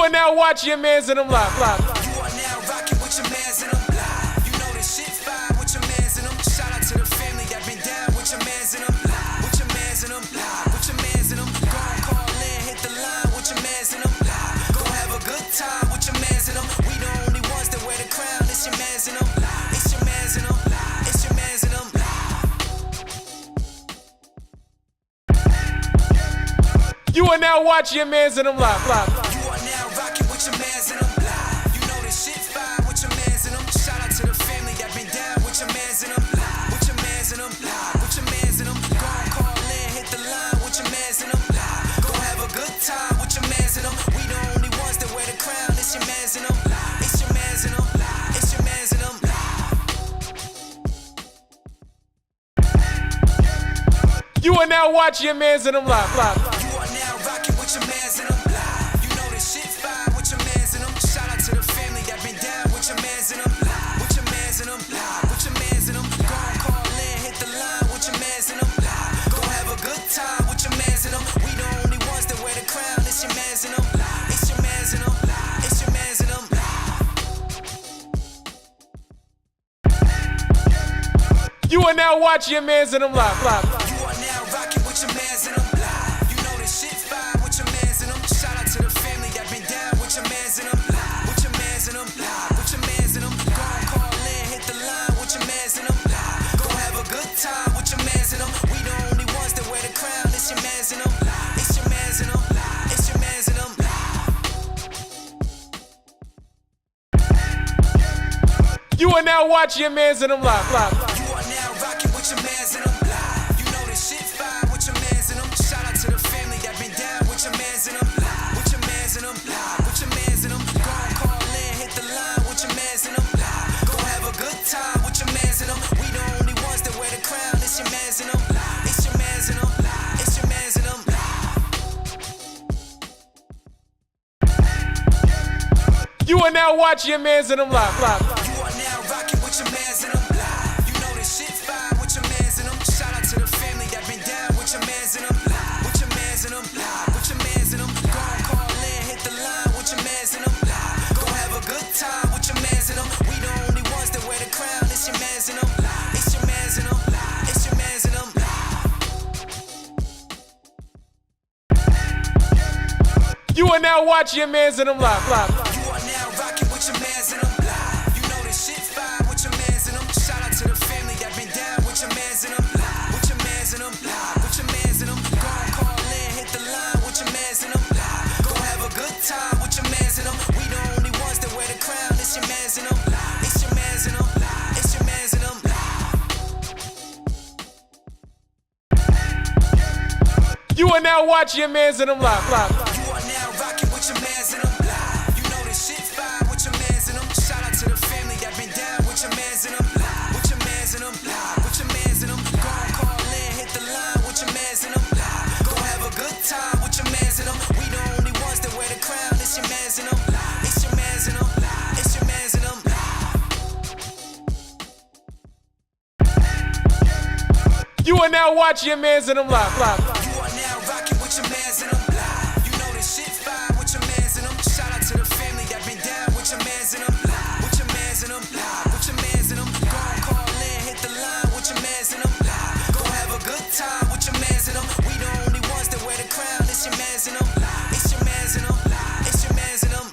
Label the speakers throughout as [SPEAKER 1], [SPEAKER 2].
[SPEAKER 1] You are now watching your mans in them live.
[SPEAKER 2] You are now rocking with your mans in them live. You know this shit fire with your mans in them. Shout out to the family that been down with your mans in them live. With your mans in them live. With your mans in them. Go on, call in, hit the line with your mans in them live. Go have a good time with your mans in them. We the only ones that wear the crown. It's your mans in them. It's your mans in them. It's your mans in them.
[SPEAKER 1] You are now watching your mans in them live.
[SPEAKER 2] You are now rocking with your mans in them live. You know this shit fire with your mans in them. Shout out to the family that been down with your mans in them live. With your mans in them live. With your mans in them. Go on, call in, hit the line with your mans in them live. Go have a good time with your mans in them. We the only ones that wear the crown. It's your mans in them. It's your mans in them. It's your mans in them.
[SPEAKER 1] You are now watching your mans in them live.
[SPEAKER 2] You are now rocking with your mans in them live. You know this shit fire with your mans in them. Shout out to the family that been down with your mans in them live. With your mans in them live. With your mans in them. Go on, call in, hit the line with your mans in them live. Go have a good time with your mans in them. We the only ones that wear the crown. It's your mans in them. It's your mans in them. It's your mans in them.
[SPEAKER 1] You are now watching your mans in them live.
[SPEAKER 2] You are now rocking with your mans in them live. You know this shit fire with your mans in them. Shout out to the family that been down with your mans in them live. With your mans in them live. With your mans in them. Go on, call in, hit the line with your mans in them live. Go have a good time with your mans in them. We the only ones that wear the crown. It's your mans in them. It's your mans in them. It's your mans in them.
[SPEAKER 1] You are now watching your mans in them live.
[SPEAKER 2] You are now rocking with your mans in them live. You know this shit fire with your mans in them. Shout out to the family that been down with your mans in them live. With your mans in them live. With your mans in them. Go on, call in, hit the line with your mans in them live. Go have a good time with your mans in them. We the only ones that wear the crown. It's your mans in them. It's your mans in them. It's your mans in them.
[SPEAKER 1] You are now watching your mans in them live.
[SPEAKER 2] You are now rocking with your mans in them live. You know this shit fire with your mans in them. Shout out to the family that been down with your mans in them live. With your mans in them live. With your mans in them. Go on, call in, hit the line with your mans in them live. Go have a good time with your mans in them. We the only ones that wear the crown. It's your mans in them. It's your mans in them. It's your mans in them.
[SPEAKER 1] You are now watching your mans in them live.
[SPEAKER 2] You are now rocking with your mans in them live. You know this shit fire with your mans in them. Shout out to the family that been down with your mans in them live. With your mans in them live. With your mans in them. Go on, call in, hit the line with your mans in them live. Go have a good time with your mans in them. We the only ones that wear the crown. It's your mans in them. It's your mans in them. It's your mans in them.
[SPEAKER 1] You are now watching your mans in them live.
[SPEAKER 2] You are now rocking with your mans in them live. You know this shit fire with your mans in them. Shout out to the family that been down with your mans in them live. With your mans in them live. With your mans in them. Go on, call in, hit the line with your mans in them live. Go have a good time with your mans in them. We the only ones that wear the crown. It's your mans in them. It's your mans in them. It's your mans in them.
[SPEAKER 1] You are now watching your mans in them live.
[SPEAKER 2] You are now rocking with your mans in them live. You know this shit fire with your mans in them. Shout out to the family that been down with your mans in them live. With your mans in them live. With your mans in them. Go on, call in, hit the line with your mans in them live. Go have a good time with your mans in them. We the only ones that wear the crown. It's your mans in them. It's your mans in them. It's your mans in them.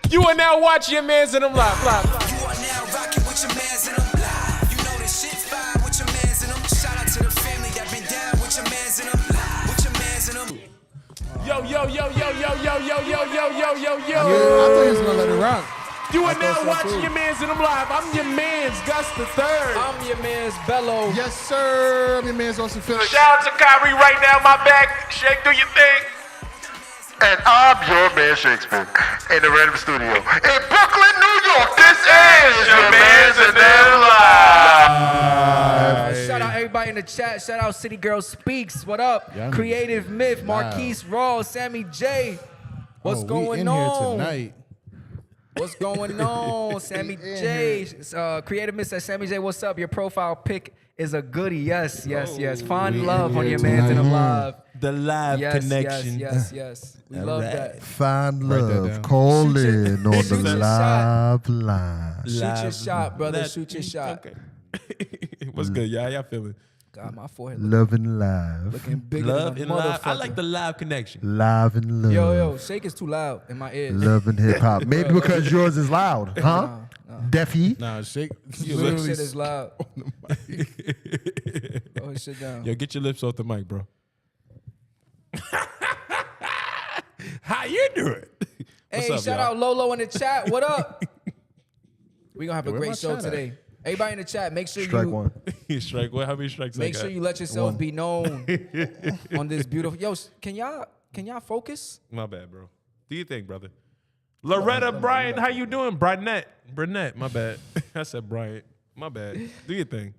[SPEAKER 1] You are now watching your mans in them live.
[SPEAKER 2] You are now rocking with your mans in them live. You know this shit fire with your mans in them. Shout out to the family that been down with your mans in them live. With your mans in them.
[SPEAKER 1] Yo, yo, yo, yo, yo, yo, yo, yo, yo, yo, yo, yo.
[SPEAKER 3] Yeah, I thought he was gonna let it rock.
[SPEAKER 1] You are
[SPEAKER 3] I
[SPEAKER 1] now
[SPEAKER 3] thought so,
[SPEAKER 1] watching
[SPEAKER 3] too.
[SPEAKER 1] your mans in them live. I'm your man's Gus the Third.
[SPEAKER 4] I'm your man's Bello.
[SPEAKER 3] Yes, sir. I'm your man's Austin Phillips.
[SPEAKER 1] Shout out to Kyrie right now, my back. Shake, do your thing.
[SPEAKER 5] And I'm your man Shakespeare in the Random Studio in Brooklyn, New York. This is your man's and them live.
[SPEAKER 4] Shout out everybody in the chat. Shout out City Girl Speaks. What up?
[SPEAKER 3] Yeah,
[SPEAKER 4] Creative Myth,
[SPEAKER 3] wow.
[SPEAKER 4] Marquise Raw, Sammy J. What's
[SPEAKER 3] we
[SPEAKER 4] going
[SPEAKER 3] in
[SPEAKER 4] on?
[SPEAKER 3] here tonight.
[SPEAKER 4] What's going on, Sammy J? Creative Miss says, Sammy J, what's up? Your profile pic is a goodie. Yes. Find love on your man's in the live.
[SPEAKER 1] The live connection.
[SPEAKER 4] Yes. We love that.
[SPEAKER 3] Find
[SPEAKER 6] Write that
[SPEAKER 3] love.
[SPEAKER 6] down.
[SPEAKER 3] Call
[SPEAKER 4] Shoot your-
[SPEAKER 3] in on the
[SPEAKER 4] shoot your
[SPEAKER 3] live line.
[SPEAKER 4] Shoot your shot, brother. Shoot your shot.
[SPEAKER 1] Okay. What's good, y'all? Y'all feeling?
[SPEAKER 4] God, my forehead
[SPEAKER 3] Loving live.
[SPEAKER 4] looking bigger
[SPEAKER 1] Love
[SPEAKER 4] than
[SPEAKER 1] and
[SPEAKER 4] a
[SPEAKER 1] live. I
[SPEAKER 4] motherfucker.
[SPEAKER 1] like the live connection.
[SPEAKER 3] Live and love.
[SPEAKER 4] Yo, shake is too loud in my ears.
[SPEAKER 3] Love and hip hop. Maybe because yours is loud, huh? Deafy.
[SPEAKER 6] Nah, shake.
[SPEAKER 4] Your
[SPEAKER 6] literally
[SPEAKER 4] shit is loud. Oh, sit down.
[SPEAKER 1] Yo, get your lips off the mic, bro. How you doing?
[SPEAKER 4] Hey,
[SPEAKER 1] What's up,
[SPEAKER 4] shout
[SPEAKER 1] y'all?
[SPEAKER 4] out Lolo in the chat. What up? We gonna have a
[SPEAKER 6] Where my
[SPEAKER 4] great show
[SPEAKER 6] chat at?
[SPEAKER 4] today. Everybody in the chat, make sure
[SPEAKER 3] Strike
[SPEAKER 4] you
[SPEAKER 3] one.
[SPEAKER 1] Strike. What? How many strikes?
[SPEAKER 4] make
[SPEAKER 1] I
[SPEAKER 4] sure
[SPEAKER 1] got?
[SPEAKER 4] you let yourself be known on this beautiful. Yo, can y'all focus?
[SPEAKER 1] My bad, bro. Do you think, brother? Loretta Bryant, how you doing? Brunette, my bad. I said Bryant. My bad. Do your thing.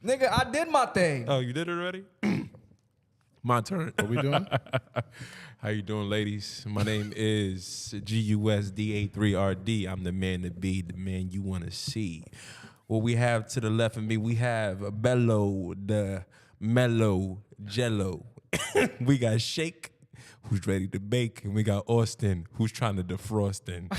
[SPEAKER 4] Nigga, I did my thing.
[SPEAKER 1] Oh, you did it already? My turn.
[SPEAKER 6] What we doing?
[SPEAKER 1] How you doing, ladies? My name is GUSDA3RD. I'm the man to be, the man you want to see. What we have to the left of me, we have Bello, the mellow jello. We got Shake, who's ready to bake, and we got Austin, who's trying to defrost in.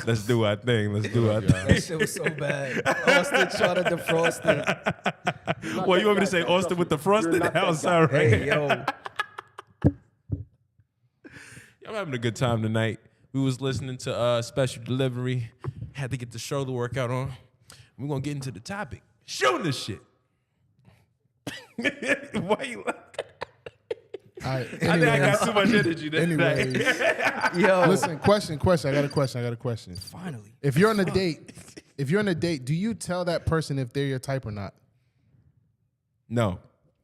[SPEAKER 1] Let's do our thing.
[SPEAKER 4] That shit was so bad. Austin trying to defrost it.
[SPEAKER 1] Well, you want me to say Austin with the frosted? That was all right.
[SPEAKER 4] Hey, yo.
[SPEAKER 1] I'm having a good time tonight. We was listening to Special Delivery. Had to get the show to work out on. We're going to get into the topic. Show this shit. Why you laughing?
[SPEAKER 3] All right,
[SPEAKER 1] I think I got too much energy tonight.
[SPEAKER 3] anyways,
[SPEAKER 4] Yo.
[SPEAKER 3] listen, question. I got a question.
[SPEAKER 4] Finally.
[SPEAKER 3] If you're on a date, do you tell that person if they're your type or not?
[SPEAKER 1] No.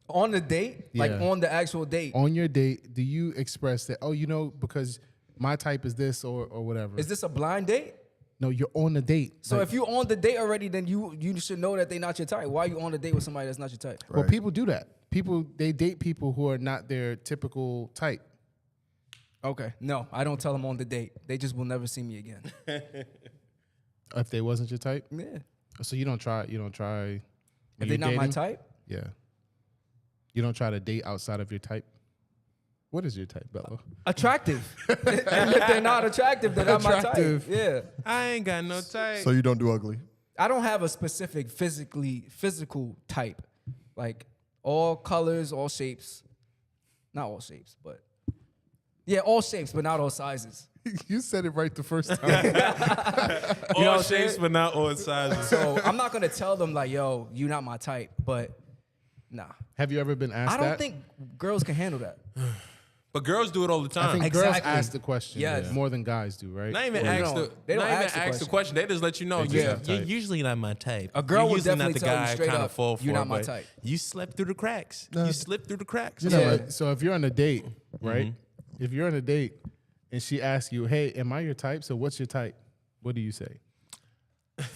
[SPEAKER 4] On the date? Like
[SPEAKER 3] Yeah.
[SPEAKER 4] on the actual date?
[SPEAKER 3] On your date, do you express that, because my type is this or whatever?
[SPEAKER 4] Is this a blind date?
[SPEAKER 3] No, you're on the date.
[SPEAKER 4] So if you're on the date already, then you should know that they're not your type. Why are you on the date with somebody that's not your type?
[SPEAKER 3] Well, people do that. They date people who are not their typical type.
[SPEAKER 4] Okay. No, I don't tell them on the date. They just will never see me again.
[SPEAKER 3] If they wasn't your type,
[SPEAKER 4] Yeah.
[SPEAKER 3] so you don't try.
[SPEAKER 4] If
[SPEAKER 3] when
[SPEAKER 4] they're
[SPEAKER 3] you're
[SPEAKER 4] not my
[SPEAKER 3] dating?
[SPEAKER 4] type,
[SPEAKER 3] Yeah. You don't try to date outside of your type. What is your type, Bella?
[SPEAKER 4] attractive. And if they're not attractive, they're not my type.
[SPEAKER 3] Attractive.
[SPEAKER 4] Yeah.
[SPEAKER 1] I ain't got no type.
[SPEAKER 3] So you don't do ugly.
[SPEAKER 4] I don't have a specific physical type. Like all colors, all shapes. Not all shapes, but yeah, all shapes, but not all sizes.
[SPEAKER 3] You said it right the first time.
[SPEAKER 1] all
[SPEAKER 4] know what I'm
[SPEAKER 1] shapes,
[SPEAKER 4] saying?
[SPEAKER 1] but not all sizes.
[SPEAKER 4] So I'm not gonna tell them like, yo, you're not my type, but nah.
[SPEAKER 3] Have you ever been asked
[SPEAKER 4] I don't
[SPEAKER 3] that?
[SPEAKER 4] think girls can handle that.
[SPEAKER 1] But girls do it all the time.
[SPEAKER 3] I think
[SPEAKER 4] Exactly.
[SPEAKER 3] girls ask the question
[SPEAKER 4] Yes.
[SPEAKER 3] more than guys do, right?
[SPEAKER 1] Not even
[SPEAKER 4] Well,
[SPEAKER 1] ask
[SPEAKER 4] they don't
[SPEAKER 1] not even
[SPEAKER 4] ask the
[SPEAKER 1] ask the question. They just let you know.
[SPEAKER 6] They just
[SPEAKER 1] You're,
[SPEAKER 6] have
[SPEAKER 1] you're
[SPEAKER 6] type.
[SPEAKER 1] usually not my type.
[SPEAKER 4] A girl
[SPEAKER 1] you're
[SPEAKER 4] would
[SPEAKER 1] usually
[SPEAKER 4] definitely
[SPEAKER 1] not the
[SPEAKER 4] tell you
[SPEAKER 1] guy
[SPEAKER 4] straight
[SPEAKER 1] kinda
[SPEAKER 4] up,
[SPEAKER 1] fall for
[SPEAKER 4] "You're
[SPEAKER 1] it,
[SPEAKER 4] not my
[SPEAKER 1] but
[SPEAKER 4] type."
[SPEAKER 1] You slipped through the cracks.
[SPEAKER 3] No.
[SPEAKER 1] You slipped through the cracks.
[SPEAKER 3] You know,
[SPEAKER 4] Yeah.
[SPEAKER 3] like, so if you're on a date, right? If you're on a date and she asks you, "Hey, am I your type? So what's your type?" What do you say?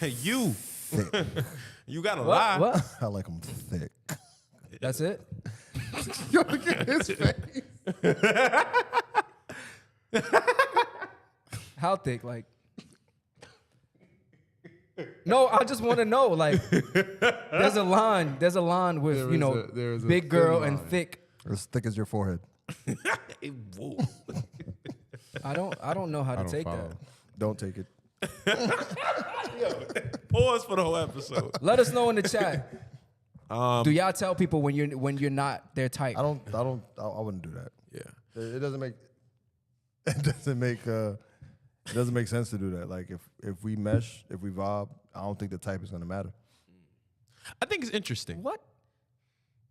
[SPEAKER 1] You. You gotta lie.
[SPEAKER 4] What?
[SPEAKER 3] I like them thick.
[SPEAKER 4] That's it?
[SPEAKER 3] Yo, look at his face.
[SPEAKER 4] How thick? Like no, I just want to know. Like, there's a line. There's a line with
[SPEAKER 3] there is a
[SPEAKER 4] big girl
[SPEAKER 3] thin
[SPEAKER 4] and
[SPEAKER 3] line.
[SPEAKER 4] thick.
[SPEAKER 3] As thick as your forehead.
[SPEAKER 1] Whoa.
[SPEAKER 4] I don't know how to take
[SPEAKER 6] follow.
[SPEAKER 4] that.
[SPEAKER 3] Don't take it.
[SPEAKER 1] Pause for the whole episode.
[SPEAKER 4] Let us know in the chat. Do y'all tell people when you're not their type?
[SPEAKER 7] I wouldn't do that.
[SPEAKER 1] Yeah.
[SPEAKER 7] It doesn't make sense to do that. Like if we mesh, if we vibe, I don't think the type is gonna matter.
[SPEAKER 1] I think it's interesting.
[SPEAKER 4] What?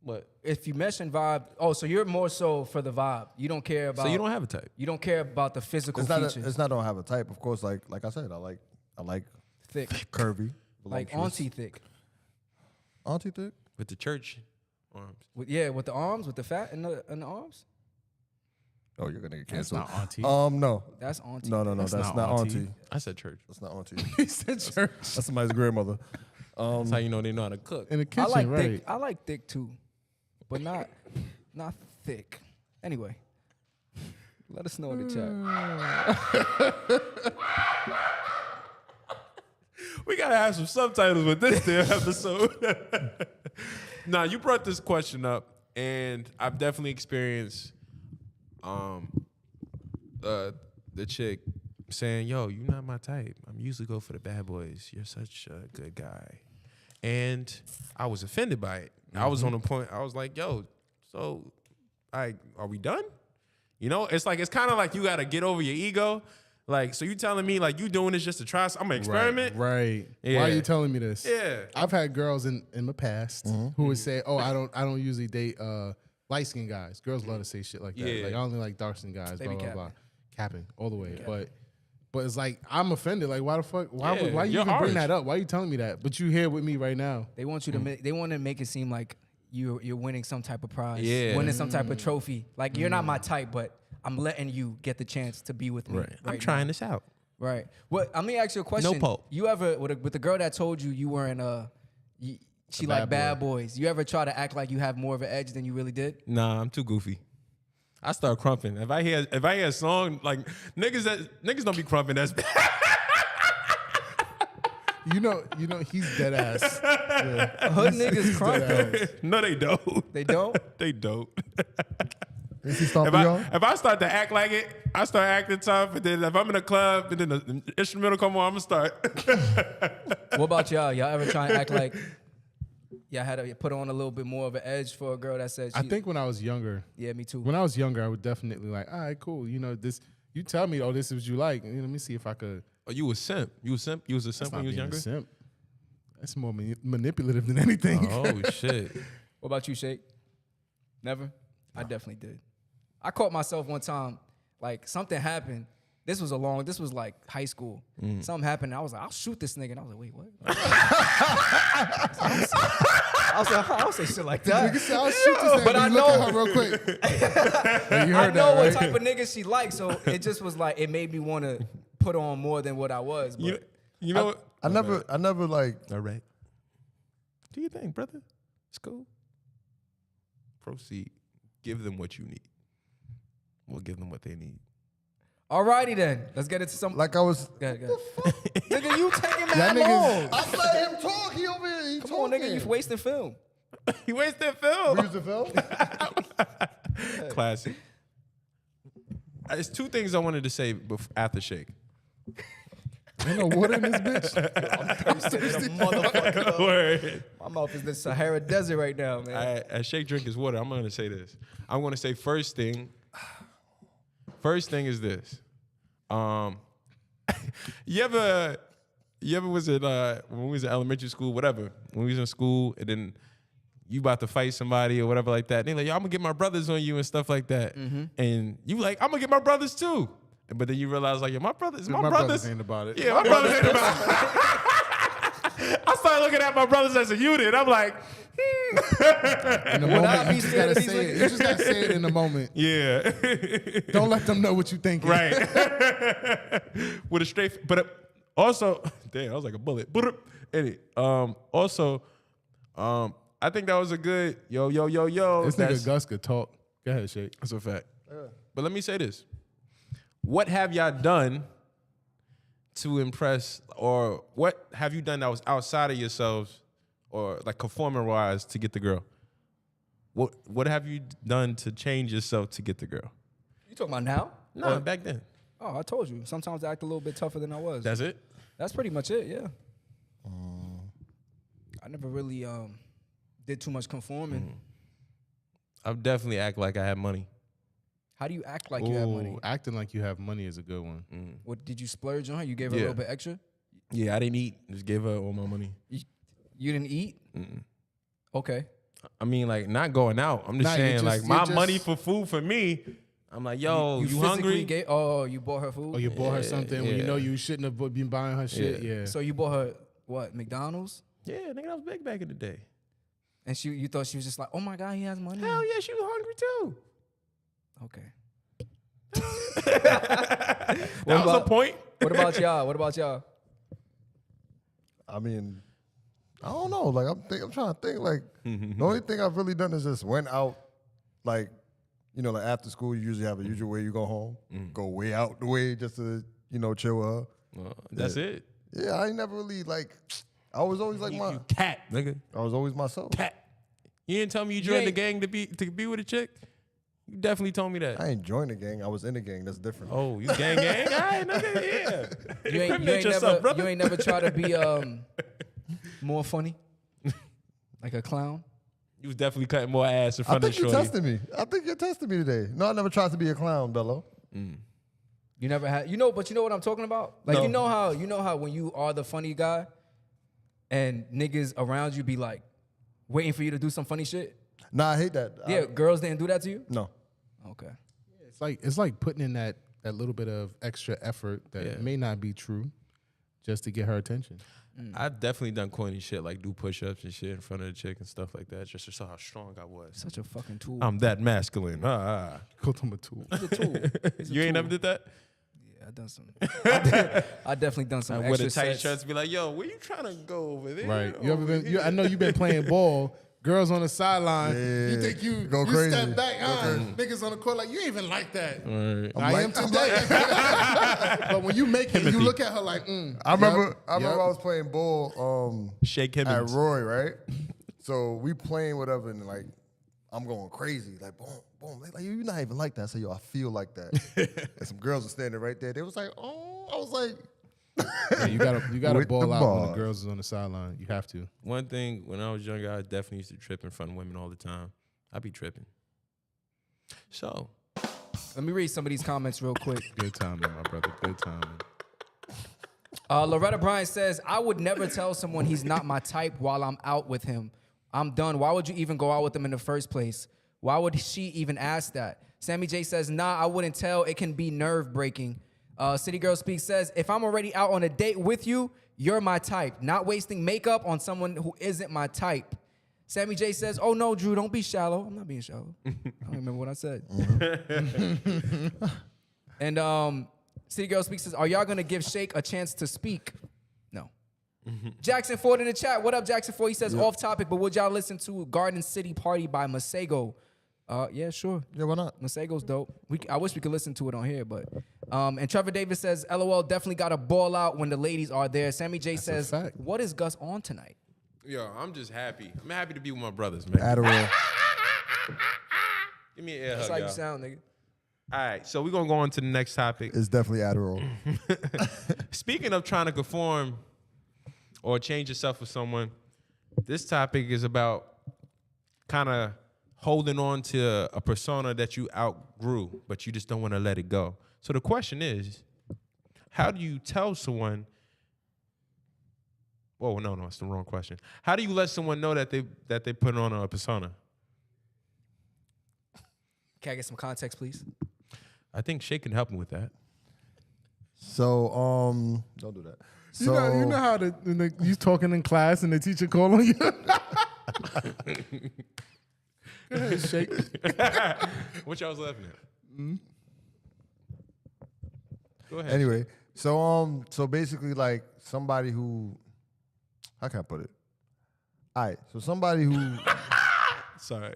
[SPEAKER 1] What?
[SPEAKER 4] If you mesh and vibe, oh, so you're more so for the vibe. You don't care about.
[SPEAKER 1] So you don't have a type.
[SPEAKER 4] You don't care about the physical
[SPEAKER 7] It's not.
[SPEAKER 4] features.
[SPEAKER 7] It's not. Don't have a type. Of course, like I said, I like
[SPEAKER 4] thick,
[SPEAKER 7] curvy,
[SPEAKER 4] like
[SPEAKER 7] voluptuous.
[SPEAKER 4] auntie thick.
[SPEAKER 7] Auntie thick.
[SPEAKER 1] With the church arms.
[SPEAKER 4] With the arms, with the fat in the arms.
[SPEAKER 7] Oh, you're gonna get
[SPEAKER 6] That's
[SPEAKER 7] canceled.
[SPEAKER 6] not auntie.
[SPEAKER 7] No.
[SPEAKER 4] That's auntie.
[SPEAKER 7] No. That's not auntie.
[SPEAKER 1] I said church.
[SPEAKER 7] That's not auntie.
[SPEAKER 3] He said church.
[SPEAKER 7] That's somebody's grandmother.
[SPEAKER 1] That's how you know they know how to cook.
[SPEAKER 3] In the kitchen,
[SPEAKER 4] I like
[SPEAKER 3] right?
[SPEAKER 4] thick. I like thick too, but not thick. Anyway, Let us know in the chat.
[SPEAKER 1] We gotta have some subtitles with this damn episode. Nah, you brought this question up, and I've definitely experienced the chick saying, "Yo, you're not my type. I'm usually go for the bad boys. You're such a good guy," and I was offended by it. I was on a point. I was like, "Yo, so, are we done?" You know, it's kind of like you gotta get over your ego. Like, so you telling me like you doing this just to try? I'm gonna experiment,
[SPEAKER 3] Right.
[SPEAKER 1] Yeah.
[SPEAKER 3] Why are you telling me this?
[SPEAKER 1] Yeah.
[SPEAKER 3] I've had girls in my past who would say, "Oh, I don't usually date light skinned guys." Girls love to say shit like that.
[SPEAKER 1] Yeah.
[SPEAKER 3] Like I only like dark skinned guys.
[SPEAKER 4] They
[SPEAKER 3] Blah
[SPEAKER 4] be
[SPEAKER 3] blah blah.
[SPEAKER 4] capping.
[SPEAKER 3] Capping all the way. But it's like I'm offended. Like why the fuck? Why
[SPEAKER 1] Yeah,
[SPEAKER 3] you
[SPEAKER 1] you're
[SPEAKER 3] even bring
[SPEAKER 1] ours.
[SPEAKER 3] that up? Why are you telling me that? But you here with me right now.
[SPEAKER 4] They want you to make. They want to make it seem like you're winning some type of prize.
[SPEAKER 1] Yeah.
[SPEAKER 4] Winning some type of trophy. Like you're not my type, but I'm letting you get the chance to be with me.
[SPEAKER 1] Right. I'm
[SPEAKER 4] right
[SPEAKER 1] trying
[SPEAKER 4] now.
[SPEAKER 1] this out.
[SPEAKER 4] Right. Well, let me ask you a question.
[SPEAKER 1] poll.
[SPEAKER 4] You ever with the girl that told you you weren't she like bad boys? You ever try to act like you have more of an edge than you really did?
[SPEAKER 1] Nah, I'm too goofy. I start crumping. If I hear a song like niggas don't be crumping. That's
[SPEAKER 3] You know, he's dead ass. Yeah.
[SPEAKER 4] Hood niggas crump though.
[SPEAKER 1] no, they don't.
[SPEAKER 4] They don't?
[SPEAKER 1] They don't.
[SPEAKER 7] Is he stomping
[SPEAKER 1] If
[SPEAKER 7] y'all?
[SPEAKER 1] I start to act like it, I start acting tough. And then if I'm in a club and then the instrumental come on, I'm gonna start.
[SPEAKER 4] What about y'all? Y'all ever try and act like y'all had to put on a little bit more of an edge for a girl that said she,
[SPEAKER 3] I think when I was younger,
[SPEAKER 4] yeah, me too.
[SPEAKER 3] when I was younger, I would definitely like, all right, cool. You know, this. You tell me, oh, this is what you like. Let me see if I could.
[SPEAKER 1] Oh, you was simp. You was simp. You was a simp when you was
[SPEAKER 3] being a
[SPEAKER 1] younger.
[SPEAKER 3] simp. That's more manipulative than anything.
[SPEAKER 1] Oh shit.
[SPEAKER 4] What about you, Shake? Never? I definitely did. I caught myself one time, like something happened. This was like high school. Something happened. And I was like, I'll shoot this nigga. And I was like, wait, what? I was like, I don't say shit like that.
[SPEAKER 3] Nigga said, I'll shoot this
[SPEAKER 4] But
[SPEAKER 3] nigga.
[SPEAKER 4] I
[SPEAKER 3] Look
[SPEAKER 4] know-
[SPEAKER 3] at her real quick. You
[SPEAKER 4] I
[SPEAKER 3] heard
[SPEAKER 4] know
[SPEAKER 3] that,
[SPEAKER 4] what
[SPEAKER 3] right?
[SPEAKER 4] type of nigga she likes, so it just was like, it made me want to put on more than what I was. But
[SPEAKER 1] You know what?
[SPEAKER 7] I never like.
[SPEAKER 1] All right. Do you think, brother? It's cool. Proceed. Give them what you need. We'll give them what they need.
[SPEAKER 4] alrighty then. Let's get into some.
[SPEAKER 7] Like I was.
[SPEAKER 4] Go ahead. Nigga, you taking
[SPEAKER 3] Y'all
[SPEAKER 4] mad
[SPEAKER 3] niggas-
[SPEAKER 4] long.
[SPEAKER 7] I let him talk. He over here. He
[SPEAKER 4] Come on, nigga, you wasting film.
[SPEAKER 1] He wasted film.
[SPEAKER 7] Use the film.
[SPEAKER 1] Classic. There's two things I wanted to say after Shake.
[SPEAKER 3] Ain't no water in this bitch.
[SPEAKER 4] Motherfucker.
[SPEAKER 1] Word.
[SPEAKER 4] My mouth is the Sahara Desert right now, man.
[SPEAKER 1] As Shake drink his water, I'm going to say this. I'm going to say first thing is this. You ever was at when we was in elementary school, whatever, when we was in school, and then you about to fight somebody or whatever like that. And they like, yo, I'm gonna get my brothers on you and stuff like that. And you like, I'm gonna get my brothers too. But then you realize like, yo, my brothers
[SPEAKER 3] ain't about it.
[SPEAKER 1] Yeah, my brothers ain't about it. I started looking at my brothers as a unit. I'm like,
[SPEAKER 3] In the
[SPEAKER 4] I
[SPEAKER 3] moment,
[SPEAKER 4] be
[SPEAKER 3] you just
[SPEAKER 4] scared
[SPEAKER 3] gotta
[SPEAKER 4] of these
[SPEAKER 3] say it. You just gotta say it in the moment.
[SPEAKER 1] yeah.
[SPEAKER 3] Don't let them know what you thinking.
[SPEAKER 1] Right. With a straight, but also, damn, I was like a bullet. Anyway, also, I think that was a good yo.
[SPEAKER 3] This
[SPEAKER 1] That's-
[SPEAKER 3] nigga Gus could talk. Go ahead, Shake.
[SPEAKER 1] That's a fact. But let me say this: what have y'all done to impress, or what have you done that was outside of yourselves, or like conforming wise to get the girl? What have you done to change yourself to get the girl?
[SPEAKER 4] You talking about now?
[SPEAKER 1] No, back then.
[SPEAKER 4] Oh, I told you. Sometimes I act a little bit tougher than I was.
[SPEAKER 1] That's it.
[SPEAKER 4] That's pretty much it, yeah. I never really did too much conforming.
[SPEAKER 1] I've definitely act like I had money.
[SPEAKER 4] How do you act like you have money?
[SPEAKER 3] Ooh, acting like you have money is a good one.
[SPEAKER 4] What did you splurge on her? You gave her a
[SPEAKER 1] Yeah.
[SPEAKER 4] little bit extra?
[SPEAKER 1] Yeah, I didn't eat. Just gave her all my money.
[SPEAKER 4] You didn't eat? Okay.
[SPEAKER 1] I mean, like, not going out. I'm just
[SPEAKER 3] Nah, you
[SPEAKER 1] saying,
[SPEAKER 3] just-
[SPEAKER 1] like,
[SPEAKER 3] you
[SPEAKER 1] my
[SPEAKER 3] just-
[SPEAKER 1] money for food for me. I'm like, yo, you
[SPEAKER 4] physically
[SPEAKER 1] hungry?
[SPEAKER 4] you bought her food?
[SPEAKER 3] Or you bought her something when you
[SPEAKER 1] yeah.
[SPEAKER 3] know you shouldn't have been buying her shit.
[SPEAKER 1] Yeah.
[SPEAKER 3] Yeah.
[SPEAKER 4] So you bought her, what, McDonald's?
[SPEAKER 1] Yeah, nigga, that was big back in the day.
[SPEAKER 4] And you thought she was just like, oh my God, he has money?
[SPEAKER 1] Hell yeah, she was hungry too.
[SPEAKER 4] Okay.
[SPEAKER 1] That was a
[SPEAKER 4] about-
[SPEAKER 1] point.
[SPEAKER 4] What about y'all?
[SPEAKER 7] I mean, I don't know. Like I'm trying to think. Like the only thing I've really done is just went out, like you know, like after school, you usually have a usual way you go home, go way out the way just to, you know, chill with her.
[SPEAKER 1] That's it.
[SPEAKER 7] Yeah, I ain't never really like. I was always like
[SPEAKER 1] You cat, nigga.
[SPEAKER 7] I was always myself.
[SPEAKER 1] Cat. You didn't tell me you joined the gang to be with a chick? You definitely told me that.
[SPEAKER 7] I ain't joined the gang. I was in the gang. That's different.
[SPEAKER 1] Oh, you gang? All right, nigga, yeah.
[SPEAKER 4] You ain't never try to be more funny, like a clown.
[SPEAKER 1] You was definitely cutting more ass in
[SPEAKER 7] I
[SPEAKER 1] front of
[SPEAKER 7] think you
[SPEAKER 1] shorty.
[SPEAKER 7] tested me. I think you tested me today. No, I never tried to be a clown, Bello.
[SPEAKER 4] You never had, but you know what I'm talking about? Like,
[SPEAKER 7] No.
[SPEAKER 4] you know how when you are the funny guy and niggas around you be like waiting for you to do some funny shit?
[SPEAKER 7] Nah, I hate that.
[SPEAKER 4] Yeah, girls didn't do that to you?
[SPEAKER 7] No.
[SPEAKER 4] Okay.
[SPEAKER 3] It's like putting in that little bit of extra effort that may not be true just to get her attention.
[SPEAKER 1] I've definitely done corny shit like do push-ups and shit in front of the chick and stuff like that just to show how strong I was.
[SPEAKER 4] Such a fucking tool.
[SPEAKER 1] I'm that masculine.
[SPEAKER 3] Ultimate tool.
[SPEAKER 4] He's a tool. He's a
[SPEAKER 1] You ain't
[SPEAKER 4] tool.
[SPEAKER 1] never did that?
[SPEAKER 4] Yeah, I done some. I definitely done some
[SPEAKER 1] Like with
[SPEAKER 4] extra
[SPEAKER 1] the tight
[SPEAKER 4] sets.
[SPEAKER 1] shirts, be like, yo, where you trying to go over there?
[SPEAKER 3] Right. You ever
[SPEAKER 1] Over
[SPEAKER 3] been?
[SPEAKER 1] here?
[SPEAKER 3] I know you've been playing ball. Girls on the sideline.
[SPEAKER 7] Yeah.
[SPEAKER 3] You think you
[SPEAKER 7] Go
[SPEAKER 3] you
[SPEAKER 7] crazy.
[SPEAKER 3] step back?
[SPEAKER 7] Go crazy.
[SPEAKER 3] Niggas on the court like you ain't even like that.
[SPEAKER 1] Right.
[SPEAKER 3] I am today. But when you make it, you look at her like,
[SPEAKER 7] I remember I
[SPEAKER 3] Yup.
[SPEAKER 7] was playing ball
[SPEAKER 1] Shake him
[SPEAKER 7] at Roy, right? So we playing whatever, and like I'm going crazy, like boom, boom. Like you're not even like that. I said, yo, I feel like that. And some girls were standing right there. They was like, oh, I was like,
[SPEAKER 3] yeah, you gotta
[SPEAKER 7] With
[SPEAKER 3] ball
[SPEAKER 7] the
[SPEAKER 3] out when the
[SPEAKER 7] ball.
[SPEAKER 3] girls is on the sideline. You have to.
[SPEAKER 1] One thing, when I was younger, I definitely used to trip in front of women all the time. I'd be tripping. So,
[SPEAKER 4] Let me read some of these comments real quick.
[SPEAKER 3] Good timing, my brother. Good timing.
[SPEAKER 4] Loretta Bryant says, I would never tell someone he's not my type while I'm out with him. I'm done. Why would you even go out with him in the first place? Why would she even ask that? Sammy J says, nah, I wouldn't tell. It can be nerve breaking. City Girl Speaks says, if I'm already out on a date with you, you're my type. Not wasting makeup on someone who isn't my type. Sammy J says, oh no, Drew, don't be shallow. I'm not being shallow. I don't remember what I said. And City Girl Speaks says, are y'all gonna give Shake a chance to speak? No. Jackson Ford in the chat. What up, Jackson Ford? He says, off topic, but would y'all listen to Garden City Party by Masego? Yeah, sure.
[SPEAKER 7] yeah, why not?
[SPEAKER 4] Masego's dope. I wish we could listen to it on here, but and Trevor Davis says, LOL, definitely got to ball out when the ladies are there. Sammy J says,
[SPEAKER 3] fact.
[SPEAKER 4] what is Gus on tonight?
[SPEAKER 1] yo, I'm just happy. I'm happy to be with my brothers, man.
[SPEAKER 7] Adderall.
[SPEAKER 1] Give me an air
[SPEAKER 4] That's
[SPEAKER 1] hug,
[SPEAKER 4] how you
[SPEAKER 1] y'all.
[SPEAKER 4] sound, nigga.
[SPEAKER 1] All right, so we're going to go on to the next topic.
[SPEAKER 7] It's definitely Adderall.
[SPEAKER 1] Speaking of trying to conform or change yourself for someone, this topic is about kind of holding on to a persona that you outgrew, but you just don't want to let it go. So the question is, how do you tell someone? Whoa, no, it's the wrong question. How do you let someone know that they put on a persona?
[SPEAKER 4] Can I get some context, please?
[SPEAKER 1] I think Shay can help me with that.
[SPEAKER 7] So don't do that. So
[SPEAKER 3] You know how you talking in class and the teacher call on you. Go ahead, Shake.
[SPEAKER 1] What y'all was laughing at? Go ahead.
[SPEAKER 7] anyway, so basically like somebody who, how can I put it? All right, so somebody who,
[SPEAKER 1] Sorry.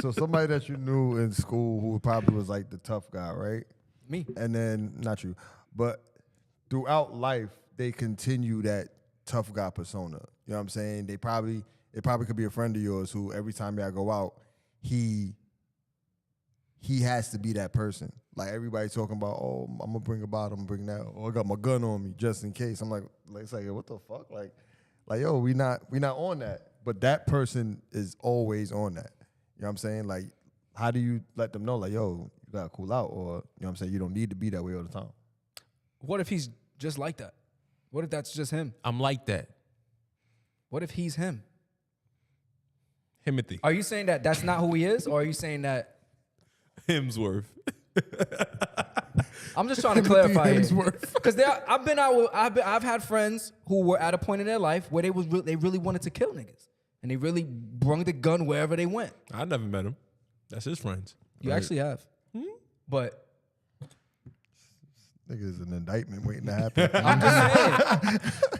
[SPEAKER 7] so somebody that you knew in school who probably was like the tough guy, right?
[SPEAKER 4] Me.
[SPEAKER 7] And then not you, but throughout life they continue that tough guy persona. You know what I'm saying? It probably could be a friend of yours who every time y'all go out, he has to be that person. Like everybody talking about, oh, I'm gonna bring a bottle, I'm gonna bring that, or I got my gun on me just in case. I'm like it's like what the fuck? Like yo, we not on that. But that person is always on that. You know what I'm saying? Like, how do you let them know, like, yo, you gotta cool out, or you know what I'm saying, you don't need to be that way all the time.
[SPEAKER 4] What if he's just like that? What if that's just him?
[SPEAKER 1] I'm like that.
[SPEAKER 4] What if he's him?
[SPEAKER 1] Himothy.
[SPEAKER 4] Are you saying that that's not who he is, or are you saying that?
[SPEAKER 1] Hemsworth.
[SPEAKER 4] I'm just trying to clarify it.
[SPEAKER 3] Hemsworth.
[SPEAKER 4] Because I've had friends who were at a point in their life where they really wanted to kill niggas, and they really brung the gun wherever they went.
[SPEAKER 1] I never met him. That's his friends.
[SPEAKER 4] You actually have, but
[SPEAKER 7] Nigga is an indictment waiting to happen.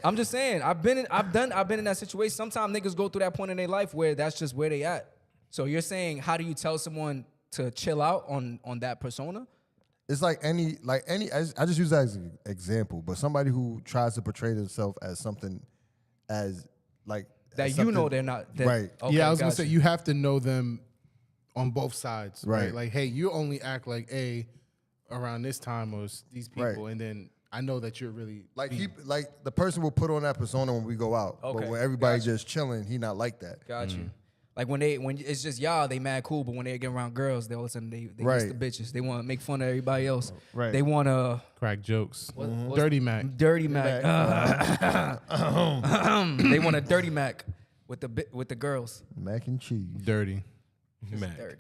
[SPEAKER 4] I'm just saying. I've been in that situation. Sometimes niggas go through that point in their life where that's just where they at. So you're saying, how do you tell someone to chill out on that persona?
[SPEAKER 7] It's like any. I just use that as an example, but somebody who tries to portray themselves as something, as like
[SPEAKER 4] That
[SPEAKER 7] as
[SPEAKER 4] you know
[SPEAKER 7] something-
[SPEAKER 4] they're not. That,
[SPEAKER 7] right.
[SPEAKER 4] Okay,
[SPEAKER 3] Yeah, I was gonna
[SPEAKER 4] got
[SPEAKER 3] say you have to know them on both sides, right?
[SPEAKER 7] Right.
[SPEAKER 3] Like, hey, you only act like A around this time or these people,
[SPEAKER 7] Right.
[SPEAKER 3] and then I know that you're really
[SPEAKER 7] Like the person will put on that persona when we go out,
[SPEAKER 4] Okay,
[SPEAKER 7] but when everybody
[SPEAKER 4] gotcha.
[SPEAKER 7] just chilling, he not like that.
[SPEAKER 4] Got you. Like when it's just y'all, they mad cool, but when they get around girls, they all of a sudden they miss
[SPEAKER 7] Right.
[SPEAKER 4] the bitches. They want to make fun of everybody else.
[SPEAKER 7] Right.
[SPEAKER 4] They want to
[SPEAKER 3] crack jokes.
[SPEAKER 4] what's-
[SPEAKER 3] Dirty Mac.
[SPEAKER 4] Dirty Mac. They want a dirty Mac with the girls.
[SPEAKER 7] Mac and cheese.
[SPEAKER 3] Dirty.
[SPEAKER 1] Mac.
[SPEAKER 4] Dirty.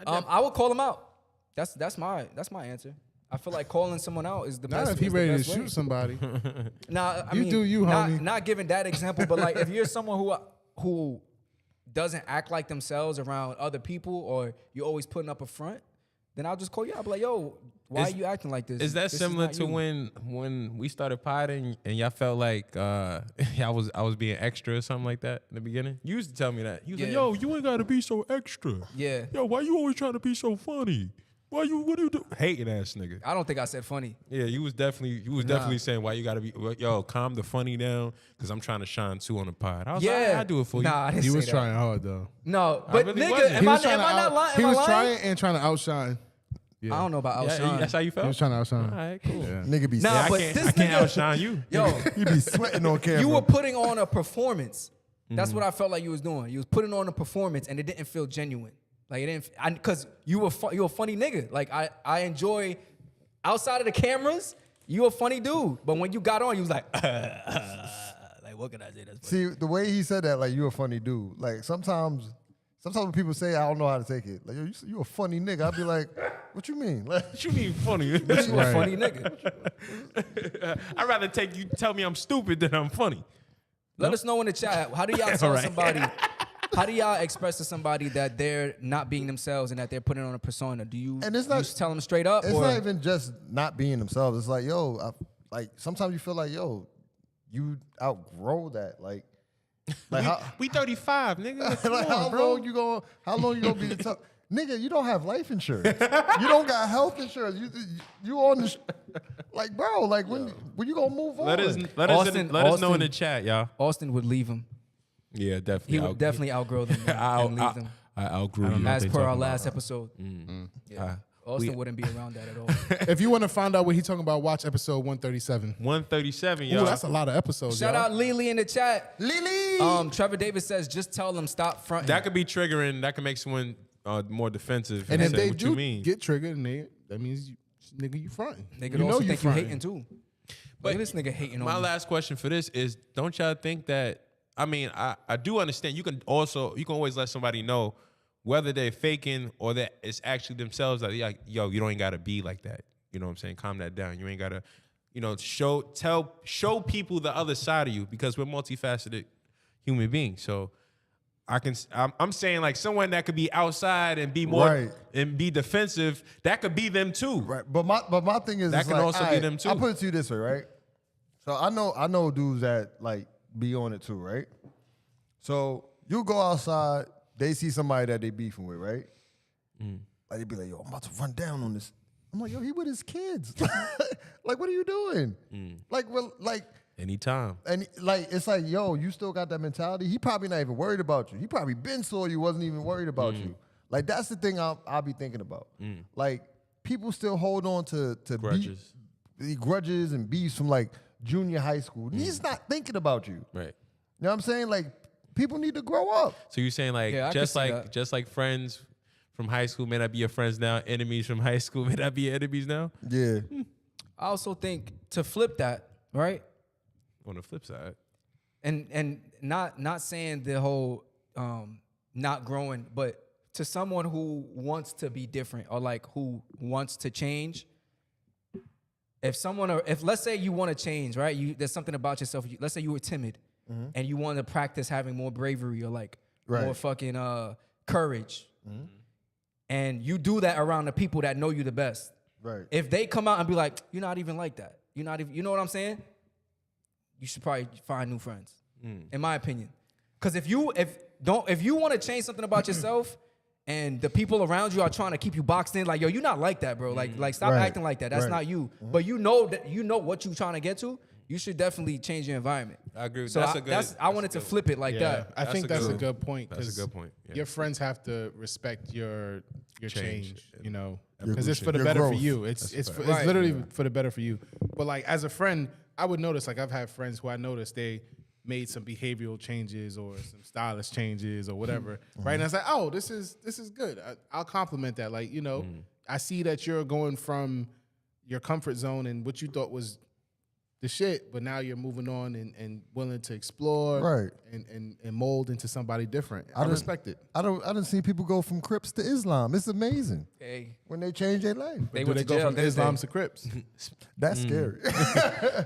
[SPEAKER 4] I would call them out. That's my answer. I feel like calling someone out is the
[SPEAKER 3] Not
[SPEAKER 4] best.
[SPEAKER 3] if he
[SPEAKER 4] is the
[SPEAKER 3] ready to
[SPEAKER 4] best way.
[SPEAKER 3] shoot somebody.
[SPEAKER 4] Nah, I
[SPEAKER 3] You
[SPEAKER 4] mean,
[SPEAKER 3] do you,
[SPEAKER 4] not,
[SPEAKER 3] homie.
[SPEAKER 4] Not giving that example, but like if you're someone who doesn't act like themselves around other people, or you're always putting up a front, then I'll just call you out. I'll be like, yo, why are you acting like this?
[SPEAKER 1] Is that
[SPEAKER 4] This
[SPEAKER 1] similar
[SPEAKER 4] not
[SPEAKER 1] to
[SPEAKER 4] you.
[SPEAKER 1] when we started potting and y'all felt like I was being extra or something like that in the beginning? You used to tell me that. You was like,
[SPEAKER 4] Yeah.
[SPEAKER 1] yo, you ain't gotta be so extra.
[SPEAKER 4] Yeah.
[SPEAKER 1] Yo, why you always trying to be so funny? What do you do? Hating ass nigga.
[SPEAKER 4] I don't think I said funny.
[SPEAKER 1] Yeah, you was definitely saying why you gotta be yo, calm the funny down, cause I'm trying to shine too on the pod. I was like,
[SPEAKER 4] Yeah,
[SPEAKER 1] I do it for you.
[SPEAKER 4] Nah, I didn't
[SPEAKER 3] He
[SPEAKER 4] say
[SPEAKER 3] was
[SPEAKER 4] that.
[SPEAKER 3] trying hard though.
[SPEAKER 4] No, but
[SPEAKER 1] really
[SPEAKER 4] nigga,
[SPEAKER 1] wasn't.
[SPEAKER 4] am
[SPEAKER 3] He
[SPEAKER 4] I,
[SPEAKER 3] was trying
[SPEAKER 4] am
[SPEAKER 3] to
[SPEAKER 4] I not
[SPEAKER 3] out-
[SPEAKER 4] lying?
[SPEAKER 3] He
[SPEAKER 4] Am I
[SPEAKER 3] was
[SPEAKER 4] lying?
[SPEAKER 3] trying and trying to outshine. Yeah.
[SPEAKER 4] I don't know about
[SPEAKER 1] Yeah,
[SPEAKER 4] outshine.
[SPEAKER 1] that's how you
[SPEAKER 3] He
[SPEAKER 1] felt?
[SPEAKER 3] was trying to outshine.
[SPEAKER 1] All right, cool.
[SPEAKER 3] Yeah.
[SPEAKER 7] Nigga be
[SPEAKER 4] Nah,
[SPEAKER 1] I
[SPEAKER 4] but
[SPEAKER 1] can't,
[SPEAKER 4] this
[SPEAKER 1] I can't
[SPEAKER 4] nigga-
[SPEAKER 1] outshine you.
[SPEAKER 4] Yo,
[SPEAKER 7] he be sweating on camera.
[SPEAKER 4] you were putting on a performance. That's what I felt like you was doing. You was putting on a performance, and it didn't feel genuine. Like it didn't, because you a funny nigga. Like I enjoy outside of the cameras. You a funny dude, but when you got on, you was like, like what can I say? That's funny.
[SPEAKER 7] See, the way he said that, like, you a funny dude. Like, sometimes when people say, I don't know how to take it. Like, yo, you a funny nigga. I'll be like, what you mean? Like,
[SPEAKER 1] What you mean funny?
[SPEAKER 4] You a
[SPEAKER 3] Right.
[SPEAKER 4] funny nigga.
[SPEAKER 1] I'd rather take you tell me I'm stupid than I'm funny.
[SPEAKER 4] Let us know in the chat. How do y'all tell
[SPEAKER 1] Alright.
[SPEAKER 4] somebody? How do y'all express to somebody that they're not being themselves and that they're putting on a persona? Do you,
[SPEAKER 7] And it's not-
[SPEAKER 4] you just tell them straight up?
[SPEAKER 7] it's
[SPEAKER 4] or?
[SPEAKER 7] not even just not being themselves. It's like, yo, like, sometimes you feel like, yo, you outgrow that. Like how,
[SPEAKER 1] We 35, nigga. Come
[SPEAKER 7] like,
[SPEAKER 1] on, bro.
[SPEAKER 7] how long you gonna be the tough? Nigga, you don't have life insurance. You don't got health insurance. You on the like, bro. Like when you gonna move on?
[SPEAKER 1] Let us
[SPEAKER 4] Austin-
[SPEAKER 1] know in the
[SPEAKER 4] Austin-
[SPEAKER 1] chat, y'all.
[SPEAKER 4] Austin would leave him.
[SPEAKER 1] Yeah, definitely.
[SPEAKER 4] He would definitely outgrow them and leave them.
[SPEAKER 1] I outgrew you.
[SPEAKER 4] As per our last episode.
[SPEAKER 1] Uh,
[SPEAKER 4] Yeah. Austin wouldn't be around that at all.
[SPEAKER 3] If you want to find out what he's talking about, watch episode 137.
[SPEAKER 1] 137,
[SPEAKER 3] Ooh,
[SPEAKER 1] y'all.
[SPEAKER 3] that's a lot of episodes.
[SPEAKER 4] Shout
[SPEAKER 3] y'all.
[SPEAKER 4] out Lily in the chat.
[SPEAKER 7] Lily.
[SPEAKER 4] Trevor Davis says, just tell them stop fronting.
[SPEAKER 1] That could be triggering. That could make someone more defensive.
[SPEAKER 3] And if
[SPEAKER 1] say,
[SPEAKER 3] they
[SPEAKER 1] what
[SPEAKER 3] do
[SPEAKER 1] you mean?
[SPEAKER 3] get triggered, and that means nigga, you fronting.
[SPEAKER 4] They could
[SPEAKER 3] you
[SPEAKER 4] also
[SPEAKER 3] know
[SPEAKER 4] think you
[SPEAKER 3] fronting.
[SPEAKER 4] hating too.
[SPEAKER 1] But
[SPEAKER 4] Look at this nigga hating
[SPEAKER 1] My
[SPEAKER 4] on me.
[SPEAKER 1] last question for this is: don't y'all think that? I mean, I do understand. You can always let somebody know whether they're faking or that it's actually themselves. Like, yo, you don't ain't gotta be like that. You know what I'm saying? Calm that down. You ain't gotta, show people the other side of you, because we're multifaceted human beings. So I'm saying, like, someone that could be outside and be more
[SPEAKER 7] Right.
[SPEAKER 1] and be defensive, that could be them too.
[SPEAKER 7] Right, but my thing is,
[SPEAKER 1] That
[SPEAKER 7] it's
[SPEAKER 1] can
[SPEAKER 7] like,
[SPEAKER 1] also be
[SPEAKER 7] alright,
[SPEAKER 1] them too.
[SPEAKER 7] I'll put it to you this way, right? So I know dudes that like be on it too, right? So you go outside, they see somebody that they beefing with, right? Like they be like, yo, I'm about to run down on this. I'm like, yo, he with his kids. Like, what are you doing? Like, well, like.
[SPEAKER 1] Anytime.
[SPEAKER 7] And like it's like, yo, you still got that mentality. He probably not even worried about you. He probably been saw you, wasn't even worried about you. Like that's the thing I'll be thinking about. Like people still hold on to
[SPEAKER 1] Grudges.
[SPEAKER 7] grudges and beefs from like junior high school. He's not thinking about you.
[SPEAKER 1] Right.
[SPEAKER 7] You know what I'm saying? Like people need to grow up.
[SPEAKER 1] So you're saying, like,
[SPEAKER 4] Yeah, I can see that.
[SPEAKER 1] just like friends from high school may not be your friends now, enemies from high school may not be your enemies now?
[SPEAKER 7] Yeah.
[SPEAKER 4] I also think to flip that, right?
[SPEAKER 1] On the flip side.
[SPEAKER 4] And not saying the whole not growing, but to someone who wants to be different or like who wants to change. If let's say you want to change, right? There's something about yourself. Let's say you were timid and you want to practice having more bravery or like more
[SPEAKER 7] Right.
[SPEAKER 4] fucking courage. And you do that around the people that know you the best.
[SPEAKER 7] Right.
[SPEAKER 4] If they come out and be like, you're not even like that. You're not even, you know what I'm saying? You should probably find new friends, in my opinion. Because if if you want to change something about yourself and the people around you are trying to keep you boxed in, like, yo, you're not like that, bro. Like stop
[SPEAKER 7] Right.
[SPEAKER 4] acting like that. That's
[SPEAKER 7] Right.
[SPEAKER 4] not you. But you know what you're trying to get to. You should definitely change your environment.
[SPEAKER 1] I agree.
[SPEAKER 4] So I wanted to flip it like
[SPEAKER 3] Yeah,
[SPEAKER 4] that.
[SPEAKER 3] I think that's a good point.
[SPEAKER 1] That's a
[SPEAKER 3] 'cause
[SPEAKER 1] good point. Yeah.
[SPEAKER 3] Your friends have to respect your change, you know,
[SPEAKER 7] Your
[SPEAKER 3] because it's for the
[SPEAKER 7] your
[SPEAKER 3] better for
[SPEAKER 7] growth.
[SPEAKER 3] you. It's
[SPEAKER 4] Right.
[SPEAKER 3] literally for the better for you. But like as a friend, I would notice, like I've had friends who I noticed they made some behavioral changes or some stylish changes or whatever, right? And I was like, oh, this is good. I'll compliment that. Like, you know, I see that you're going from your comfort zone and what you thought was the shit, but now you're moving on and willing to explore,
[SPEAKER 7] Right.
[SPEAKER 3] and mold into somebody different. I
[SPEAKER 7] done-
[SPEAKER 3] respect it.
[SPEAKER 7] I didn't see people go from Crips to Islam. It's amazing
[SPEAKER 4] Hey,
[SPEAKER 7] when they change their life.
[SPEAKER 4] they
[SPEAKER 3] Do
[SPEAKER 4] went
[SPEAKER 3] they
[SPEAKER 4] to
[SPEAKER 3] go
[SPEAKER 4] jail.
[SPEAKER 3] from
[SPEAKER 4] didn't
[SPEAKER 3] Islam
[SPEAKER 4] they?
[SPEAKER 3] to Crips?
[SPEAKER 7] That's scary.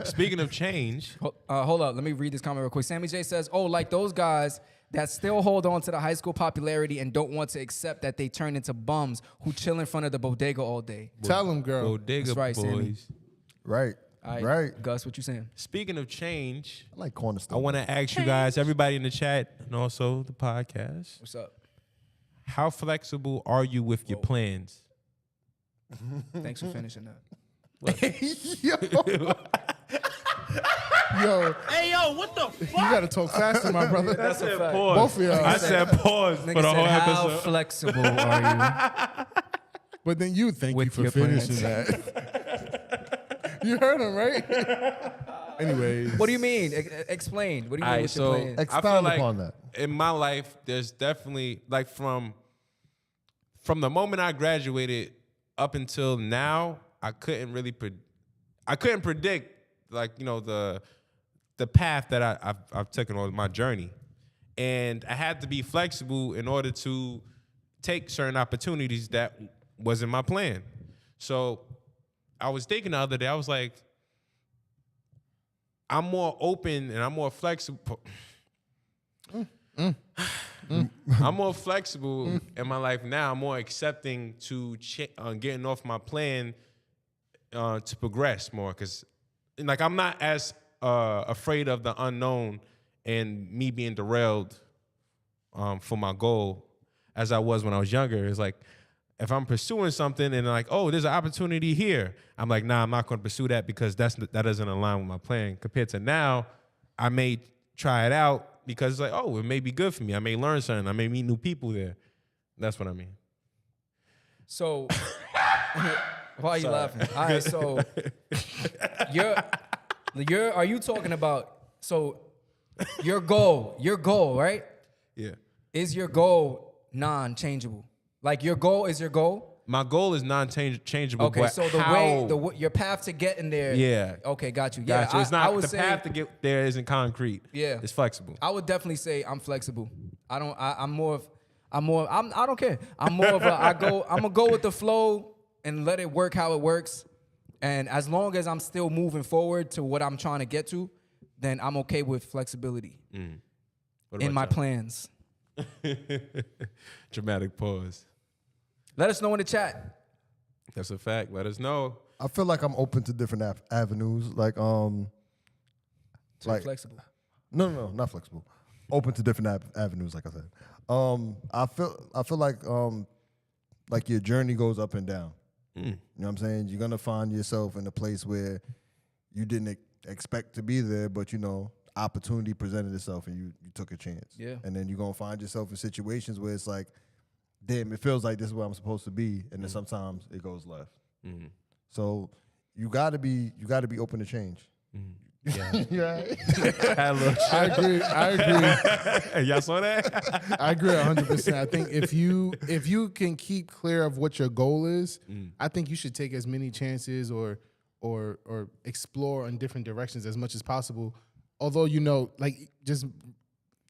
[SPEAKER 1] Speaking of change,
[SPEAKER 4] Hold up. Let me read this comment real quick. Sammy J says, oh, like those guys that still hold on to the high school popularity and don't want to accept that they turn into bums who chill in front of the bodega all day.
[SPEAKER 3] Tell them, girl.
[SPEAKER 1] bodega
[SPEAKER 4] That's right,
[SPEAKER 1] boys.
[SPEAKER 4] Sammy.
[SPEAKER 7] right.
[SPEAKER 4] All right,
[SPEAKER 7] Right.
[SPEAKER 4] Gus, what you saying?
[SPEAKER 1] Speaking of change,
[SPEAKER 7] I like corner
[SPEAKER 1] I
[SPEAKER 7] store.
[SPEAKER 1] want to ask you guys, everybody in the chat, and also the podcast,
[SPEAKER 4] What's up?
[SPEAKER 1] how flexible are you with your plans?
[SPEAKER 4] Thanks for finishing that.
[SPEAKER 3] Yo,
[SPEAKER 6] Hey, yo, what the fuck?
[SPEAKER 3] you gotta talk faster, my brother.
[SPEAKER 4] That's a fact.
[SPEAKER 3] Both of y'all.
[SPEAKER 1] I said pause for
[SPEAKER 4] Nigga
[SPEAKER 1] the whole
[SPEAKER 4] said, how
[SPEAKER 1] episode.
[SPEAKER 4] flexible are
[SPEAKER 3] But then you thank you
[SPEAKER 4] With
[SPEAKER 3] for
[SPEAKER 4] your
[SPEAKER 3] finishing that. You heard him, right? Anyways.
[SPEAKER 4] you? What do you mean? Explain. What do you mean
[SPEAKER 1] Alright,
[SPEAKER 4] with your
[SPEAKER 1] so
[SPEAKER 4] plan?
[SPEAKER 1] I feel
[SPEAKER 7] Expound
[SPEAKER 1] like
[SPEAKER 7] upon that.
[SPEAKER 1] in my life, there's definitely like from the moment I graduated up until now, I couldn't predict like, you know, the path that I've taken on my journey, and I had to be flexible in order to take certain opportunities that wasn't my plan. So I was thinking the other day, I was like, I'm more open and I'm more flexible. I'm more flexible in my life now. I'm more accepting to getting off my plan to progress more, because like I'm not as afraid of the unknown and me being derailed for my goal as I was when I was younger. It's like if I'm pursuing something and like, oh, there's an opportunity here, I'm like, nah, I'm not going to pursue that because that doesn't align with my plan. Compared to now, I may try it out because it's like, oh, it may be good for me. I may learn something. I may meet new people there. That's what I mean.
[SPEAKER 4] So, why are you laughing? All right, so are you talking about, so your goal, right?
[SPEAKER 1] Yeah.
[SPEAKER 4] Is your goal non-changeable? Like your goal is your goal?
[SPEAKER 1] My goal is non-changeable.
[SPEAKER 4] Okay,
[SPEAKER 1] but
[SPEAKER 4] so the
[SPEAKER 1] how,
[SPEAKER 4] way, your path to getting there.
[SPEAKER 1] Yeah.
[SPEAKER 4] Okay, got you.
[SPEAKER 1] Gotcha.
[SPEAKER 4] Yeah,
[SPEAKER 1] It's not
[SPEAKER 4] I would
[SPEAKER 1] the
[SPEAKER 4] say,
[SPEAKER 1] path to get there isn't concrete.
[SPEAKER 4] Yeah.
[SPEAKER 1] It's flexible.
[SPEAKER 4] I would definitely say I'm flexible. I don't care. I'm more of a, I'm gonna go with the flow and let it work how it works. And as long as I'm still moving forward to what I'm trying to get to, then I'm okay with flexibility
[SPEAKER 1] What
[SPEAKER 4] in
[SPEAKER 1] about
[SPEAKER 4] my
[SPEAKER 1] y'all?
[SPEAKER 4] plans.
[SPEAKER 1] Dramatic pause.
[SPEAKER 4] Let us know in the chat.
[SPEAKER 1] That's a fact. Let us know.
[SPEAKER 7] I feel like I'm open to different avenues. Like,
[SPEAKER 4] So
[SPEAKER 7] Like-
[SPEAKER 4] flexible.
[SPEAKER 7] no, not flexible. Open to different avenues, like I said. I feel like your journey goes up and down. You know what I'm saying? You're gonna find yourself in a place where you didn't expect to be there, but you know, opportunity presented itself and you took a chance.
[SPEAKER 4] Yeah.
[SPEAKER 7] And then you're gonna find yourself in situations where it's like, damn, it feels like this is where I'm supposed to be, and then sometimes it goes left. So you gotta be open to change. Yeah.
[SPEAKER 3] I agree.
[SPEAKER 1] Y'all saw that?
[SPEAKER 3] I agree 100%. I think if you can keep clear of what your goal is, I think you should take as many chances or explore in different directions as much as possible. Although, you know, like, just,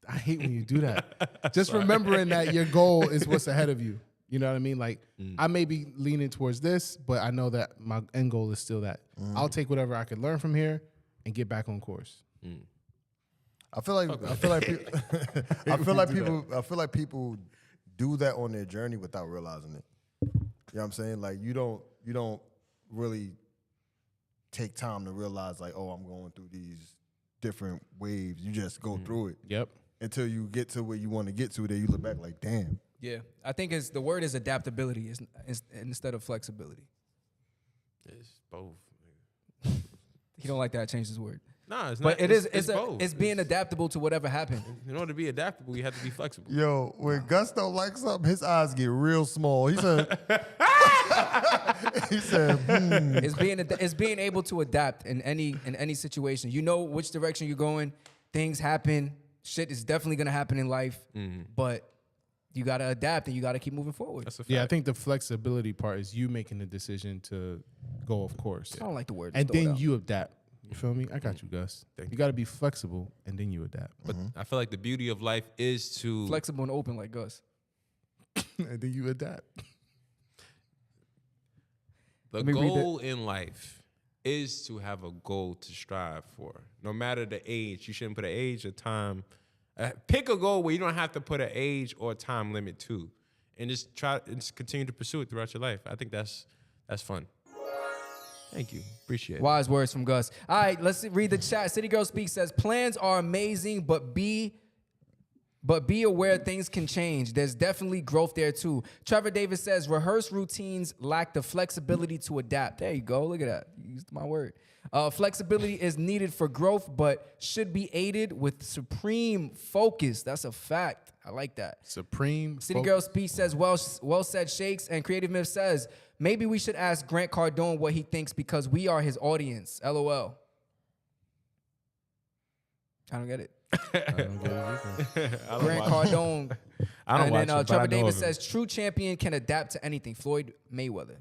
[SPEAKER 3] I hate when you do that. Just remembering that your goal is what's ahead of you. You know what I mean? Like, I may be leaning towards this, but I know that my end goal is still that. I'll take whatever I can learn from here and get back on course.
[SPEAKER 7] I feel like people do that on their journey without realizing it. You know what I'm saying? Like you don't really take time to realize like, oh, I'm going through these different waves. You just go through it.
[SPEAKER 3] Yep.
[SPEAKER 7] until you get to where you want to get to. Then you look back like, damn.
[SPEAKER 4] Yeah, I think the word is adaptability instead of flexibility.
[SPEAKER 1] It's both.
[SPEAKER 4] He don't like that. I changed his word.
[SPEAKER 1] Nah, it's
[SPEAKER 4] But
[SPEAKER 1] not.
[SPEAKER 4] it's
[SPEAKER 1] both.
[SPEAKER 4] being adaptable to whatever happened.
[SPEAKER 1] In order to be adaptable, you have to be flexible.
[SPEAKER 7] Yo, when Gus don't like something, his eyes get real small. He said,
[SPEAKER 4] It's being able to adapt in any situation. You know which direction you're going. Things happen. Shit is definitely gonna happen in life. But you gotta adapt and you gotta keep moving forward.
[SPEAKER 1] That's a fact.
[SPEAKER 3] Yeah, I think the flexibility part is you making the decision to go off course.
[SPEAKER 4] I don't like the word.
[SPEAKER 3] And
[SPEAKER 4] Just throw it
[SPEAKER 3] then
[SPEAKER 4] out.
[SPEAKER 3] you adapt. You feel me? I got you, Gus. You got to be flexible, and then you adapt.
[SPEAKER 1] But I feel like the beauty of life is to
[SPEAKER 4] flexible and open like Gus.
[SPEAKER 3] And then you adapt.
[SPEAKER 1] The
[SPEAKER 4] me read
[SPEAKER 1] goal in life is to have a goal to strive for. No matter the age, you shouldn't put an age or time. Pick a goal where you don't have to put an age or time limit to, and just continue to pursue it throughout your life. I think that's fun. Thank you, appreciate it.
[SPEAKER 4] Wise words from Gus. All right, let's read the chat. City Girl Speak says plans are amazing, but be aware things can change. There's definitely growth there too. Trevor Davis says rehearsed routines lack the flexibility to adapt. There you go. Look at that. You used my word. Flexibility is needed for growth, but should be aided with supreme focus. That's a fact. I like that.
[SPEAKER 3] Supreme.
[SPEAKER 4] City Girl Speech says, well said, Shakes. And Creative Myth says, maybe we should ask Grant Cardone what he thinks because we are his audience. LOL. I don't get it. Grant Cardone.
[SPEAKER 1] I don't
[SPEAKER 4] and
[SPEAKER 1] watch
[SPEAKER 4] then
[SPEAKER 1] him, but I
[SPEAKER 4] Trevor
[SPEAKER 1] know
[SPEAKER 4] Davis
[SPEAKER 1] of him.
[SPEAKER 4] says, true champion can adapt to anything. Floyd Mayweather.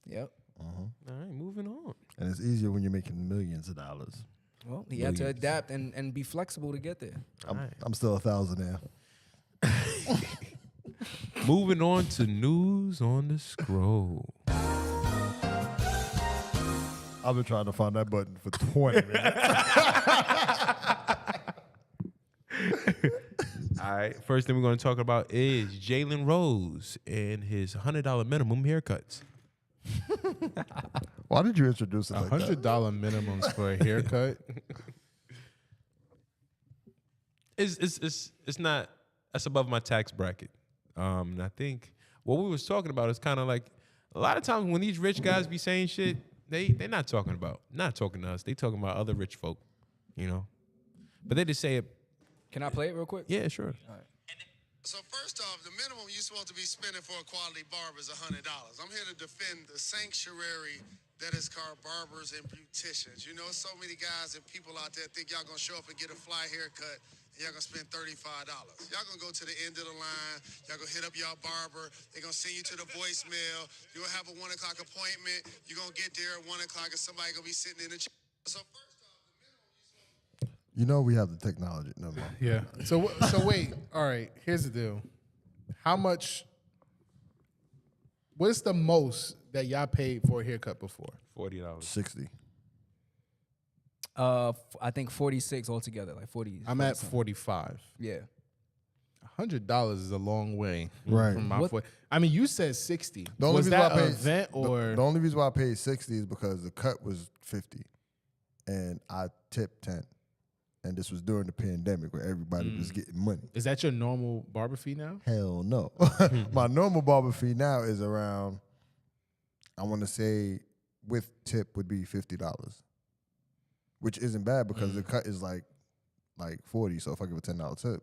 [SPEAKER 4] Yep.
[SPEAKER 1] All right, moving on.
[SPEAKER 7] and it's easier when you're making millions of dollars.
[SPEAKER 4] Well, he had to adapt and be flexible to get there.
[SPEAKER 7] I'm still 1,000 now.
[SPEAKER 1] Moving on to news on the scroll.
[SPEAKER 7] I've been trying to find that button for 20 minutes.
[SPEAKER 1] All right, first thing we're going to talk about is Jalen Rose and his $100 minimum haircuts.
[SPEAKER 7] Why did you introduce it like that?
[SPEAKER 3] $100 minimums for a haircut.
[SPEAKER 1] It's not, that's above my tax bracket. And I think what we was talking about is kind of like a lot of times when these rich guys be saying shit, they're not talking to us. They talking about other rich folk, you know. But they just say it.
[SPEAKER 4] Can I play it real quick?
[SPEAKER 1] Yeah, sure.
[SPEAKER 6] So first off, the minimum you're supposed to be spending for a quality barber is $100. I'm here to defend the sanctuary that is called barbers and beauticians. You know, so many guys and people out there think y'all gonna show up and get a fly haircut and y'all gonna spend $35. Y'all gonna go to the end of the line, y'all gonna hit up y'all barber, they're gonna send you to the voicemail, you're gonna have a 1 o'clock appointment, you're gonna get there at 1 o'clock and somebody gonna be sitting in the chair. So first off, the minimum
[SPEAKER 7] You know we have the technology. No, man.
[SPEAKER 3] Yeah. So wait. All right. Here's the deal. How much? What's the most that y'all paid for a haircut before?
[SPEAKER 1] $40.
[SPEAKER 7] 60.
[SPEAKER 4] I think 46 altogether, like 40.
[SPEAKER 3] I'm at 45.
[SPEAKER 4] Yeah.
[SPEAKER 3] $100 is a long way.
[SPEAKER 7] Right.
[SPEAKER 3] From my
[SPEAKER 4] What-
[SPEAKER 3] foot. I mean, you said 60.
[SPEAKER 7] The only
[SPEAKER 3] Was
[SPEAKER 7] reason
[SPEAKER 3] that
[SPEAKER 7] why I
[SPEAKER 3] an
[SPEAKER 7] paid
[SPEAKER 3] event or?
[SPEAKER 7] the only reason why I paid 60 is because the cut was 50, and I tipped 10. And this was during the pandemic where everybody was getting money.
[SPEAKER 3] Is that your normal barber fee now?
[SPEAKER 7] Hell no. My normal barber fee now is around, I want to say, with tip would be $50, which isn't bad because the cut is like 40. So if I give a $10 tip,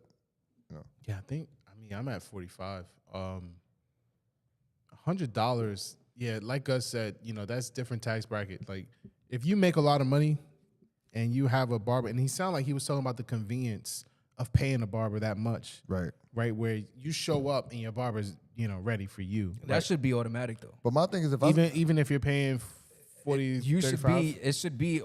[SPEAKER 7] you know.
[SPEAKER 3] Yeah, I'm at 45. $100. Yeah, like Gus said, you know, that's different tax bracket. Like, if you make a lot of money and you have a barber, and he sounded like he was talking about the convenience of paying a barber that much,
[SPEAKER 7] Right.
[SPEAKER 3] right? Where you show up and your barber's, you know, ready for you.
[SPEAKER 4] That should be automatic though.
[SPEAKER 7] But my thing is, if
[SPEAKER 3] Even if you're paying 40,
[SPEAKER 4] You
[SPEAKER 3] 35?
[SPEAKER 4] it should be,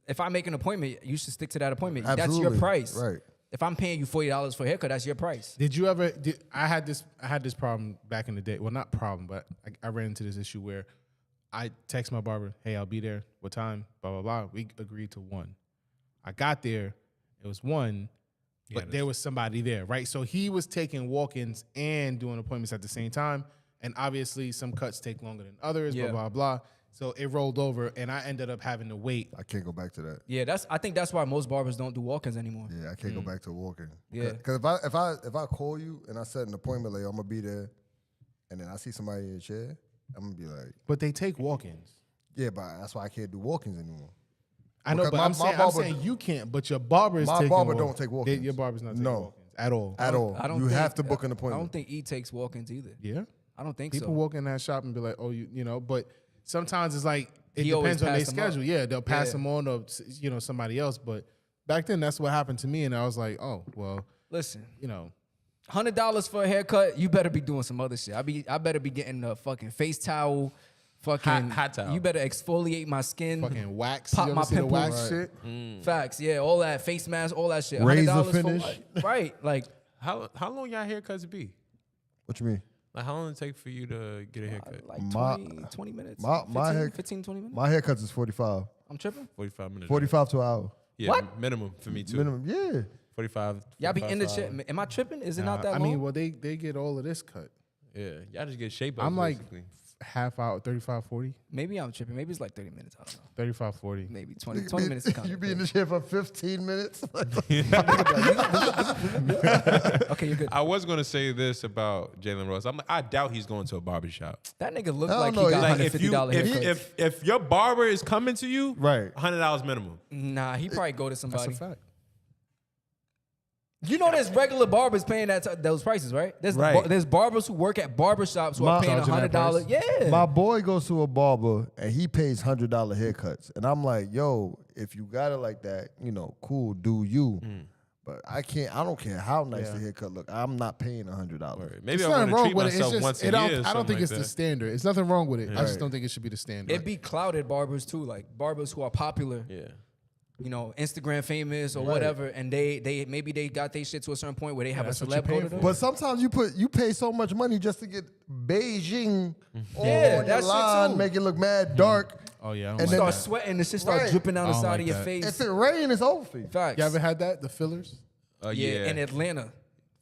[SPEAKER 4] if I make an appointment, you should stick to that appointment. That's
[SPEAKER 7] Absolutely.
[SPEAKER 4] your price.
[SPEAKER 7] Right.
[SPEAKER 4] If I'm paying you $40 for a haircut, that's your price.
[SPEAKER 3] Did you ever? I had this problem back in the day. Well, not problem, but I ran into this issue where I text my barber, "Hey, I'll be there. What time? Blah blah blah." We agreed to 1. I got there. It was 1, but there was somebody there, right? So he was taking walk-ins and doing appointments at the same time. And obviously, some cuts take longer than others.
[SPEAKER 4] Yeah.
[SPEAKER 3] Blah blah blah. So it rolled over, and I ended up having to wait.
[SPEAKER 7] I can't go back to that.
[SPEAKER 4] Yeah, I think that's why most barbers don't do walk-ins anymore.
[SPEAKER 7] Yeah, I can't go back to walking.
[SPEAKER 4] Yeah.
[SPEAKER 7] Because if I call you and I set an appointment, like I'm gonna be there, and then I see somebody in a chair, I'm gonna be like,
[SPEAKER 3] But they take walk-ins.
[SPEAKER 7] yeah, but that's why I can't do walk-ins anymore.
[SPEAKER 3] I know,
[SPEAKER 7] Because
[SPEAKER 3] but
[SPEAKER 7] my
[SPEAKER 3] I'm saying
[SPEAKER 7] barber-
[SPEAKER 3] you can't. But your barber is
[SPEAKER 7] My
[SPEAKER 3] taking
[SPEAKER 7] barber
[SPEAKER 3] walk-
[SPEAKER 7] don't take walk-ins.
[SPEAKER 3] Your barber's not taking
[SPEAKER 7] No.
[SPEAKER 3] walk-ins at all.
[SPEAKER 7] At all.
[SPEAKER 4] I don't
[SPEAKER 7] You
[SPEAKER 4] think-
[SPEAKER 7] have to book an
[SPEAKER 4] I
[SPEAKER 7] appointment.
[SPEAKER 4] don't think E takes walk-ins either.
[SPEAKER 3] Yeah,
[SPEAKER 4] I don't think
[SPEAKER 3] people
[SPEAKER 4] so.
[SPEAKER 3] walk in that shop and be like, "Oh, you know." But sometimes it's like it
[SPEAKER 4] He always
[SPEAKER 3] depends on their
[SPEAKER 4] pass them up.
[SPEAKER 3] schedule. Yeah, they'll pass
[SPEAKER 4] Yeah.
[SPEAKER 3] them on or somebody else. But back then, that's what happened to me, and I was like, "Oh, well,
[SPEAKER 4] Listen,
[SPEAKER 3] $100
[SPEAKER 4] for a haircut, you better be doing some other shit. I better be getting a fucking face towel, fucking
[SPEAKER 1] Hot towel.
[SPEAKER 4] You better exfoliate my skin,
[SPEAKER 3] fucking wax,
[SPEAKER 4] pop
[SPEAKER 3] you ever
[SPEAKER 4] my
[SPEAKER 3] see the
[SPEAKER 4] pimples.
[SPEAKER 3] wax shit."
[SPEAKER 4] Facts, yeah, all that face mask, all that shit.
[SPEAKER 7] Razor
[SPEAKER 4] $100
[SPEAKER 7] finish.
[SPEAKER 4] for what? Right? Like
[SPEAKER 1] How long y'all haircuts be?
[SPEAKER 7] What you mean?
[SPEAKER 1] Like how long it take for you to get a haircut?
[SPEAKER 4] like
[SPEAKER 7] My-
[SPEAKER 4] 20 minutes.
[SPEAKER 7] my
[SPEAKER 4] 15,
[SPEAKER 7] hair-
[SPEAKER 4] 15, 20 minutes.
[SPEAKER 7] My haircuts is 45.
[SPEAKER 4] I'm tripping.
[SPEAKER 1] 45 minutes.
[SPEAKER 7] 45 to an hour.
[SPEAKER 1] Yeah,
[SPEAKER 4] What?
[SPEAKER 1] minimum for me too.
[SPEAKER 7] Minimum. Yeah.
[SPEAKER 1] 45.
[SPEAKER 4] Y'all be in the
[SPEAKER 1] 45.
[SPEAKER 4] chair. Am I tripping? Is it not that
[SPEAKER 3] I
[SPEAKER 4] long?
[SPEAKER 3] mean, well, they get all of this cut.
[SPEAKER 1] Yeah, y'all just get shape up.
[SPEAKER 3] I'm like
[SPEAKER 1] basically.
[SPEAKER 3] half hour, 35, 40,
[SPEAKER 4] Maybe I'm tripping. Maybe it's like 30 minutes. I don't know.
[SPEAKER 3] 35, 40.
[SPEAKER 4] Maybe 20 minutes. Is kind
[SPEAKER 7] You be in the chair for 15 minutes?
[SPEAKER 4] Okay, you're good.
[SPEAKER 1] I was gonna say this about Jalen Rose. I doubt he's going to a barbershop.
[SPEAKER 4] That nigga looked
[SPEAKER 7] Hell
[SPEAKER 4] like
[SPEAKER 7] no,
[SPEAKER 4] he got
[SPEAKER 7] like,
[SPEAKER 4] $150 haircuts.
[SPEAKER 1] if your barber is coming to you,
[SPEAKER 7] Right.
[SPEAKER 1] $100 minimum.
[SPEAKER 4] Nah, he probably go to
[SPEAKER 3] That's
[SPEAKER 4] somebody.
[SPEAKER 3] a fact.
[SPEAKER 4] You know, there's regular barbers paying those prices, right?
[SPEAKER 1] Right.
[SPEAKER 4] There's barbers who work at barbershops who are paying
[SPEAKER 3] Charging that
[SPEAKER 4] $100.
[SPEAKER 3] price.
[SPEAKER 4] Yeah.
[SPEAKER 7] My boy goes to a barber and he pays $100 haircuts. And I'm like, yo, if you got it like that, cool, do you. But I don't care how nice the haircut look. I'm not paying $100.
[SPEAKER 1] Maybe
[SPEAKER 3] It's
[SPEAKER 1] I want
[SPEAKER 3] nothing
[SPEAKER 1] to
[SPEAKER 3] wrong
[SPEAKER 1] treat
[SPEAKER 3] with it. It's
[SPEAKER 1] myself
[SPEAKER 3] just
[SPEAKER 1] once a
[SPEAKER 3] I
[SPEAKER 1] year.
[SPEAKER 3] don't think it's the standard. It's nothing wrong with it. I just don't think it should be the standard.
[SPEAKER 4] It'd be clouded barbers too, like barbers who are popular.
[SPEAKER 1] Yeah.
[SPEAKER 4] Instagram famous or whatever, and they maybe they got their shit to a certain point where they have a
[SPEAKER 3] that's what you're
[SPEAKER 4] celeb go
[SPEAKER 3] paying
[SPEAKER 4] to them.
[SPEAKER 3] for.
[SPEAKER 7] But sometimes you pay so much money just to get Beijing on
[SPEAKER 4] Yeah,
[SPEAKER 7] your
[SPEAKER 4] that shit
[SPEAKER 7] line,
[SPEAKER 4] too.
[SPEAKER 7] make it look mad dark.
[SPEAKER 3] Oh yeah, I
[SPEAKER 7] And
[SPEAKER 3] don't
[SPEAKER 7] then-
[SPEAKER 3] like
[SPEAKER 4] Start
[SPEAKER 3] that.
[SPEAKER 4] sweating, the shit start
[SPEAKER 7] Right.
[SPEAKER 4] dripping down the
[SPEAKER 3] I don't
[SPEAKER 4] side
[SPEAKER 3] like
[SPEAKER 4] of your
[SPEAKER 3] that.
[SPEAKER 4] face.
[SPEAKER 7] If it rains, it's over for you.
[SPEAKER 4] Facts.
[SPEAKER 3] You ever had that? The fillers?
[SPEAKER 1] Yeah.
[SPEAKER 4] In Atlanta.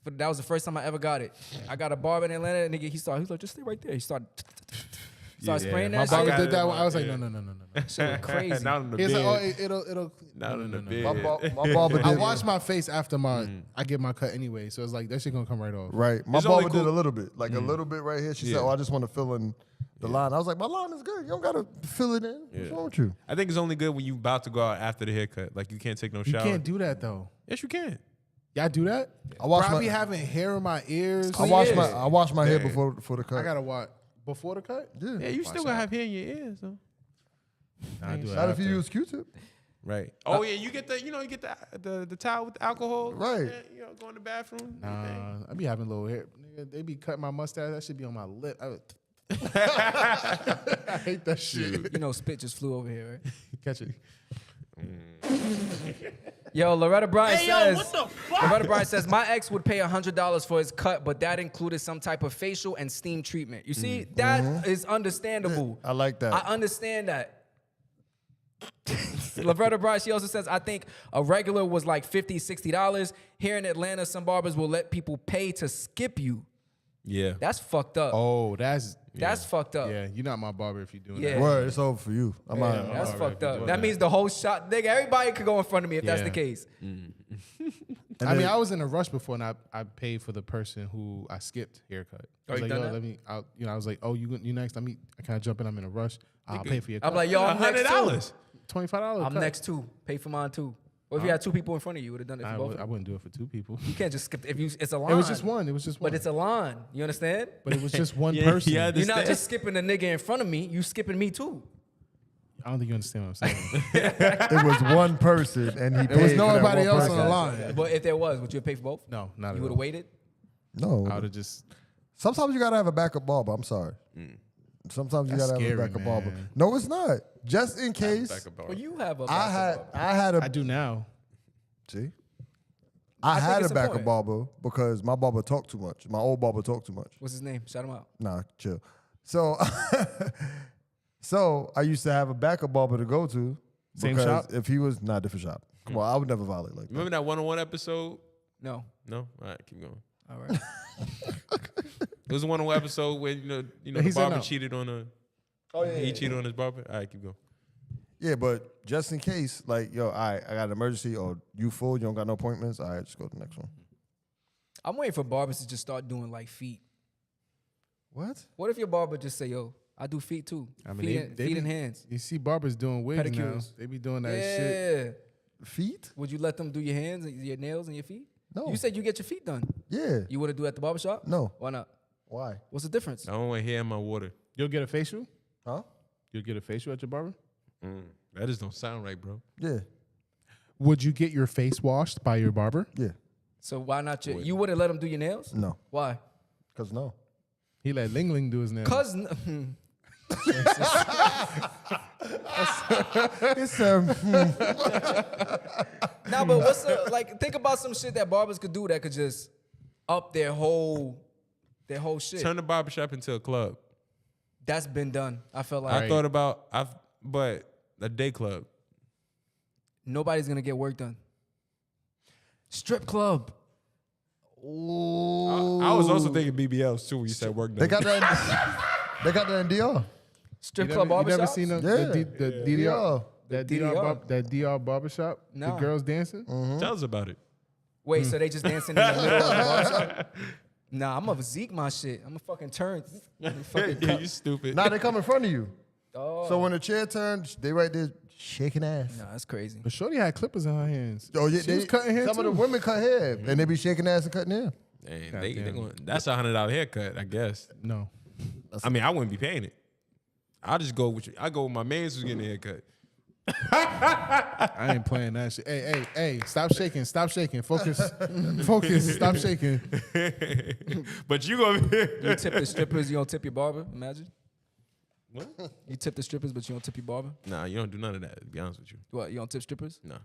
[SPEAKER 4] But that was the first time I ever got it. I got a barber in Atlanta, and nigga, he was like, just stay right there. He started spraying
[SPEAKER 3] My
[SPEAKER 4] that
[SPEAKER 3] barber
[SPEAKER 4] shit.
[SPEAKER 3] did that
[SPEAKER 1] it.
[SPEAKER 3] one. I was like,
[SPEAKER 1] Yeah.
[SPEAKER 3] no.
[SPEAKER 4] Shit was crazy.
[SPEAKER 1] Not on the
[SPEAKER 3] He's
[SPEAKER 1] bed.
[SPEAKER 3] like, oh, it'll.
[SPEAKER 1] Not on the bed.
[SPEAKER 7] My barber did.
[SPEAKER 3] I wash my face after I get my cut anyway, so it's like that shit gonna come right off.
[SPEAKER 7] Right. My
[SPEAKER 1] It's only
[SPEAKER 7] barber did
[SPEAKER 1] cool-
[SPEAKER 7] a little bit, like a little bit right here. She said,
[SPEAKER 1] Yeah.
[SPEAKER 7] "Oh, I just want to fill in the line." I was like, "My line is good. You don't gotta fill it in. What's wrong with you?"
[SPEAKER 1] I think it's only good when you about to go out after the haircut. Like you can't take no
[SPEAKER 3] You
[SPEAKER 1] shower.
[SPEAKER 3] can't do that though.
[SPEAKER 1] Yes, you can.
[SPEAKER 3] Y'all do that?
[SPEAKER 7] I wash
[SPEAKER 3] Bro, I
[SPEAKER 7] my-
[SPEAKER 3] be having hair in my ears.
[SPEAKER 7] I wash my hair before the cut.
[SPEAKER 3] I gotta watch before the cut.
[SPEAKER 1] Yeah, you still gonna have hair in your ears though.
[SPEAKER 3] Nah, I do it
[SPEAKER 7] Not if you
[SPEAKER 3] after.
[SPEAKER 7] use Q-tip.
[SPEAKER 1] Right. Oh yeah, you get the towel with the alcohol.
[SPEAKER 7] Right.
[SPEAKER 1] Yeah, go in the bathroom.
[SPEAKER 3] Nah, I be having little hair. Nigga, they be cutting my mustache. That should be on my lip. I hate that shit.
[SPEAKER 4] Spit just flew over here, right?
[SPEAKER 3] Catch it.
[SPEAKER 4] Yo, Loretta Bryan Loretta Bryan says, my ex would pay $100 for his cut, but that included some type of facial and steam treatment. You see, that is understandable.
[SPEAKER 7] I like that.
[SPEAKER 4] I understand that. Loretta Bryan, she also says, I think a regular was like $50, $60. Here in Atlanta, some barbers will let people pay to skip you.
[SPEAKER 1] Yeah.
[SPEAKER 4] That's fucked up.
[SPEAKER 3] Oh, that's
[SPEAKER 4] fucked up.
[SPEAKER 3] yeah. You're not my barber if you're doing
[SPEAKER 4] Yeah.
[SPEAKER 3] that.
[SPEAKER 7] Word, it's over for you. I'm
[SPEAKER 3] Yeah.
[SPEAKER 7] out.
[SPEAKER 4] That's
[SPEAKER 3] Alright,
[SPEAKER 4] fucked
[SPEAKER 3] if you
[SPEAKER 4] up.
[SPEAKER 3] doing
[SPEAKER 4] That
[SPEAKER 3] that.
[SPEAKER 4] means the whole shot, nigga, everybody could go in front of me if that's
[SPEAKER 3] Yeah.
[SPEAKER 4] the case.
[SPEAKER 3] I mean, I was in a rush before, and I paid for the person who I skipped haircut. I was
[SPEAKER 4] you
[SPEAKER 3] like,
[SPEAKER 4] done
[SPEAKER 3] yo,
[SPEAKER 4] that?
[SPEAKER 3] let me. I was like, oh, you next? I kind of jump in. I'm in a rush. I'll pay for your.
[SPEAKER 4] I'm like, yo, I'm next too.
[SPEAKER 1] $100.
[SPEAKER 3] $25.
[SPEAKER 4] I'm next too. Pay for mine too. What if you had two people in front of you? You would have done it for
[SPEAKER 3] I
[SPEAKER 4] both.
[SPEAKER 3] wouldn't do it for two people.
[SPEAKER 4] You can't just skip. It's a line.
[SPEAKER 3] It was just one. It was just one.
[SPEAKER 4] But it's a line. You understand?
[SPEAKER 3] But it was just one
[SPEAKER 1] Yeah,
[SPEAKER 3] person.
[SPEAKER 1] yeah,
[SPEAKER 4] You're not
[SPEAKER 1] understand.
[SPEAKER 4] just skipping the nigga in front of me. You skipping me too.
[SPEAKER 3] I don't think you understand what I'm saying.
[SPEAKER 7] It was one person, and he paid.
[SPEAKER 3] There was
[SPEAKER 7] for that
[SPEAKER 3] nobody
[SPEAKER 7] one
[SPEAKER 3] else on
[SPEAKER 7] person.
[SPEAKER 3] the line.
[SPEAKER 4] But if there was, would you have paid for both?
[SPEAKER 3] No, not at
[SPEAKER 4] You would
[SPEAKER 3] all.
[SPEAKER 4] have waited?
[SPEAKER 7] No.
[SPEAKER 3] I would have just.
[SPEAKER 7] Sometimes you gotta have a backup barber. I'm sorry. Sometimes you
[SPEAKER 3] That's
[SPEAKER 7] gotta have
[SPEAKER 3] scary,
[SPEAKER 7] a backup barber.
[SPEAKER 3] man.
[SPEAKER 7] No, it's not. Just in case.
[SPEAKER 4] Well, you have a
[SPEAKER 7] I
[SPEAKER 4] backup
[SPEAKER 7] had a
[SPEAKER 3] I do now.
[SPEAKER 7] see. I
[SPEAKER 4] think
[SPEAKER 7] had
[SPEAKER 4] it's
[SPEAKER 7] a backup
[SPEAKER 4] important.
[SPEAKER 7] barber because my barber talked too much. My old barber talked too much.
[SPEAKER 4] What's his name? Shout him out.
[SPEAKER 7] Nah, chill. So, so I used to have a backup barber to go to.
[SPEAKER 3] Same
[SPEAKER 7] because
[SPEAKER 3] shop?
[SPEAKER 7] If he was not different shop. Come on, I would never violate like that.
[SPEAKER 1] Remember that one-on-one episode?
[SPEAKER 4] No.
[SPEAKER 1] No. All right, keep going.
[SPEAKER 4] All right.
[SPEAKER 1] It was a one-on-one episode where the
[SPEAKER 3] He
[SPEAKER 1] barber
[SPEAKER 3] said no.
[SPEAKER 1] cheated on a.
[SPEAKER 7] Oh yeah.
[SPEAKER 1] He cheated on his barber. All right, keep going.
[SPEAKER 7] Yeah, but just in case, like, yo, all right, I got an emergency, or you full, you don't got no appointments. All right, just go to the next one.
[SPEAKER 4] I'm waiting for barbers to just start doing like feet.
[SPEAKER 7] What?
[SPEAKER 4] What if your barber just say, "Yo, I do feet too.
[SPEAKER 3] I mean,
[SPEAKER 4] feet,
[SPEAKER 3] they
[SPEAKER 4] feet
[SPEAKER 3] be-
[SPEAKER 4] and hands."
[SPEAKER 3] You see barbers doing wigs now.
[SPEAKER 4] Pedicures.
[SPEAKER 3] They be doing that
[SPEAKER 4] Yeah.
[SPEAKER 3] shit.
[SPEAKER 7] Feet?
[SPEAKER 4] Would you let them do your hands, and your nails, and your feet?
[SPEAKER 7] No.
[SPEAKER 4] You said you get your feet done.
[SPEAKER 7] Yeah.
[SPEAKER 4] You want to do it at the barbershop?
[SPEAKER 7] No.
[SPEAKER 4] Why not?
[SPEAKER 7] Why?
[SPEAKER 4] What's the difference?
[SPEAKER 1] I don't want hair in my water.
[SPEAKER 3] You'll get a facial?
[SPEAKER 7] Huh?
[SPEAKER 3] You'll get a facial at your barber?
[SPEAKER 1] That just don't sound right, bro.
[SPEAKER 7] Yeah.
[SPEAKER 3] Would you get your face washed by your barber?
[SPEAKER 7] Yeah.
[SPEAKER 4] So why not you wouldn't let them do your nails?
[SPEAKER 7] No.
[SPEAKER 4] Why?
[SPEAKER 7] Cause no.
[SPEAKER 3] He let Ling Ling do his nails.
[SPEAKER 4] Cause
[SPEAKER 7] It's
[SPEAKER 4] nah, but what's the like? Think about some shit that barbers could do that could just up their whole shit.
[SPEAKER 1] Turn the barbershop into a club.
[SPEAKER 4] That's been done. I felt like
[SPEAKER 1] I thought about, but a day club.
[SPEAKER 4] nobody's gonna get work done. Strip club.
[SPEAKER 1] I was also thinking BBLs too when you said work done.
[SPEAKER 7] they got that. They got that in DR.
[SPEAKER 4] Strip
[SPEAKER 3] You
[SPEAKER 4] club
[SPEAKER 3] never
[SPEAKER 4] barbershop.
[SPEAKER 3] seen the
[SPEAKER 7] Yeah.
[SPEAKER 3] DDR? That
[SPEAKER 4] DDR.
[SPEAKER 3] That DR barbershop?
[SPEAKER 4] Nah.
[SPEAKER 3] The girls dancing?
[SPEAKER 1] Tell us about it.
[SPEAKER 4] Wait, so they just dancing in the middle of the barbershop? Nah, I'm gonna Zeke my shit. I'm gonna fucking turn. Fucking
[SPEAKER 1] Yeah,
[SPEAKER 4] cut.
[SPEAKER 1] you stupid.
[SPEAKER 7] Nah, they come in front of you.
[SPEAKER 4] Oh.
[SPEAKER 7] So when the chair turns, they right there shaking ass.
[SPEAKER 4] Nah, that's crazy.
[SPEAKER 3] But Shorty had clippers in her hands.
[SPEAKER 7] Oh yeah,
[SPEAKER 3] She was cutting hair
[SPEAKER 7] Some
[SPEAKER 3] too.
[SPEAKER 7] of the women cut hair, and they be shaking ass and cutting hair.
[SPEAKER 1] Dang,
[SPEAKER 3] God
[SPEAKER 1] they
[SPEAKER 3] damn.
[SPEAKER 1] that's $100 haircut, I guess.
[SPEAKER 3] No.
[SPEAKER 1] I mean, I wouldn't be paying it. I'll just go with you. I go with my man's who's getting a haircut.
[SPEAKER 3] I ain't playing that shit. Hey, stop shaking. Stop shaking. Focus. Focus. Stop shaking.
[SPEAKER 1] But you gonna be
[SPEAKER 4] You tip the strippers, you don't tip your barber. Imagine.
[SPEAKER 1] What?
[SPEAKER 4] You tip the strippers, but you don't tip your barber.
[SPEAKER 1] Nah, you don't do none of that, to be honest with you.
[SPEAKER 4] What? You don't tip strippers?
[SPEAKER 1] No.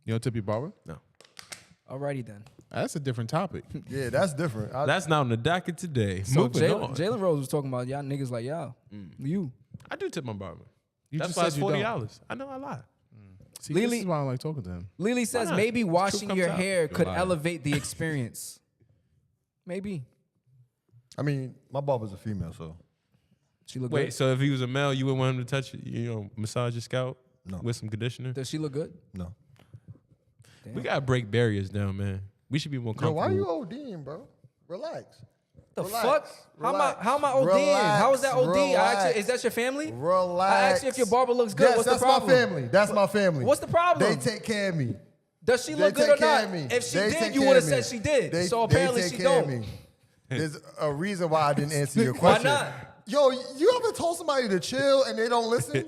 [SPEAKER 3] You don't tip your barber?
[SPEAKER 1] No.
[SPEAKER 4] Alrighty then.
[SPEAKER 3] That's a different topic.
[SPEAKER 7] Yeah, that's different.
[SPEAKER 1] That's not on the docket today.
[SPEAKER 4] So
[SPEAKER 1] Moving on.
[SPEAKER 4] Jalen Rose was talking about y'all niggas like y'all. You.
[SPEAKER 1] I do tip my barber.
[SPEAKER 3] You
[SPEAKER 1] That's
[SPEAKER 3] just
[SPEAKER 1] why it's
[SPEAKER 3] said you don't.
[SPEAKER 1] $40. I know I lie.
[SPEAKER 3] See,
[SPEAKER 4] Lily-
[SPEAKER 3] this is why I don't like talking to him.
[SPEAKER 4] Lily says
[SPEAKER 1] not?
[SPEAKER 4] maybe washing
[SPEAKER 1] comes
[SPEAKER 4] your
[SPEAKER 1] out.
[SPEAKER 4] hair
[SPEAKER 1] You're
[SPEAKER 4] could
[SPEAKER 1] lying.
[SPEAKER 4] elevate the experience. Maybe.
[SPEAKER 7] I mean, my barber's a female, so
[SPEAKER 4] She look
[SPEAKER 1] Wait,
[SPEAKER 4] good.
[SPEAKER 1] so if he was a male, you wouldn't want him to touch it, massage your scalp
[SPEAKER 7] No.
[SPEAKER 1] with some conditioner?
[SPEAKER 4] Does she look good?
[SPEAKER 7] no.
[SPEAKER 1] We gotta break barriers down, man. We should be more
[SPEAKER 7] Yo,
[SPEAKER 1] comfortable.
[SPEAKER 7] why you ODing, bro? Relax.
[SPEAKER 4] The
[SPEAKER 7] Relax.
[SPEAKER 4] fuck?
[SPEAKER 7] Relax.
[SPEAKER 4] How am I ODing?
[SPEAKER 7] Relax.
[SPEAKER 4] How is that OD? I asked you,
[SPEAKER 7] Relax.
[SPEAKER 4] is that your family?
[SPEAKER 7] Relax.
[SPEAKER 4] I asked you if your barber looks good.
[SPEAKER 7] Yes,
[SPEAKER 4] What's
[SPEAKER 7] that's
[SPEAKER 4] the problem?
[SPEAKER 7] my family. That's my family.
[SPEAKER 4] What's the problem?
[SPEAKER 7] They take care of me.
[SPEAKER 4] Does she
[SPEAKER 7] They
[SPEAKER 4] look good
[SPEAKER 7] take
[SPEAKER 4] or
[SPEAKER 7] care
[SPEAKER 4] not?
[SPEAKER 7] of me.
[SPEAKER 4] If she
[SPEAKER 7] They
[SPEAKER 4] did,
[SPEAKER 7] take
[SPEAKER 4] you
[SPEAKER 7] care
[SPEAKER 4] would have
[SPEAKER 7] of me.
[SPEAKER 4] said she did.
[SPEAKER 7] They-
[SPEAKER 4] So
[SPEAKER 7] they
[SPEAKER 4] apparently
[SPEAKER 7] take
[SPEAKER 4] she
[SPEAKER 7] care of
[SPEAKER 4] don't.
[SPEAKER 7] me. There's a reason why I didn't answer your
[SPEAKER 4] Why
[SPEAKER 7] question.
[SPEAKER 4] not?
[SPEAKER 7] Yo, you ever told somebody to chill and they don't listen?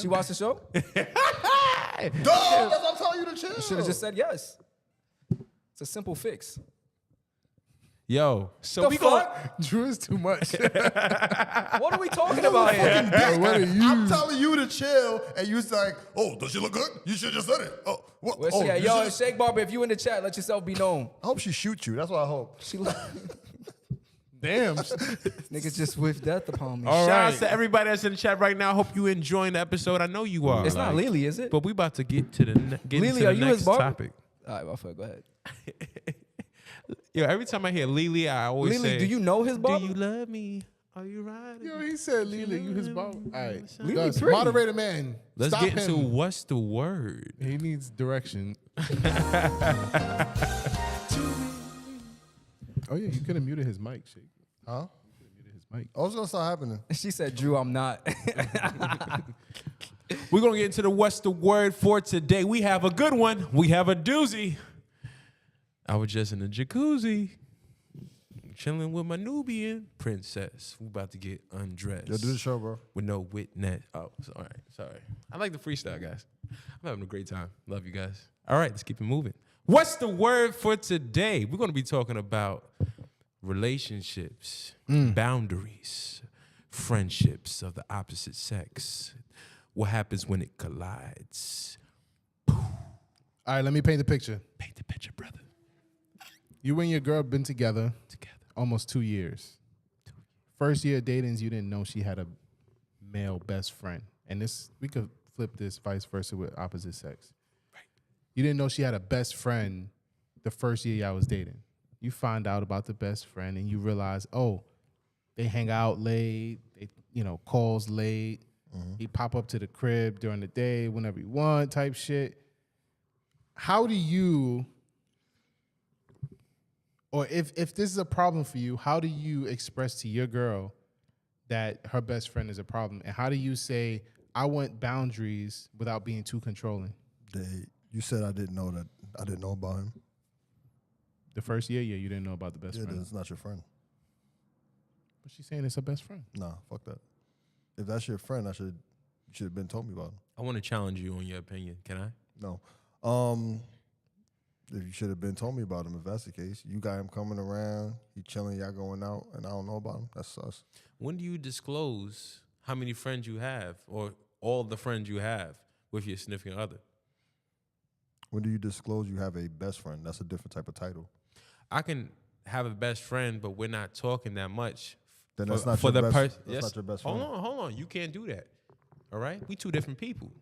[SPEAKER 4] She watched the show?
[SPEAKER 7] Dog, that's what I'm telling you to chill.
[SPEAKER 4] Should have just said yes. It's a simple fix.
[SPEAKER 1] Yo, so
[SPEAKER 4] The
[SPEAKER 1] we go.
[SPEAKER 4] fuck?
[SPEAKER 3] Drew is too much.
[SPEAKER 4] What are we talking about here?
[SPEAKER 3] Yo, what are you?
[SPEAKER 7] I'm telling you to chill, and you was like, "Oh, does she look good? You should just said it." Oh, what?
[SPEAKER 4] Where's
[SPEAKER 7] Oh,
[SPEAKER 4] she at?
[SPEAKER 7] you
[SPEAKER 4] Yo,
[SPEAKER 7] should-
[SPEAKER 4] Shake Barber, if you in the chat, let yourself be known.
[SPEAKER 7] I hope she shoots you. That's what I hope.
[SPEAKER 4] She look,
[SPEAKER 3] Damn.
[SPEAKER 4] niggas just with death upon me.
[SPEAKER 1] Shout
[SPEAKER 3] right.
[SPEAKER 1] out to everybody that's in the chat right now. Hope you enjoying the episode. I know you are.
[SPEAKER 4] It's not Lily, is it?
[SPEAKER 1] But we about to get to the
[SPEAKER 4] Lily,
[SPEAKER 1] into the
[SPEAKER 4] are you
[SPEAKER 1] next
[SPEAKER 4] his barber?
[SPEAKER 1] topic.
[SPEAKER 4] All right, well, go ahead.
[SPEAKER 1] Yo, every time I hear Lily, I always
[SPEAKER 4] Lily,
[SPEAKER 1] say,
[SPEAKER 4] do you know his barber?
[SPEAKER 1] Do you love me? Are you riding?
[SPEAKER 3] Yo, he said, Lila, you his barber. All right.
[SPEAKER 4] Lily
[SPEAKER 3] Gus,
[SPEAKER 4] pretty.
[SPEAKER 3] moderator man.
[SPEAKER 1] Let's
[SPEAKER 3] stop
[SPEAKER 1] get into
[SPEAKER 3] him.
[SPEAKER 1] what's the word.
[SPEAKER 3] He needs direction. Oh, yeah, you could have muted his mic, Shake.
[SPEAKER 7] Huh?
[SPEAKER 3] Muted his mic.
[SPEAKER 7] Oh, it's gonna start happening.
[SPEAKER 4] She said, Drew, I'm not.
[SPEAKER 1] We're going to get into the what's the word for today. We have a good one. We have a doozy. I was just in the jacuzzi, chilling with my Nubian princess. We about to get undressed.
[SPEAKER 7] Yo, do the show, bro.
[SPEAKER 1] With no witness. Oh, sorry. I like the freestyle, guys. I'm having a great time. Love you guys. All right, let's keep it moving. What's the word for today? We're going to be talking about relationships, boundaries, friendships of the opposite sex. What happens when it collides?
[SPEAKER 3] All right, let me paint the picture.
[SPEAKER 1] Paint the picture, brother.
[SPEAKER 3] You and your girl been together almost 2 years. First year of dating, you didn't know she had a male best friend. And this, we could flip this vice versa with opposite sex.
[SPEAKER 1] Right.
[SPEAKER 3] You didn't know she had a best friend the first year y'all was dating. You find out about the best friend and you realize, oh, they hang out late, calls late. He pop up to the crib during the day whenever you want type shit. How do you, or if this is a problem for you, how do you express to your girl that her best friend is a problem? And how do you say, I want boundaries without being too controlling?
[SPEAKER 7] You said I didn't know about him.
[SPEAKER 3] The first year, you didn't know about the best friend.
[SPEAKER 7] It's not your friend.
[SPEAKER 3] But she's saying it's her best friend.
[SPEAKER 7] Nah, fuck that. If that's your friend, you should have been told me about him.
[SPEAKER 1] I want to challenge you on your opinion. Can I?
[SPEAKER 7] No. If you should have been told me about him, if that's the case, you got him coming around, he chilling, y'all going out, and I don't know about him. That's sus.
[SPEAKER 1] When do you disclose how many friends you have or all the friends you have with your significant other?
[SPEAKER 7] When do you disclose you have a best friend? That's a different type of title.
[SPEAKER 1] I can have a best friend, but we're not talking that much.
[SPEAKER 7] Then that's not your best friend.
[SPEAKER 1] Hold on. You can't do that. All right? We two different people.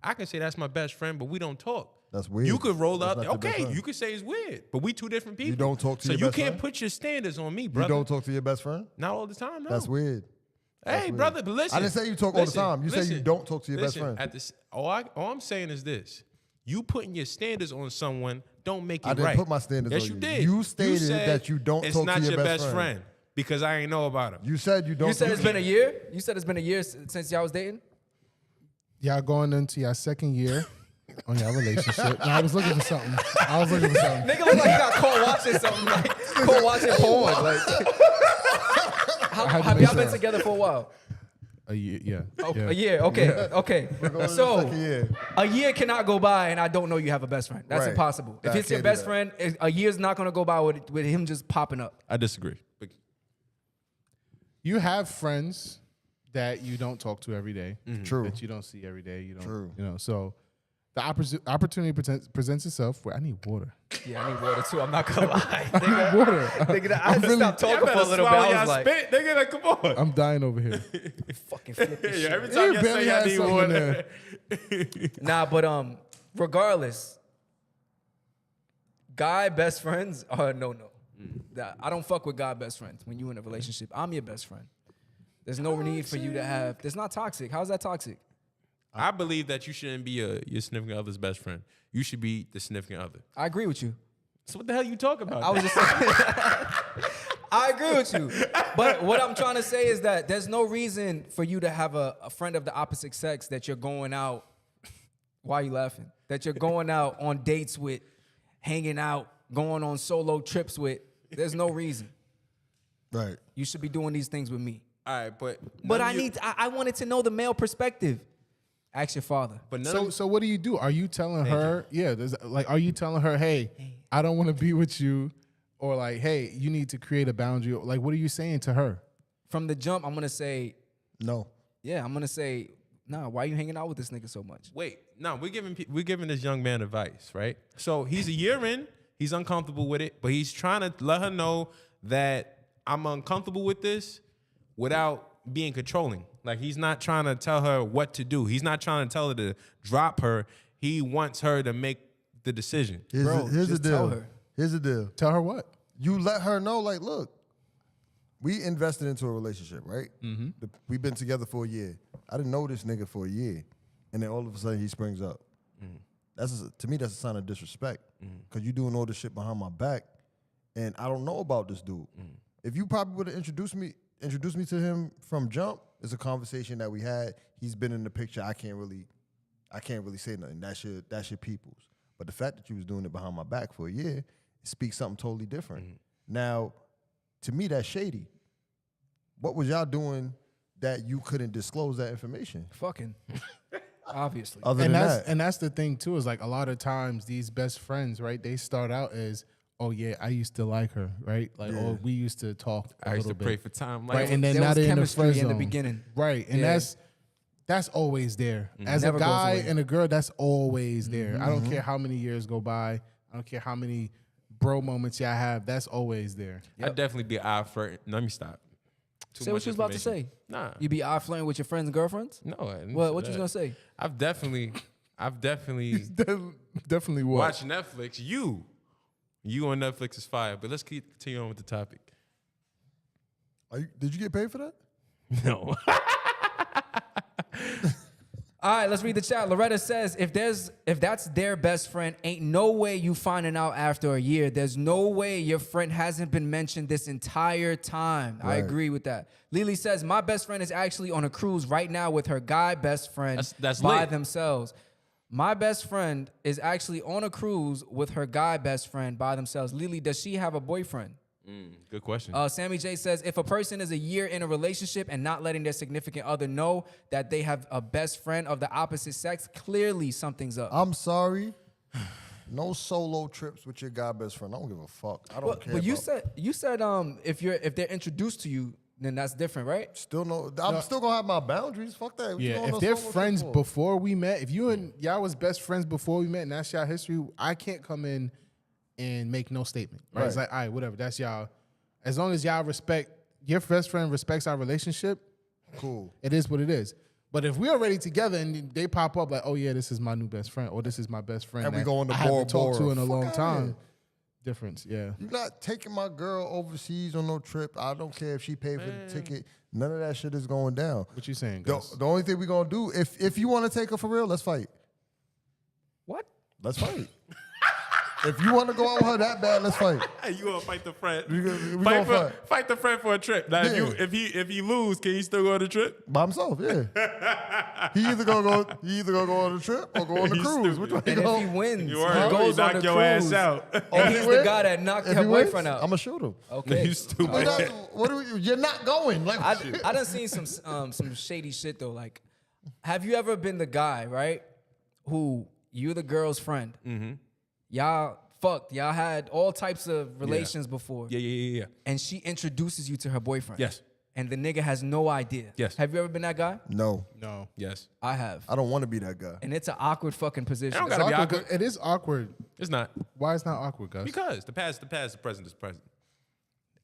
[SPEAKER 1] I can say that's my best friend, but we don't talk.
[SPEAKER 7] That's weird.
[SPEAKER 1] You could roll
[SPEAKER 7] That's
[SPEAKER 1] up.
[SPEAKER 7] not your best
[SPEAKER 1] Okay,
[SPEAKER 7] friend.
[SPEAKER 1] you could say it's weird, but we two different people.
[SPEAKER 7] You don't talk to
[SPEAKER 1] so
[SPEAKER 7] your
[SPEAKER 1] you
[SPEAKER 7] best
[SPEAKER 1] can't
[SPEAKER 7] friend?
[SPEAKER 1] put your standards on me,
[SPEAKER 7] You
[SPEAKER 1] brother.
[SPEAKER 7] don't talk to your best friend?
[SPEAKER 1] Not all the time, no.
[SPEAKER 7] That's weird.
[SPEAKER 1] Hey,
[SPEAKER 7] weird.
[SPEAKER 1] brother, but listen.
[SPEAKER 7] I didn't say you talk all the time. You say you don't talk to your best friend.
[SPEAKER 1] All I'm saying is this. You putting your standards on someone don't make it right.
[SPEAKER 7] I didn't put my standards
[SPEAKER 1] yes,
[SPEAKER 7] on
[SPEAKER 1] you.
[SPEAKER 7] You
[SPEAKER 1] did.
[SPEAKER 7] You stated
[SPEAKER 1] said
[SPEAKER 7] that you don't
[SPEAKER 1] it's
[SPEAKER 7] talk
[SPEAKER 1] not
[SPEAKER 7] to your
[SPEAKER 1] your
[SPEAKER 7] best
[SPEAKER 1] friend because I ain't know about him.
[SPEAKER 7] You said you don't.
[SPEAKER 4] You said it's been a year? You said it's been a year since y'all was dating?
[SPEAKER 3] Y'all going into your second year on your relationship. No, I was looking for something.
[SPEAKER 4] Nigga look like he got caught watching something, like caught watching porn. Like, have y'all been together for a while?
[SPEAKER 3] A year, yeah.
[SPEAKER 4] Oh,
[SPEAKER 3] yeah.
[SPEAKER 4] A year, okay, okay. So
[SPEAKER 7] second year.
[SPEAKER 4] a year cannot go by and I don't know you have a best friend. That's
[SPEAKER 7] Right.
[SPEAKER 4] impossible. If
[SPEAKER 7] I
[SPEAKER 4] it's your
[SPEAKER 7] can't do
[SPEAKER 4] best
[SPEAKER 7] that.
[SPEAKER 4] friend, a year's not gonna go by with him just popping up.
[SPEAKER 1] I disagree.
[SPEAKER 3] You have friends that you don't talk to every day.
[SPEAKER 7] True.
[SPEAKER 3] That you don't see every day. You don't.
[SPEAKER 7] True.
[SPEAKER 3] So the opportunity presents itself. Where I need water.
[SPEAKER 4] Yeah, I need water too. I'm not gonna lie.
[SPEAKER 3] I need water.
[SPEAKER 4] Nigga, I had to stop talking for a little bit. I was like,
[SPEAKER 1] spit, nigga, like, come on.
[SPEAKER 3] I'm dying over here.
[SPEAKER 4] fucking flip this shit.
[SPEAKER 1] Every time
[SPEAKER 3] You
[SPEAKER 1] you
[SPEAKER 3] barely
[SPEAKER 1] say I
[SPEAKER 3] had
[SPEAKER 1] need
[SPEAKER 3] something
[SPEAKER 1] water.
[SPEAKER 3] there.
[SPEAKER 4] Nah, but regardless, guy best friends are a no-no. I don't fuck with guy best friends. When you in a relationship, I'm your best friend. There's no need for you to have. It's not toxic. How's that toxic?
[SPEAKER 1] I believe that you shouldn't be your significant other's best friend. You should be the significant other.
[SPEAKER 4] I agree with you.
[SPEAKER 1] So what the hell you talking about?
[SPEAKER 4] I was just saying. I agree with you. But what I'm trying to say is that there's no reason for you to have a friend of the opposite sex that you're going out. Why are you laughing? That you're going out on dates with, hanging out, going on solo trips with. There's no reason.
[SPEAKER 7] Right.
[SPEAKER 4] You should be doing these things with me.
[SPEAKER 1] All right, but
[SPEAKER 4] I wanted to know the male perspective. Ask your father.
[SPEAKER 1] But
[SPEAKER 3] So what do you do? Are you telling her? Yeah. Are you telling her, hey, I don't want to be with you, or like, hey, you need to create a boundary? Like, what are you saying to her?
[SPEAKER 4] From the jump, I'm gonna say,
[SPEAKER 7] No.
[SPEAKER 4] yeah, I'm gonna say, nah. Why are you hanging out with this nigga so much?
[SPEAKER 1] wait, no, we're giving this young man advice, right? So he's a year in, he's uncomfortable with it, but he's trying to let her know that I'm uncomfortable with this without being controlling. Like, he's not trying to tell her what to do. He's not trying to tell her to drop her. He wants her to make the decision.
[SPEAKER 7] Here's the
[SPEAKER 4] just
[SPEAKER 7] deal.
[SPEAKER 4] tell her.
[SPEAKER 7] Here's the deal.
[SPEAKER 3] Tell her what?
[SPEAKER 7] You let her know, like, look, we invested into a relationship, right? Mm-hmm. We've been together for a year. I didn't know this nigga for a year, and then all of a sudden he springs up. To me, that's a sign of disrespect, because you doing all this shit behind my back, and I don't know about this dude. If you probably would have introduced me to him from jump, it's a conversation that we had. He's been in the picture. I can't really say nothing. That's your people's. But the fact that you was doing it behind my back for a year, it speaks something totally different. Now, to me, that's shady. What was y'all doing that you couldn't disclose that information?
[SPEAKER 4] Fucking. Obviously.
[SPEAKER 7] Other than that,
[SPEAKER 3] And that's the thing too, is like a lot of times these best friends, right? They start out as, oh yeah, I used to like her, right? Like, oh, we used to talk.
[SPEAKER 1] I used to pray for time. Like,
[SPEAKER 3] right? And then
[SPEAKER 4] There
[SPEAKER 3] now
[SPEAKER 4] was
[SPEAKER 3] they're in the
[SPEAKER 4] chemistry
[SPEAKER 3] friend
[SPEAKER 4] in the
[SPEAKER 3] zone.
[SPEAKER 4] beginning.
[SPEAKER 3] Right? And
[SPEAKER 4] Yeah.
[SPEAKER 3] that's always there. As
[SPEAKER 4] Never
[SPEAKER 3] a
[SPEAKER 4] goes
[SPEAKER 3] guy
[SPEAKER 4] away.
[SPEAKER 3] and a girl, that's always there. I don't care how many years go by. I don't care how many bro moments y'all have. That's always there.
[SPEAKER 1] I'd definitely be eye flirting. Let me stop. Too
[SPEAKER 4] Say what
[SPEAKER 1] much
[SPEAKER 4] you was about to
[SPEAKER 1] information.
[SPEAKER 4] say.
[SPEAKER 1] Nah.
[SPEAKER 4] You be eye flirting with your friends and girlfriends?
[SPEAKER 1] No. I didn't
[SPEAKER 4] What
[SPEAKER 1] say
[SPEAKER 4] you was
[SPEAKER 1] that.
[SPEAKER 4] gonna say?
[SPEAKER 1] I've definitely
[SPEAKER 3] Definitely what?
[SPEAKER 1] watched Netflix. You on Netflix is fire. But let's continue on with the topic.
[SPEAKER 7] did you get paid for that?
[SPEAKER 1] No.
[SPEAKER 4] All right, let's read the chat. Loretta says, if that's their best friend, ain't no way you finding out after a year. There's no way your friend hasn't been mentioned this entire time. I agree with that. Lily says, my best friend is actually on a cruise right now with her guy best friend
[SPEAKER 1] That's
[SPEAKER 4] by
[SPEAKER 1] lit.
[SPEAKER 4] themselves. My best friend is actually on a cruise with her guy best friend by themselves. Lily, does she have a boyfriend?
[SPEAKER 1] Good question.
[SPEAKER 4] Sammy J says, if a person is a year in a relationship and not letting their significant other know that they have a best friend of the opposite sex, clearly something's up.
[SPEAKER 7] I'm sorry. No solo trips with your guy best friend. I don't give a fuck. I don't care.
[SPEAKER 4] But you said if they're introduced to you, then that's different, right?
[SPEAKER 7] Still no. I'm still gonna have my boundaries. Fuck that. What you
[SPEAKER 3] Yeah,
[SPEAKER 7] going
[SPEAKER 3] if
[SPEAKER 7] on
[SPEAKER 3] they're
[SPEAKER 7] solo
[SPEAKER 3] friends
[SPEAKER 7] trips for?
[SPEAKER 3] before we met, if you and y'all was best friends before we met and that's y'all history, I can't come in and make no statement. Right? It's
[SPEAKER 7] Right.
[SPEAKER 3] like, all right, whatever. That's y'all. As long as y'all respect, your best friend respects our relationship,
[SPEAKER 7] Cool.
[SPEAKER 3] it is what it is. But if we're already together and they pop up like, oh yeah, this is my new best friend, or this is my best friend,
[SPEAKER 7] And we
[SPEAKER 3] that
[SPEAKER 7] go on the
[SPEAKER 3] I haven't
[SPEAKER 7] Bora
[SPEAKER 3] talked to
[SPEAKER 7] Bora.
[SPEAKER 3] in a
[SPEAKER 7] Fuck
[SPEAKER 3] long
[SPEAKER 7] outta
[SPEAKER 3] time.
[SPEAKER 7] here.
[SPEAKER 3] Difference, yeah.
[SPEAKER 7] You're not taking my girl overseas on no trip. I don't care if she paid for the ticket. None of that shit is going down.
[SPEAKER 3] What you saying,
[SPEAKER 7] The,
[SPEAKER 3] Gus?
[SPEAKER 7] the only thing we're gonna do, if you want to take her for real, let's fight.
[SPEAKER 4] What?
[SPEAKER 7] Let's fight. If you want to go out with her that bad, let's fight.
[SPEAKER 1] You gonna fight the friend?
[SPEAKER 7] We gonna fight.
[SPEAKER 1] the friend for a trip. Now,
[SPEAKER 7] Yeah.
[SPEAKER 1] if he lose, can he still go on the trip?
[SPEAKER 7] By himself, yeah. He either gonna go on the trip or go on the
[SPEAKER 1] He's
[SPEAKER 7] cruise.
[SPEAKER 1] stupid.
[SPEAKER 7] Which way
[SPEAKER 4] And
[SPEAKER 7] go?
[SPEAKER 4] if he wins,
[SPEAKER 1] You
[SPEAKER 4] he
[SPEAKER 1] already
[SPEAKER 4] goes on
[SPEAKER 1] knock
[SPEAKER 4] the
[SPEAKER 1] your
[SPEAKER 4] cruise.
[SPEAKER 1] ass out.
[SPEAKER 7] Oh,
[SPEAKER 4] And
[SPEAKER 7] if
[SPEAKER 4] he's
[SPEAKER 7] he
[SPEAKER 4] the
[SPEAKER 7] wins?
[SPEAKER 4] guy that knocked
[SPEAKER 7] If
[SPEAKER 4] her
[SPEAKER 7] he wins,
[SPEAKER 4] boyfriend out.
[SPEAKER 7] I'ma shoot him.
[SPEAKER 4] Okay.
[SPEAKER 1] You stupid.
[SPEAKER 7] You're not going. Like
[SPEAKER 4] I done seen some shady shit though. Like, have you ever been the guy, right? Who you're the girl's friend.
[SPEAKER 1] Mm-hmm.
[SPEAKER 4] Y'all fucked. Y'all had all types of relations before.
[SPEAKER 1] Yeah.
[SPEAKER 4] And she introduces you to her boyfriend.
[SPEAKER 1] Yes.
[SPEAKER 4] And the nigga has no idea.
[SPEAKER 1] Yes.
[SPEAKER 4] Have you ever been that guy?
[SPEAKER 7] no,
[SPEAKER 3] No.
[SPEAKER 1] Yes.
[SPEAKER 4] I have.
[SPEAKER 7] I don't want to be that guy.
[SPEAKER 4] And it's an awkward fucking position.
[SPEAKER 1] It don't
[SPEAKER 3] It's
[SPEAKER 1] gotta be
[SPEAKER 3] awkward.
[SPEAKER 1] awkward.
[SPEAKER 3] It is awkward.
[SPEAKER 1] It's not.
[SPEAKER 3] Why is not awkward, Gus?
[SPEAKER 1] Because the past, the present is present.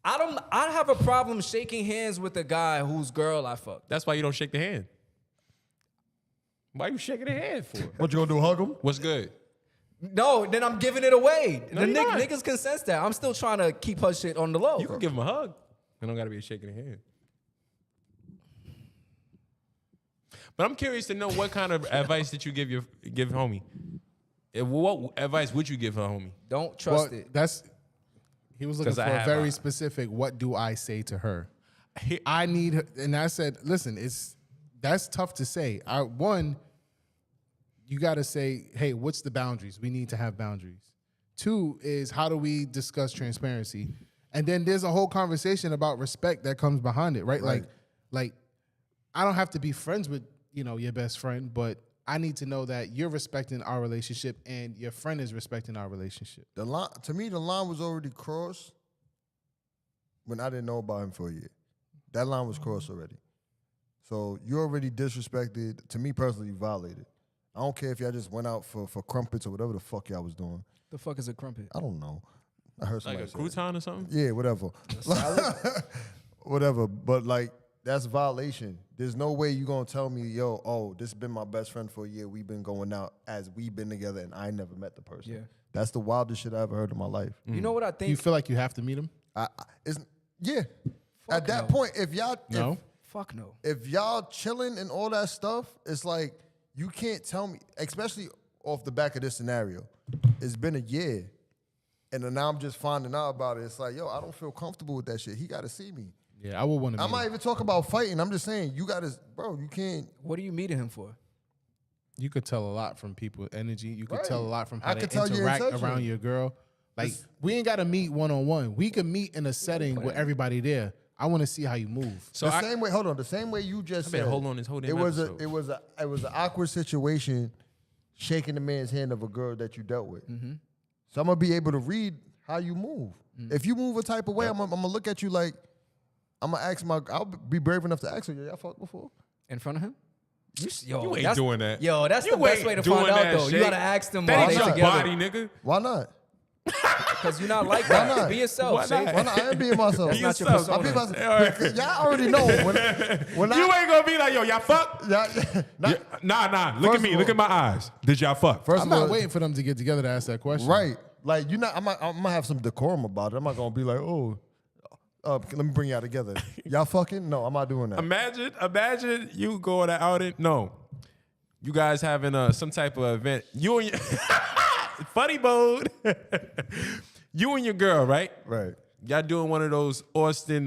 [SPEAKER 4] I have a problem shaking hands with a guy whose girl I fucked.
[SPEAKER 1] That's why you don't shake the hand. Why you shaking the hand for?
[SPEAKER 7] What you gonna do? Hug him?
[SPEAKER 1] What's good?
[SPEAKER 4] No, then I'm giving it away.
[SPEAKER 1] No,
[SPEAKER 4] the
[SPEAKER 1] you're not.
[SPEAKER 4] niggas can sense that. I'm still trying to keep her shit on the low.
[SPEAKER 1] You can give him a hug. It don't gotta be a shaking the hand. But I'm curious to know what kind of advice did you give homie? What advice would you give her homie?
[SPEAKER 4] Don't trust
[SPEAKER 3] Well,
[SPEAKER 4] it.
[SPEAKER 3] He was looking
[SPEAKER 1] 'Cause
[SPEAKER 3] for
[SPEAKER 1] I
[SPEAKER 3] a
[SPEAKER 1] have
[SPEAKER 3] very
[SPEAKER 1] a-
[SPEAKER 3] specific. What do I say to her?
[SPEAKER 1] He-
[SPEAKER 3] I need her, and I said, listen, that's tough to say. You got to say, hey, what's the boundaries? We need to have boundaries. 2 is how do we discuss transparency? And then there's a whole conversation about respect that comes behind it, right?
[SPEAKER 7] Right.
[SPEAKER 3] Like I don't have to be friends with your best friend, but I need to know that you're respecting our relationship and your friend is respecting our relationship.
[SPEAKER 7] The line to me, the line was already crossed when I didn't know about him for a year. That line was crossed already. So you already disrespected. To me personally, you violated. I don't care if y'all just went out for crumpets or whatever the fuck y'all was doing.
[SPEAKER 4] The fuck is a crumpet?
[SPEAKER 7] I don't know. I heard
[SPEAKER 1] Like
[SPEAKER 7] somebody
[SPEAKER 1] a
[SPEAKER 7] say that.
[SPEAKER 1] crouton or something?
[SPEAKER 7] Yeah, whatever. Whatever. But like that's violation. There's no way you gonna tell me, this has been my best friend for a year. We've been going out as we've been together and I never met the person.
[SPEAKER 4] Yeah.
[SPEAKER 7] That's the wildest shit I ever heard in my life.
[SPEAKER 4] You know what I
[SPEAKER 3] Do
[SPEAKER 4] think?
[SPEAKER 3] you feel like you have to meet him?
[SPEAKER 7] Yeah. At that
[SPEAKER 4] no.
[SPEAKER 7] point, if y'all
[SPEAKER 3] No.
[SPEAKER 4] Fuck no.
[SPEAKER 7] if y'all chilling and all that stuff, it's like you can't tell me, especially off the back of this scenario. It's been a year, and then now I'm just finding out about it. It's like, I don't feel comfortable with that shit. He got to see me.
[SPEAKER 3] Yeah, I would want to.
[SPEAKER 7] I'm not even talking about fighting. I'm just saying you got to, bro. You can't.
[SPEAKER 4] What are you meeting him for?
[SPEAKER 3] You could tell a lot from people's energy. You could
[SPEAKER 7] Right.
[SPEAKER 3] tell a lot from
[SPEAKER 7] I
[SPEAKER 3] how they
[SPEAKER 7] could tell your
[SPEAKER 3] interact
[SPEAKER 7] intention.
[SPEAKER 3] around your girl. Like we ain't got to meet one-on-one. We can meet in a setting with everybody there. I want to see how you move.
[SPEAKER 1] So
[SPEAKER 7] The same way. Hold on. The same way you just
[SPEAKER 1] I better
[SPEAKER 7] said.
[SPEAKER 1] hold on this whole damn
[SPEAKER 7] It was
[SPEAKER 1] episode.
[SPEAKER 7] it was an awkward situation, shaking the man's hand of a girl that you dealt with.
[SPEAKER 1] Mm-hmm.
[SPEAKER 7] So I'm gonna be able to read how you move. If you move a type of way, I'm gonna look at you like I'm gonna ask I'll be brave enough to ask her. Y'all fucked before?
[SPEAKER 4] In front of him? You
[SPEAKER 1] You ain't
[SPEAKER 4] that's-
[SPEAKER 1] doing that.
[SPEAKER 4] Yo, that's
[SPEAKER 1] You
[SPEAKER 4] the best
[SPEAKER 1] ain't
[SPEAKER 4] way to
[SPEAKER 1] doing
[SPEAKER 4] find out
[SPEAKER 1] that
[SPEAKER 4] though. You
[SPEAKER 1] shit.
[SPEAKER 4] gotta ask them
[SPEAKER 1] That
[SPEAKER 4] while
[SPEAKER 1] ain't
[SPEAKER 4] they
[SPEAKER 1] your
[SPEAKER 4] together.
[SPEAKER 1] body, nigga.
[SPEAKER 7] Why not?
[SPEAKER 4] Because you're not like that.
[SPEAKER 7] not?
[SPEAKER 4] Be yourself.
[SPEAKER 1] Why
[SPEAKER 4] Shay.
[SPEAKER 1] not?
[SPEAKER 7] Why not? I am being myself.
[SPEAKER 4] That's not your
[SPEAKER 1] yourself.
[SPEAKER 7] I'm being
[SPEAKER 4] persona.
[SPEAKER 7] myself. Y'all already know when
[SPEAKER 1] You ain't gonna be like, yo, y'all fuck? Nah. Look
[SPEAKER 7] First
[SPEAKER 1] at me.
[SPEAKER 7] of
[SPEAKER 1] Look
[SPEAKER 7] all-
[SPEAKER 1] at my eyes. Did y'all fuck?
[SPEAKER 7] First
[SPEAKER 3] I'm
[SPEAKER 7] of
[SPEAKER 3] not
[SPEAKER 7] all,
[SPEAKER 3] waiting for them to get together to ask that question.
[SPEAKER 7] right? Like I'm gonna have some decorum about it. I'm not gonna be like, Let me bring y'all together. Y'all fucking? No, I'm not doing that.
[SPEAKER 1] Imagine you going out and no, you guys having some type of event. You and your funny mode. You and your girl, right?
[SPEAKER 7] Right.
[SPEAKER 1] Y'all doing one of those Austin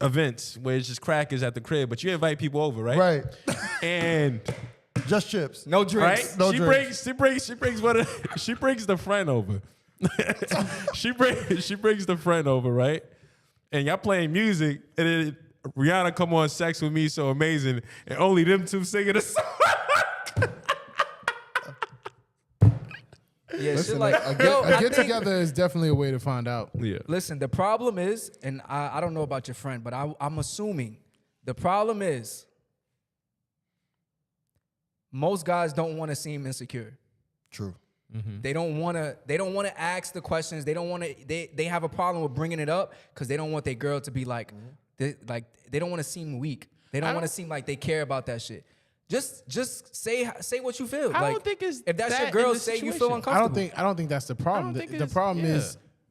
[SPEAKER 1] events where it's just crackers at the crib, but you invite people over, right?
[SPEAKER 7] Right.
[SPEAKER 1] And
[SPEAKER 7] Just chips.
[SPEAKER 4] No drinks.
[SPEAKER 1] right?
[SPEAKER 7] No
[SPEAKER 1] she
[SPEAKER 7] drinks.
[SPEAKER 1] brings the friend over. she brings the friend over, right? And y'all playing music, and then Rihanna come on Sex With Me So Amazing, and only them two singing a song.
[SPEAKER 4] Yeah,
[SPEAKER 3] Listen,
[SPEAKER 4] shit like
[SPEAKER 3] a
[SPEAKER 4] yo, I
[SPEAKER 3] get
[SPEAKER 4] think-
[SPEAKER 3] together is definitely a way to find out.
[SPEAKER 1] Yeah.
[SPEAKER 4] Listen, the problem is, and I don't know about your friend, but I'm assuming the problem is most guys don't want to seem insecure.
[SPEAKER 7] True.
[SPEAKER 4] They don't want to ask the questions. They don't want to. They have a problem with bringing it up because they don't want their girl to be like, they don't want to seem weak. They don't want to seem like they care about that shit. Just say what you feel.
[SPEAKER 1] I
[SPEAKER 4] like,
[SPEAKER 1] don't think it's
[SPEAKER 4] if that's
[SPEAKER 1] that
[SPEAKER 4] your
[SPEAKER 1] in
[SPEAKER 4] girl,
[SPEAKER 1] this
[SPEAKER 4] say you feel
[SPEAKER 1] situation.
[SPEAKER 4] uncomfortable.
[SPEAKER 3] I don't think that's the problem.
[SPEAKER 1] think
[SPEAKER 3] The
[SPEAKER 1] it's-
[SPEAKER 3] problem
[SPEAKER 1] yeah.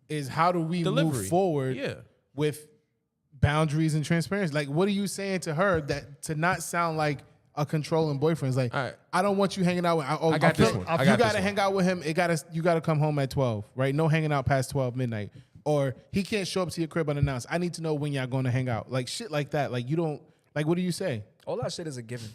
[SPEAKER 3] is how do we
[SPEAKER 1] Delivery.
[SPEAKER 3] move forward
[SPEAKER 1] Yeah.
[SPEAKER 3] with boundaries and transparency? Like, what are you saying to her that to not sound like a controlling boyfriend? It's like,
[SPEAKER 1] All right.
[SPEAKER 3] I don't want you hanging out with.
[SPEAKER 1] I got this one. I
[SPEAKER 3] You
[SPEAKER 1] got this
[SPEAKER 3] gotta
[SPEAKER 1] one.
[SPEAKER 3] hang out with him. You gotta come home at 12, right? No hanging out past 12 midnight. Or he can't show up to your crib unannounced. I need to know when y'all going to hang out. Like shit like that. Like you don't. Like what do you say?
[SPEAKER 4] All that shit is a given.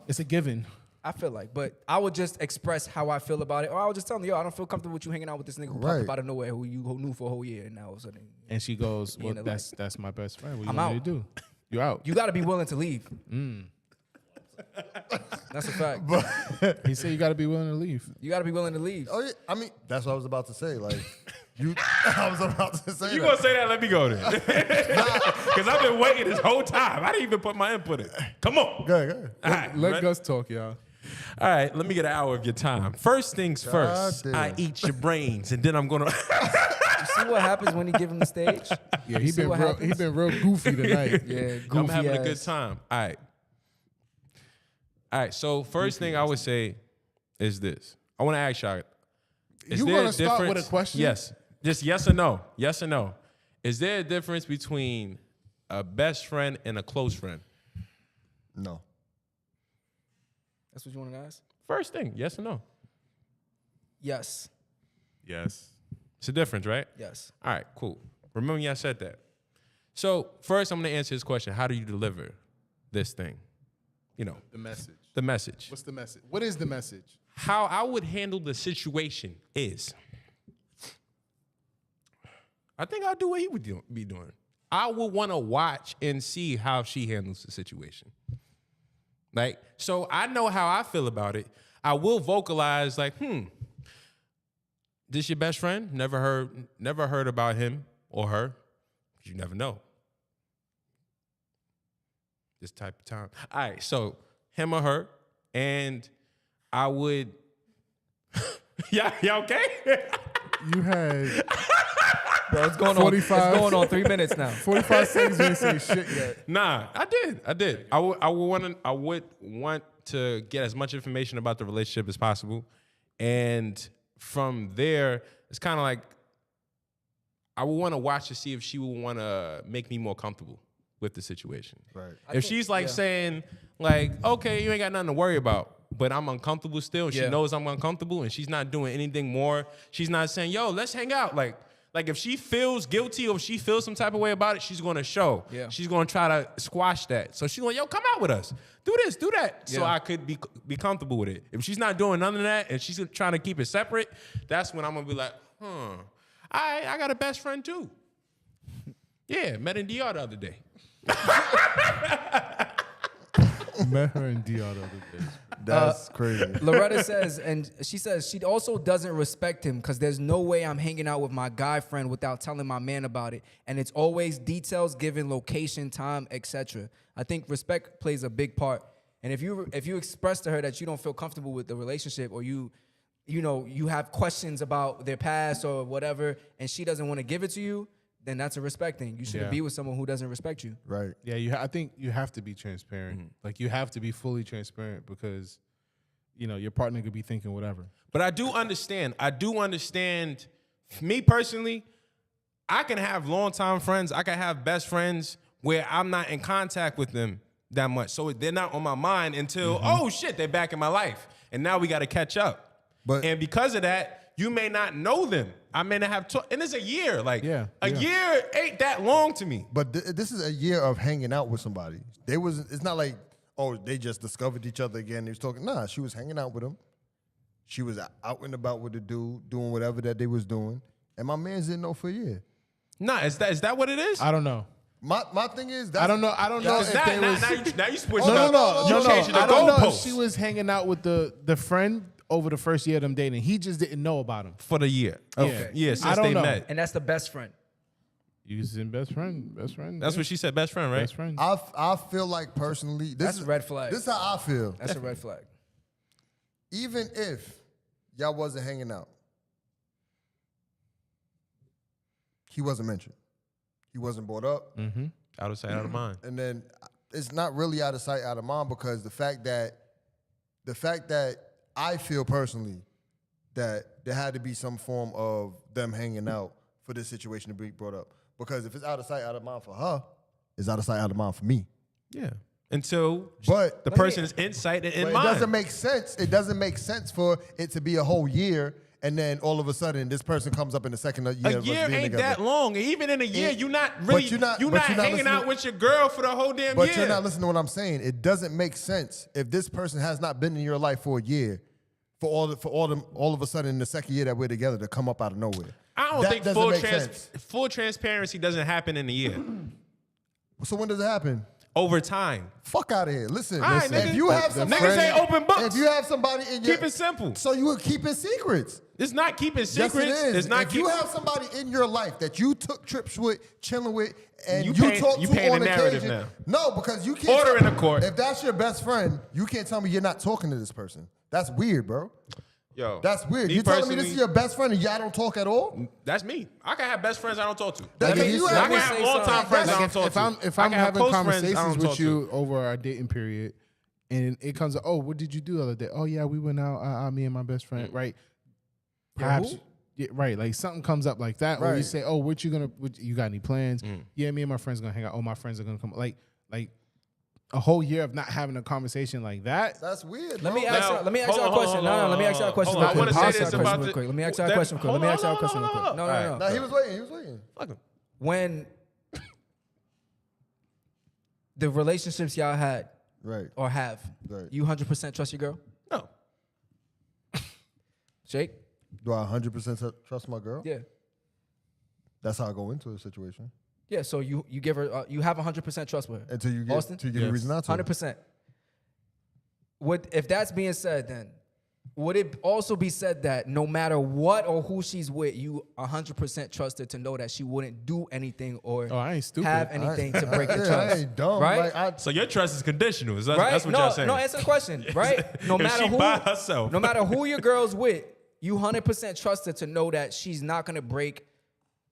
[SPEAKER 3] It's a given.
[SPEAKER 4] I feel like, but I would just express how I feel about it, or I would just tell them, yo, I don't feel comfortable with you hanging out with this nigga who popped
[SPEAKER 7] Right.
[SPEAKER 4] up out of nowhere, who you knew for a whole year, and now all of a sudden,
[SPEAKER 3] And she goes,
[SPEAKER 4] Me
[SPEAKER 3] well,
[SPEAKER 4] and the
[SPEAKER 3] that's my best friend. What you
[SPEAKER 4] I'm
[SPEAKER 3] want me
[SPEAKER 4] out.
[SPEAKER 3] to do? You out.
[SPEAKER 4] you got to be willing to leave. That's a fact.
[SPEAKER 3] He said you got to be willing to leave.
[SPEAKER 4] You got to be willing to leave.
[SPEAKER 7] Oh yeah. I mean, that's what I was about to say. Like, you. I was about to say.
[SPEAKER 1] You
[SPEAKER 7] that.
[SPEAKER 1] gonna say that? Let me go then. Because I've been waiting this whole time. I didn't even put my input in. Come on.
[SPEAKER 7] Go ahead.
[SPEAKER 1] All right,
[SPEAKER 3] Let
[SPEAKER 1] ready?
[SPEAKER 3] Gus talk, y'all.
[SPEAKER 1] All right, let me get an hour of your time. First things first,
[SPEAKER 7] damn.
[SPEAKER 1] I eat your brains, and then I'm gonna.
[SPEAKER 4] You see what happens when you give him the stage?
[SPEAKER 3] Yeah,
[SPEAKER 4] You see what
[SPEAKER 3] he
[SPEAKER 4] happens?
[SPEAKER 3] been real goofy tonight.
[SPEAKER 4] Yeah,
[SPEAKER 1] I'm
[SPEAKER 4] goofy
[SPEAKER 1] having a
[SPEAKER 4] ass.
[SPEAKER 1] good time. All right. So first thing I would say is this. I want to ask y'all. Is
[SPEAKER 3] You
[SPEAKER 1] there
[SPEAKER 3] wanna
[SPEAKER 1] a
[SPEAKER 3] start with
[SPEAKER 1] difference-
[SPEAKER 3] a question?
[SPEAKER 1] Yes. Just yes or no. Yes or no. Is there a difference between a best friend and a close friend?
[SPEAKER 7] No.
[SPEAKER 4] That's what you want to ask?
[SPEAKER 1] First thing, yes or no?
[SPEAKER 4] Yes.
[SPEAKER 1] Yes. It's a difference, right?
[SPEAKER 4] Yes.
[SPEAKER 1] All right, cool. Remember when y'all said that. So first, I'm going to answer this question. How do you deliver this thing? You know,
[SPEAKER 3] The message.
[SPEAKER 1] the message.
[SPEAKER 3] What's the message? What is the message?
[SPEAKER 1] How I would handle the situation is, I think I'll do what he would be doing. I would want to watch and see how she handles the situation. Like, so I know how I feel about it. I will vocalize like, this your best friend? Never heard about him or her. You never know. This type of time. All right, so him or her, and I would. y'all okay?
[SPEAKER 3] You had
[SPEAKER 4] Bro, it's going
[SPEAKER 3] 45
[SPEAKER 4] on. It's going on 3 minutes now.
[SPEAKER 3] 45 seconds. You didn't say shit yet.
[SPEAKER 1] Nah, I did. I would want to get as much information about the relationship as possible, and from there, it's kind of like I would want to watch to see if she would want to make me more comfortable with the situation.
[SPEAKER 7] Right.
[SPEAKER 1] If she's like saying like, okay, you ain't got nothing to worry about, but I'm uncomfortable still, and she
[SPEAKER 4] Yeah.
[SPEAKER 1] knows I'm uncomfortable, and she's not doing anything more. She's not saying, yo, let's hang out. Like if she feels guilty or if she feels some type of way about it, she's going to show.
[SPEAKER 4] Yeah.
[SPEAKER 1] She's going to try to squash that. So she's like, yo, come out with us. Do this, do that. So
[SPEAKER 4] Yeah.
[SPEAKER 1] I could be comfortable with it. If she's not doing none of that and she's trying to keep it separate, that's when I'm going to be like, I got a best friend too. Yeah, met in DR the other day.
[SPEAKER 3] Met her in DR the other day.
[SPEAKER 7] That's crazy.
[SPEAKER 4] Loretta says, and she says she also doesn't respect him because there's no way I'm hanging out with my guy friend without telling my man about it. And it's always details given, location, time, etc. I think respect plays a big part. And if you express to her that you don't feel comfortable with the relationship, or you have questions about their past or whatever, and she doesn't want to give it to you, then that's a respect thing. You shouldn't
[SPEAKER 3] Yeah.
[SPEAKER 4] be with someone who doesn't respect you.
[SPEAKER 7] Right.
[SPEAKER 3] Yeah, I think you have to be transparent. Like you have to be fully transparent because, your partner could be thinking whatever.
[SPEAKER 1] But I do understand. Me personally, I can have longtime friends. I can have best friends where I'm not in contact with them that much. So they're not on my mind until, oh shit, they're back in my life. And now we got to catch up. And because of that, you may not know them. I may not have, and it's a year. Like, a year ain't that long to me.
[SPEAKER 7] But this is a year of hanging out with somebody. It's not like, oh, they just discovered each other again. They was talking. Nah, she was hanging out with him. She was out and about with the dude, doing whatever that they was doing. And my man didn't know for a year.
[SPEAKER 1] Nah, is that what it is?
[SPEAKER 3] I don't know.
[SPEAKER 7] My thing is,
[SPEAKER 3] I don't know if they was.
[SPEAKER 1] Now you switched
[SPEAKER 3] No.
[SPEAKER 1] up. You changing the
[SPEAKER 3] I don't know if
[SPEAKER 1] goalposts.
[SPEAKER 3] she was hanging out with the friend over the first year of them dating. He just didn't know about him.
[SPEAKER 1] For the year.
[SPEAKER 3] Okay.
[SPEAKER 1] Yeah, since
[SPEAKER 3] I don't
[SPEAKER 1] they
[SPEAKER 3] know.
[SPEAKER 1] met.
[SPEAKER 4] And that's the best friend.
[SPEAKER 3] Using best friend.
[SPEAKER 1] That's what she said, best friend, right?
[SPEAKER 3] Best friend.
[SPEAKER 7] I feel like personally,
[SPEAKER 4] That's a red flag.
[SPEAKER 7] This is how I feel.
[SPEAKER 4] That's a red flag.
[SPEAKER 7] Even if y'all wasn't hanging out, he wasn't mentioned. He wasn't brought up.
[SPEAKER 3] Mm-hmm.
[SPEAKER 1] Out of sight, out of mind.
[SPEAKER 7] And then it's not really out of sight, out of mind, because the fact that I feel personally that there had to be some form of them hanging out for this situation to be brought up. Because if it's out of sight, out of mind for her, it's out of sight, out of mind for me.
[SPEAKER 1] Yeah. Until
[SPEAKER 7] But
[SPEAKER 1] the person is in sight and in
[SPEAKER 7] But
[SPEAKER 1] mind.
[SPEAKER 7] it doesn't make sense. It doesn't make sense for it to be a whole year, and then all of a sudden this person comes up in the second year.
[SPEAKER 1] A
[SPEAKER 7] of us
[SPEAKER 1] year
[SPEAKER 7] being
[SPEAKER 1] ain't
[SPEAKER 7] together.
[SPEAKER 1] that long. Even in a year, you're not really.
[SPEAKER 7] You're not
[SPEAKER 1] hanging
[SPEAKER 7] listening-
[SPEAKER 1] out with your girl for the whole damn
[SPEAKER 7] But
[SPEAKER 1] year.
[SPEAKER 7] you're not listening to what I'm saying. It doesn't make sense if this person has not been in your life for a year, for all of a sudden in the second year that we're together to come up out of nowhere.
[SPEAKER 1] I don't
[SPEAKER 7] That
[SPEAKER 1] think
[SPEAKER 7] doesn't make sense.
[SPEAKER 1] full transparency doesn't happen in a year.
[SPEAKER 7] So when does it happen?
[SPEAKER 1] Over time.
[SPEAKER 7] Fuck out of here. Listen,
[SPEAKER 1] All right,
[SPEAKER 7] if
[SPEAKER 1] nigga.
[SPEAKER 7] you have somebody,
[SPEAKER 1] Niggas ain't open books.
[SPEAKER 7] If you have somebody in your,
[SPEAKER 1] Keep it simple.
[SPEAKER 7] So you would keep it secrets.
[SPEAKER 1] It's not keeping secrets.
[SPEAKER 7] Yes, it is.
[SPEAKER 1] It's not
[SPEAKER 7] if you have somebody in your life that you took trips with, chilling with, and
[SPEAKER 1] You
[SPEAKER 7] you,
[SPEAKER 1] paint-
[SPEAKER 7] talk
[SPEAKER 1] you
[SPEAKER 7] to
[SPEAKER 1] paint
[SPEAKER 7] on
[SPEAKER 1] a narrative
[SPEAKER 7] occasion,
[SPEAKER 1] now.
[SPEAKER 7] no, because you can't.
[SPEAKER 1] Order in the court.
[SPEAKER 7] If that's your best friend, you can't tell me you're not talking to this person. That's weird, bro.
[SPEAKER 1] Yo,
[SPEAKER 7] That's weird.
[SPEAKER 1] me
[SPEAKER 7] You telling me this is
[SPEAKER 1] personally-
[SPEAKER 7] your best friend and y'all don't talk at all?
[SPEAKER 1] That's me. I can have best friends I don't talk to.
[SPEAKER 7] That
[SPEAKER 1] I
[SPEAKER 7] means you
[SPEAKER 1] can
[SPEAKER 7] have-
[SPEAKER 1] have long-time friends I don't talk
[SPEAKER 3] if
[SPEAKER 1] to.
[SPEAKER 3] I'm
[SPEAKER 1] I can have
[SPEAKER 3] having
[SPEAKER 1] close friends I
[SPEAKER 3] conversations
[SPEAKER 1] don't
[SPEAKER 3] with
[SPEAKER 1] talk
[SPEAKER 3] you over our dating period, and it comes up, oh, what did you do the other day? Oh yeah, we went out, me and my best friend, right? Perhaps, yeah, right. Like something comes up like that, or you
[SPEAKER 7] Right.
[SPEAKER 3] say, oh, you got any plans? Yeah, me and my friends gonna hang out. Oh, my friends are gonna come. Like a whole year of not having a conversation like that.
[SPEAKER 7] That's weird.
[SPEAKER 4] Let me
[SPEAKER 7] bro.
[SPEAKER 4] ask y'all a question. No, let me ask y'all a question.
[SPEAKER 1] hold on. I wanna say
[SPEAKER 4] real
[SPEAKER 1] this
[SPEAKER 4] quick.
[SPEAKER 1] about
[SPEAKER 4] Real
[SPEAKER 1] the-
[SPEAKER 4] quick. Let me ask y'all a
[SPEAKER 1] that-
[SPEAKER 4] question. Quick. Let me ask y'all a question. Real quick. No.
[SPEAKER 7] Nah, he was waiting.
[SPEAKER 1] Fuck him.
[SPEAKER 4] When the relationships y'all had
[SPEAKER 7] Right.
[SPEAKER 4] or have,
[SPEAKER 7] Right.
[SPEAKER 4] you 100% trust your girl?
[SPEAKER 1] No.
[SPEAKER 4] Jake?
[SPEAKER 7] Do I 100% trust my girl?
[SPEAKER 4] Yeah.
[SPEAKER 7] That's how I go into a situation.
[SPEAKER 4] Yeah, so you give her, you have 100% trust with her.
[SPEAKER 7] Until you get
[SPEAKER 4] Austin?
[SPEAKER 7] to give me a reason not to.
[SPEAKER 4] 100%. If that's being said, then would it also be said that no matter what or who she's with, you 100% trust her to know that she wouldn't do anything or
[SPEAKER 3] I ain't stupid.
[SPEAKER 4] have anything to break the
[SPEAKER 7] Yeah,
[SPEAKER 4] trust?
[SPEAKER 7] I ain't dumb.
[SPEAKER 4] Right?
[SPEAKER 7] Like,
[SPEAKER 1] So your trust is conditional. That's
[SPEAKER 4] Right?
[SPEAKER 1] what y'all saying.
[SPEAKER 4] No, answer the question, right? No
[SPEAKER 1] If
[SPEAKER 4] matter
[SPEAKER 1] she by herself.
[SPEAKER 4] no matter who your girl's with, you 100% trust her to know that she's not gonna break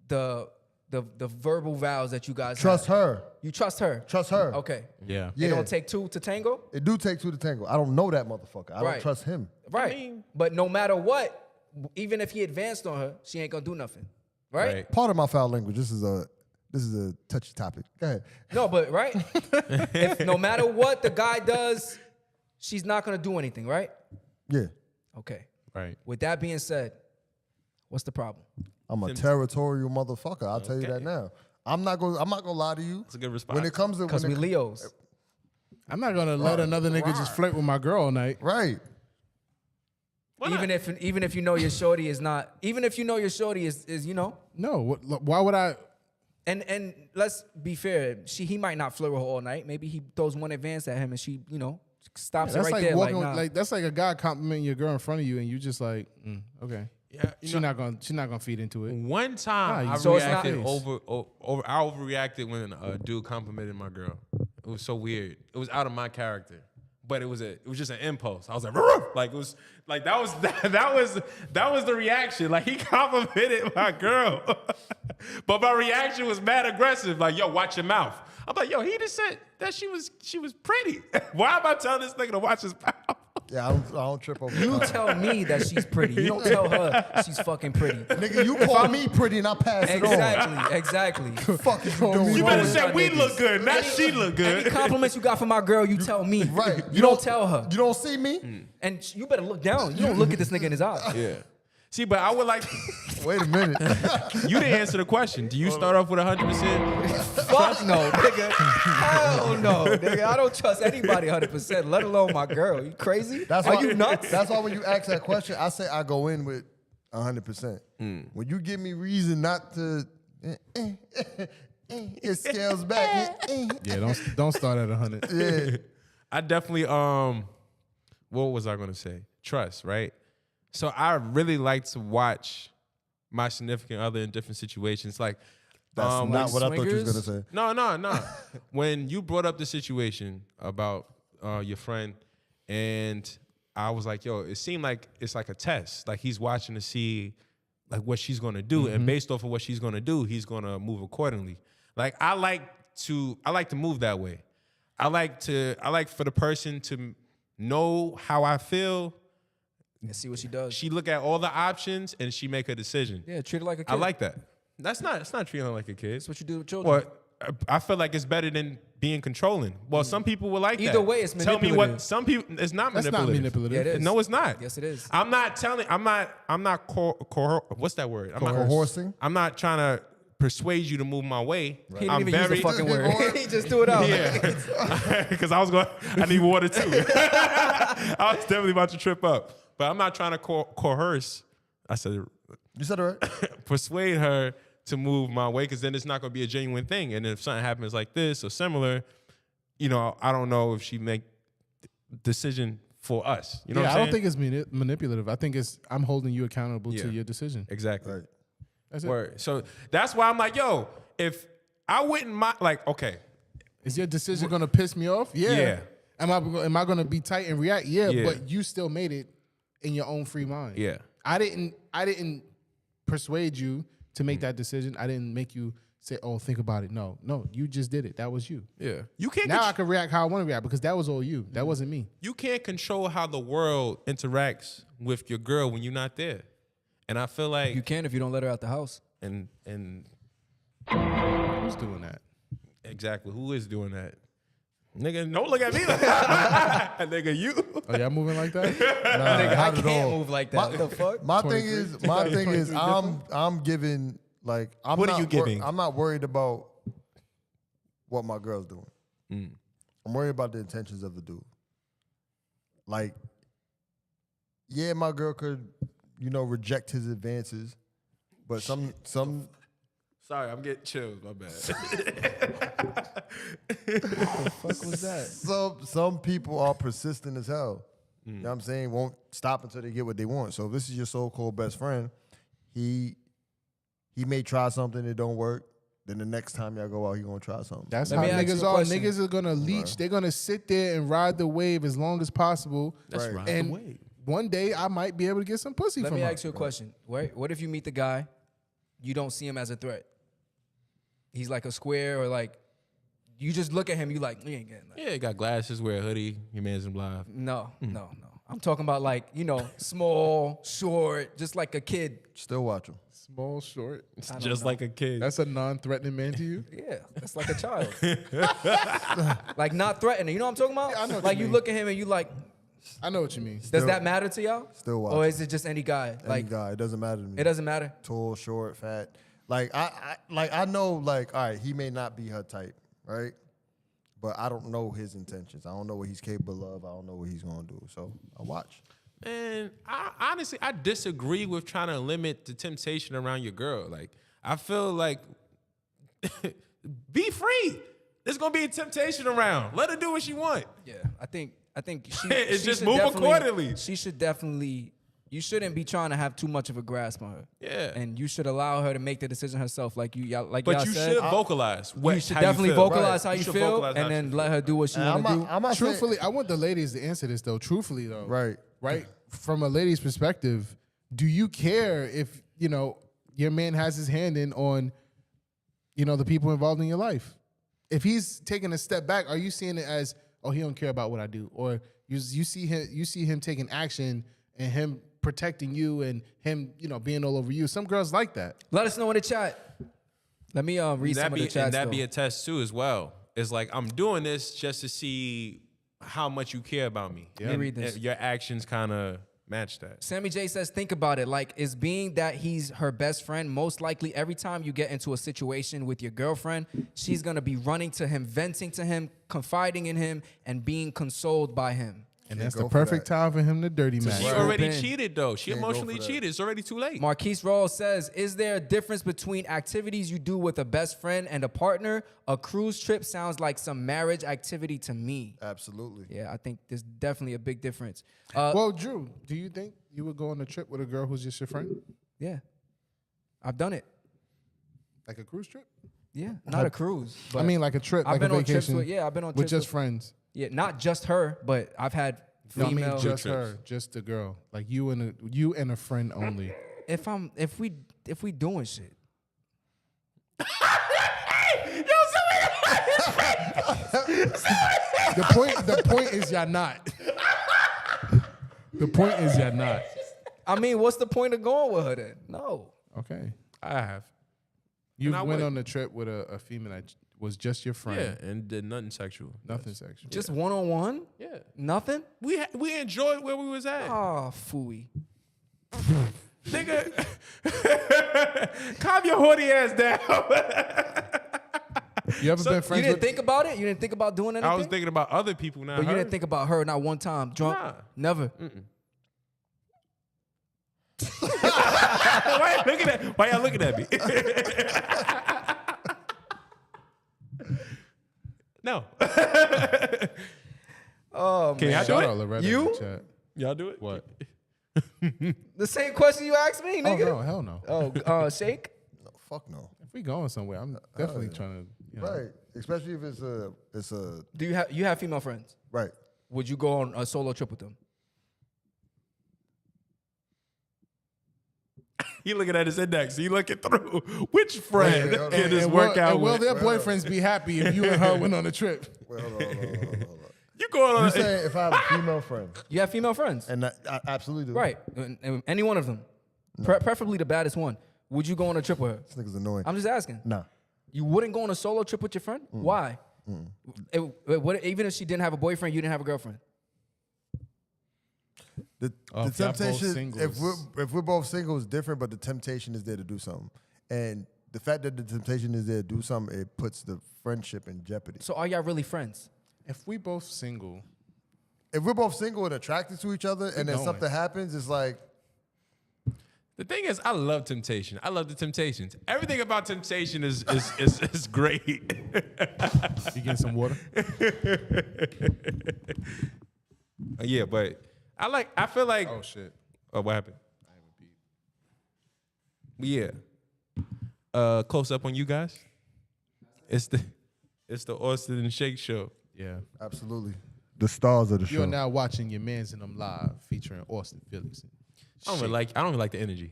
[SPEAKER 4] the verbal vows that you guys
[SPEAKER 7] trust
[SPEAKER 4] have.
[SPEAKER 7] her.
[SPEAKER 4] You trust her.
[SPEAKER 7] Trust her.
[SPEAKER 4] Okay.
[SPEAKER 1] Yeah.
[SPEAKER 4] It
[SPEAKER 7] Yeah.
[SPEAKER 4] don't take two to tango.
[SPEAKER 7] It do take two to tango. I don't know that motherfucker. I
[SPEAKER 4] Right.
[SPEAKER 7] don't trust him.
[SPEAKER 4] Right.
[SPEAKER 1] mean-
[SPEAKER 4] but no matter what, even if he advanced on her, she ain't gonna do nothing. Right?
[SPEAKER 1] Right.
[SPEAKER 7] Part of my foul language. This is a touchy topic. Go ahead.
[SPEAKER 4] No, but right? If no matter what the guy does, she's not gonna do anything, right?
[SPEAKER 7] Yeah.
[SPEAKER 4] Okay.
[SPEAKER 1] Right.
[SPEAKER 4] With that being said, what's the problem?
[SPEAKER 7] I'm a territorial motherfucker. I'll tell you that now. I'm not gonna lie to you.
[SPEAKER 1] That's a good response.
[SPEAKER 7] When it comes to
[SPEAKER 4] Because we Leos.
[SPEAKER 3] I'm not gonna let another nigga just flirt with my girl all night.
[SPEAKER 7] right.
[SPEAKER 4] Even if you know your shorty is not, even if you know your shorty is you know,
[SPEAKER 3] No, why would I?
[SPEAKER 4] and let's be fair, he might not flirt with her all night. Maybe he throws one advance at him and she, stops it
[SPEAKER 3] That's
[SPEAKER 4] right
[SPEAKER 3] like
[SPEAKER 4] there.
[SPEAKER 3] walking.
[SPEAKER 4] Like, nah.
[SPEAKER 3] That's like a guy complimenting your girl in front of you, and you just like, okay.
[SPEAKER 1] Yeah,
[SPEAKER 3] She's not gonna feed into it.
[SPEAKER 1] One time
[SPEAKER 3] Nah,
[SPEAKER 1] I
[SPEAKER 3] so
[SPEAKER 4] it's not-
[SPEAKER 1] reacted I overreacted when a dude complimented my girl. It was so weird. It was out of my character. But it was just an impulse. I was like, "Rrr!" Like it was like that was the reaction. Like he complimented my girl. But my reaction was mad aggressive. Like, yo, watch your mouth. I'm like, yo, he just said that she was pretty. Why am I telling this nigga to watch his mouth?
[SPEAKER 7] Yeah, I don't trip over
[SPEAKER 4] You
[SPEAKER 7] that.
[SPEAKER 4] tell me that she's pretty. You don't tell her she's fucking pretty.
[SPEAKER 7] Nigga, you call me pretty and I pass it on.
[SPEAKER 4] Exactly.
[SPEAKER 7] Fuck is you doing?
[SPEAKER 1] You better
[SPEAKER 4] Always
[SPEAKER 1] say
[SPEAKER 4] got
[SPEAKER 1] we
[SPEAKER 4] niggas.
[SPEAKER 1] look good, not she look
[SPEAKER 4] Any
[SPEAKER 1] good.
[SPEAKER 4] compliments you got from my girl, you tell me.
[SPEAKER 7] Right.
[SPEAKER 4] You don't tell her.
[SPEAKER 7] You don't see me?
[SPEAKER 4] And you better look down. You don't look at this nigga in his eyes.
[SPEAKER 1] Yeah. See, but I would like
[SPEAKER 7] Wait a minute.
[SPEAKER 1] you didn't answer the question. Do you start off with 100%?
[SPEAKER 4] Fuck no, nigga. Hell no, nigga. I don't trust anybody 100%, let alone my girl. You crazy? Are you nuts?
[SPEAKER 7] That's why when you ask that question, I say I go in with 100%. When you give me reason not to, it scales back.
[SPEAKER 3] Yeah, don't start at 100.
[SPEAKER 7] Yeah.
[SPEAKER 1] I definitely what was I gonna say? Trust, right? So I really like to watch my significant other in different situations. Like
[SPEAKER 7] That's not what I thought you was
[SPEAKER 4] swingers?
[SPEAKER 7] gonna say.
[SPEAKER 1] no. When you brought up the situation about your friend, and I was like, yo, it seemed like it's like a test. Like he's watching to see like what she's gonna do, and based off of what she's gonna do, he's gonna move accordingly. Like I like to move that way. I like for the person to know how I feel.
[SPEAKER 4] And see what she does.
[SPEAKER 1] She look at all the options and she make a decision.
[SPEAKER 4] Yeah, treat her like a kid.
[SPEAKER 1] I like that. It's not treating her like a kid.
[SPEAKER 4] That's what you do with children.
[SPEAKER 1] Well, I feel like it's better than being controlling. Well, some people will like that.
[SPEAKER 4] Either way, it's
[SPEAKER 1] Tell me
[SPEAKER 4] manipulative.
[SPEAKER 1] what some people. It's not
[SPEAKER 3] That's
[SPEAKER 1] manipulative.
[SPEAKER 3] not manipulative.
[SPEAKER 4] Yeah, it is.
[SPEAKER 1] No, it's not.
[SPEAKER 4] Yes, it is.
[SPEAKER 1] I'm not telling. I'm not. What's that word? I'm not
[SPEAKER 7] Coercing?
[SPEAKER 1] I'm not trying to persuade you to move my way.
[SPEAKER 4] He didn't
[SPEAKER 1] I'm
[SPEAKER 4] even
[SPEAKER 1] very
[SPEAKER 4] use the fucking word. He just threw it out.
[SPEAKER 1] Yeah, because I need water too. I was definitely about to trip up, but I'm not trying to coerce. I said,
[SPEAKER 7] You said it right.
[SPEAKER 1] persuade her to move my way, because then it's not going to be a genuine thing. And if something happens like this or similar, I don't know if she make decision for us. You know what I'm
[SPEAKER 3] I
[SPEAKER 1] saying?
[SPEAKER 3] don't think it's manipulative. I think I'm holding you accountable
[SPEAKER 1] Yeah.
[SPEAKER 3] to your decision.
[SPEAKER 1] Exactly.
[SPEAKER 7] Right.
[SPEAKER 3] That's it.
[SPEAKER 1] Word. So that's why I'm like, yo, if I wouldn't mind, like, okay,
[SPEAKER 3] Is your decision gonna piss me off? Yeah.
[SPEAKER 1] Yeah.
[SPEAKER 3] Am I gonna be tight and react? Yeah,
[SPEAKER 1] Yeah.
[SPEAKER 3] but you still made it in your own free mind.
[SPEAKER 1] yeah.
[SPEAKER 3] I didn't persuade you to make that decision. I didn't make you say, "Oh, think about it." No, you just did it. That was you.
[SPEAKER 1] Yeah. You can't
[SPEAKER 3] Now I can react how I want to react because that was all you. That wasn't me.
[SPEAKER 1] you can't control how the world interacts with your girl when you're not there. And I feel like
[SPEAKER 4] You can if you don't let her out the house.
[SPEAKER 1] and
[SPEAKER 3] Who's doing that?
[SPEAKER 1] exactly who is doing that? Nigga, don't look at me like nigga, you.
[SPEAKER 3] Oh, y'all moving like that?
[SPEAKER 4] Nigga, I
[SPEAKER 7] not at
[SPEAKER 4] can't
[SPEAKER 7] all.
[SPEAKER 4] move like that. What the fuck?
[SPEAKER 7] My thing is,
[SPEAKER 3] 23
[SPEAKER 7] I'm giving like I'm
[SPEAKER 1] What are
[SPEAKER 7] not
[SPEAKER 1] you giving?
[SPEAKER 7] I'm not worried about what my girl's doing.
[SPEAKER 1] Mm.
[SPEAKER 7] I'm worried about the intentions of the dude. Like, yeah, my girl could, reject his advances, but some
[SPEAKER 1] Sorry, I'm getting chills. My bad.
[SPEAKER 3] Fuck was that?
[SPEAKER 7] some people are persistent as hell. You know what I'm saying? Won't stop until they get what they want. So if this is your so-called best friend, he may try something that don't work. Then the next time y'all go out, he gonna try something.
[SPEAKER 3] That's
[SPEAKER 4] Let
[SPEAKER 3] how
[SPEAKER 4] me ask you
[SPEAKER 3] niggas
[SPEAKER 4] a
[SPEAKER 3] are.
[SPEAKER 4] question.
[SPEAKER 3] Niggas are gonna leech. They're gonna sit there and ride the wave as long as possible.
[SPEAKER 1] That's
[SPEAKER 7] Right.
[SPEAKER 1] right. The
[SPEAKER 3] And
[SPEAKER 1] way.
[SPEAKER 3] one day I might be able to get some pussy
[SPEAKER 4] Let
[SPEAKER 3] from
[SPEAKER 4] me
[SPEAKER 3] her.
[SPEAKER 4] ask you a question. What if you meet the guy, you don't see him as a threat? He's like a square, or like you just look at him, you like, you ain't getting that.
[SPEAKER 1] Yeah, got glasses, wear a hoodie, your man's in live.
[SPEAKER 4] No. I'm talking about like, small, short, just like a kid.
[SPEAKER 7] Still watch him.
[SPEAKER 3] Small, short.
[SPEAKER 1] It's just like a kid.
[SPEAKER 3] That's a non-threatening man to you.
[SPEAKER 4] Yeah, that's like a child. Like not threatening. You know what I'm talking about?
[SPEAKER 3] I know what
[SPEAKER 4] like
[SPEAKER 3] you
[SPEAKER 4] you
[SPEAKER 3] mean.
[SPEAKER 4] look at him and you like,
[SPEAKER 3] I know what you mean.
[SPEAKER 4] does that matter to y'all?
[SPEAKER 7] Still watch
[SPEAKER 4] Or
[SPEAKER 7] him.
[SPEAKER 4] is it just any guy?
[SPEAKER 7] Any
[SPEAKER 4] Like
[SPEAKER 7] guy, it doesn't matter to me.
[SPEAKER 4] it doesn't matter.
[SPEAKER 7] Tall, short, fat. Like I know, like, all right, he may not be her type, right? But I don't know his intentions. I don't know what he's capable of. I don't know what he's gonna do. So I watch.
[SPEAKER 1] And I honestly disagree with trying to limit the temptation around your girl. Like, I feel like be free. There's gonna be a temptation around. Let her do what she want.
[SPEAKER 4] Yeah, I think she.
[SPEAKER 1] It's
[SPEAKER 4] she
[SPEAKER 1] just
[SPEAKER 4] should
[SPEAKER 1] move
[SPEAKER 4] definitely-
[SPEAKER 1] accordingly.
[SPEAKER 4] She should definitely. You shouldn't be trying to have too much of a grasp on her.
[SPEAKER 1] Yeah.
[SPEAKER 4] And you should allow her to make the decision herself, like y'all
[SPEAKER 1] But
[SPEAKER 4] y'all
[SPEAKER 1] you
[SPEAKER 4] said.
[SPEAKER 1] should vocalize.
[SPEAKER 4] You should
[SPEAKER 1] how
[SPEAKER 4] definitely
[SPEAKER 1] feel.
[SPEAKER 4] vocalize how
[SPEAKER 1] You
[SPEAKER 4] you
[SPEAKER 1] should
[SPEAKER 4] feel,
[SPEAKER 1] vocalize how
[SPEAKER 4] and
[SPEAKER 1] you
[SPEAKER 4] then
[SPEAKER 1] feel.
[SPEAKER 4] let her do what she
[SPEAKER 7] And
[SPEAKER 4] want to do.
[SPEAKER 7] I'm not saying-
[SPEAKER 3] Truthfully, I want the ladies to answer this though. Truthfully though,
[SPEAKER 7] right.
[SPEAKER 3] From a lady's perspective, do you care if your man has his hand in on the people involved in your life? If he's taking a step back, are you seeing it as, oh, he don't care about what I do, or You see him taking action and him protecting you and him, being all over you. Some girls like that.
[SPEAKER 4] Let us know in the chat. Let me read some of the chat.
[SPEAKER 1] And that be a test too as well. It's like I'm doing this just to see how much you care about me.
[SPEAKER 4] Let me read this.
[SPEAKER 1] Your actions kind of match that.
[SPEAKER 4] Sammy J says, think about it. Like, is being that he's her best friend, most likely every time you get into a situation with your girlfriend, she's going to be running to him, venting to him, confiding in him, and being consoled by him.
[SPEAKER 3] And that's
[SPEAKER 7] go
[SPEAKER 3] the
[SPEAKER 7] for
[SPEAKER 3] perfect
[SPEAKER 7] that.
[SPEAKER 3] time for him to dirty match.
[SPEAKER 1] She
[SPEAKER 4] Right.
[SPEAKER 1] already
[SPEAKER 4] Open.
[SPEAKER 1] cheated though. She
[SPEAKER 7] Can't go
[SPEAKER 1] emotionally
[SPEAKER 7] for that.
[SPEAKER 1] cheated. It's already too late.
[SPEAKER 4] Marquise Rawls says, is there a difference between activities you do with a best friend and a partner? A cruise trip sounds like some marriage activity to me.
[SPEAKER 7] Absolutely.
[SPEAKER 4] Yeah, I think there's definitely a big difference.
[SPEAKER 3] Well, Drew, do you think you would go on a trip with a girl who's just your friend?
[SPEAKER 4] Yeah, I've done it.
[SPEAKER 3] Like a cruise trip?
[SPEAKER 4] Yeah, not a cruise. But
[SPEAKER 3] I mean, like a trip,
[SPEAKER 4] I've
[SPEAKER 3] like
[SPEAKER 4] been
[SPEAKER 3] a
[SPEAKER 4] on trips
[SPEAKER 3] vacation.
[SPEAKER 4] with- I've been on
[SPEAKER 3] with
[SPEAKER 4] trips
[SPEAKER 3] just
[SPEAKER 4] with-
[SPEAKER 3] friends.
[SPEAKER 4] Yeah, not just her, but I've had
[SPEAKER 3] No, I
[SPEAKER 4] female.
[SPEAKER 3] mean just
[SPEAKER 1] trips.
[SPEAKER 3] her, just the girl. Like you and a friend only.
[SPEAKER 4] if we doing shit.
[SPEAKER 3] The point is y'all not. The point is y'all not.
[SPEAKER 4] I mean, what's the point of going with her then? No.
[SPEAKER 3] Okay.
[SPEAKER 1] I have.
[SPEAKER 3] You
[SPEAKER 1] And I
[SPEAKER 3] went
[SPEAKER 1] would.
[SPEAKER 3] on a trip with a female that was just your friend.
[SPEAKER 1] Yeah, and did nothing sexual.
[SPEAKER 3] Nothing sexual.
[SPEAKER 4] Just one-on-one?
[SPEAKER 1] Yeah.
[SPEAKER 4] Nothing?
[SPEAKER 1] We enjoyed where we was at.
[SPEAKER 4] Oh, phooey.
[SPEAKER 1] Nigga, calm your horny ass down.
[SPEAKER 3] You ever been
[SPEAKER 4] You
[SPEAKER 3] friends
[SPEAKER 4] didn't
[SPEAKER 3] with?
[SPEAKER 4] think about it? You didn't think about doing anything?
[SPEAKER 1] I was thinking about other people now.
[SPEAKER 4] But you didn't think about her not one time. Drunk?
[SPEAKER 1] Nah.
[SPEAKER 4] Never.
[SPEAKER 1] Why y'all looking at me? No.
[SPEAKER 4] Oh,
[SPEAKER 1] Can y'all do
[SPEAKER 3] Shout
[SPEAKER 1] it?
[SPEAKER 3] out Loretta
[SPEAKER 4] You?
[SPEAKER 3] in the chat.
[SPEAKER 1] Y'all do it?
[SPEAKER 3] What?
[SPEAKER 4] The same question you asked me,
[SPEAKER 3] Oh
[SPEAKER 4] nigga?
[SPEAKER 3] no, hell no.
[SPEAKER 4] Shake?
[SPEAKER 7] No, fuck no.
[SPEAKER 3] If we going somewhere, I'm definitely trying to.
[SPEAKER 7] Right. Especially if it's a
[SPEAKER 4] Do you have female friends?
[SPEAKER 7] right.
[SPEAKER 4] Would you go on a solo trip with them?
[SPEAKER 1] He looking at his index. He looking through which friend
[SPEAKER 7] Wait, hold on.
[SPEAKER 1] can this
[SPEAKER 3] And
[SPEAKER 1] work out
[SPEAKER 3] will
[SPEAKER 1] with?
[SPEAKER 3] their boyfriends be happy if you and her went on a trip?
[SPEAKER 7] Wait, hold on.
[SPEAKER 1] You going on?
[SPEAKER 7] You saying if I have a female friend,
[SPEAKER 4] You have female friends?
[SPEAKER 7] and I absolutely do.
[SPEAKER 4] Right. And any one of them. Preferably the baddest one. Would you go on a trip with her?
[SPEAKER 7] This nigga's annoying.
[SPEAKER 4] I'm just asking.
[SPEAKER 7] Nah.
[SPEAKER 4] You wouldn't go on a solo trip with your friend? Why? Even if she didn't have a boyfriend, you didn't have a girlfriend.
[SPEAKER 7] The
[SPEAKER 3] If y'all both
[SPEAKER 7] temptation,
[SPEAKER 3] singles.
[SPEAKER 7] if we're both single, is different, but the temptation is there to do something. And the fact that the temptation is there to do something, it puts the friendship in jeopardy.
[SPEAKER 4] So are y'all really friends?
[SPEAKER 3] If we both single,
[SPEAKER 7] If we're both single and attracted to each other, and then
[SPEAKER 3] going.
[SPEAKER 7] something happens, it's like,
[SPEAKER 1] The thing is, I love temptation. I love the temptations. Everything about temptation is great.
[SPEAKER 3] you getting some water?
[SPEAKER 1] Yeah, but I feel like.
[SPEAKER 3] Oh shit!
[SPEAKER 1] Oh, what happened? Yeah. Close up on you guys. It's the Austin and Shake show.
[SPEAKER 3] Yeah.
[SPEAKER 7] absolutely. The stars of the
[SPEAKER 3] You
[SPEAKER 7] show.
[SPEAKER 3] are now watching your Mans in Them Live featuring Austin Felix.
[SPEAKER 1] I don't really like the energy.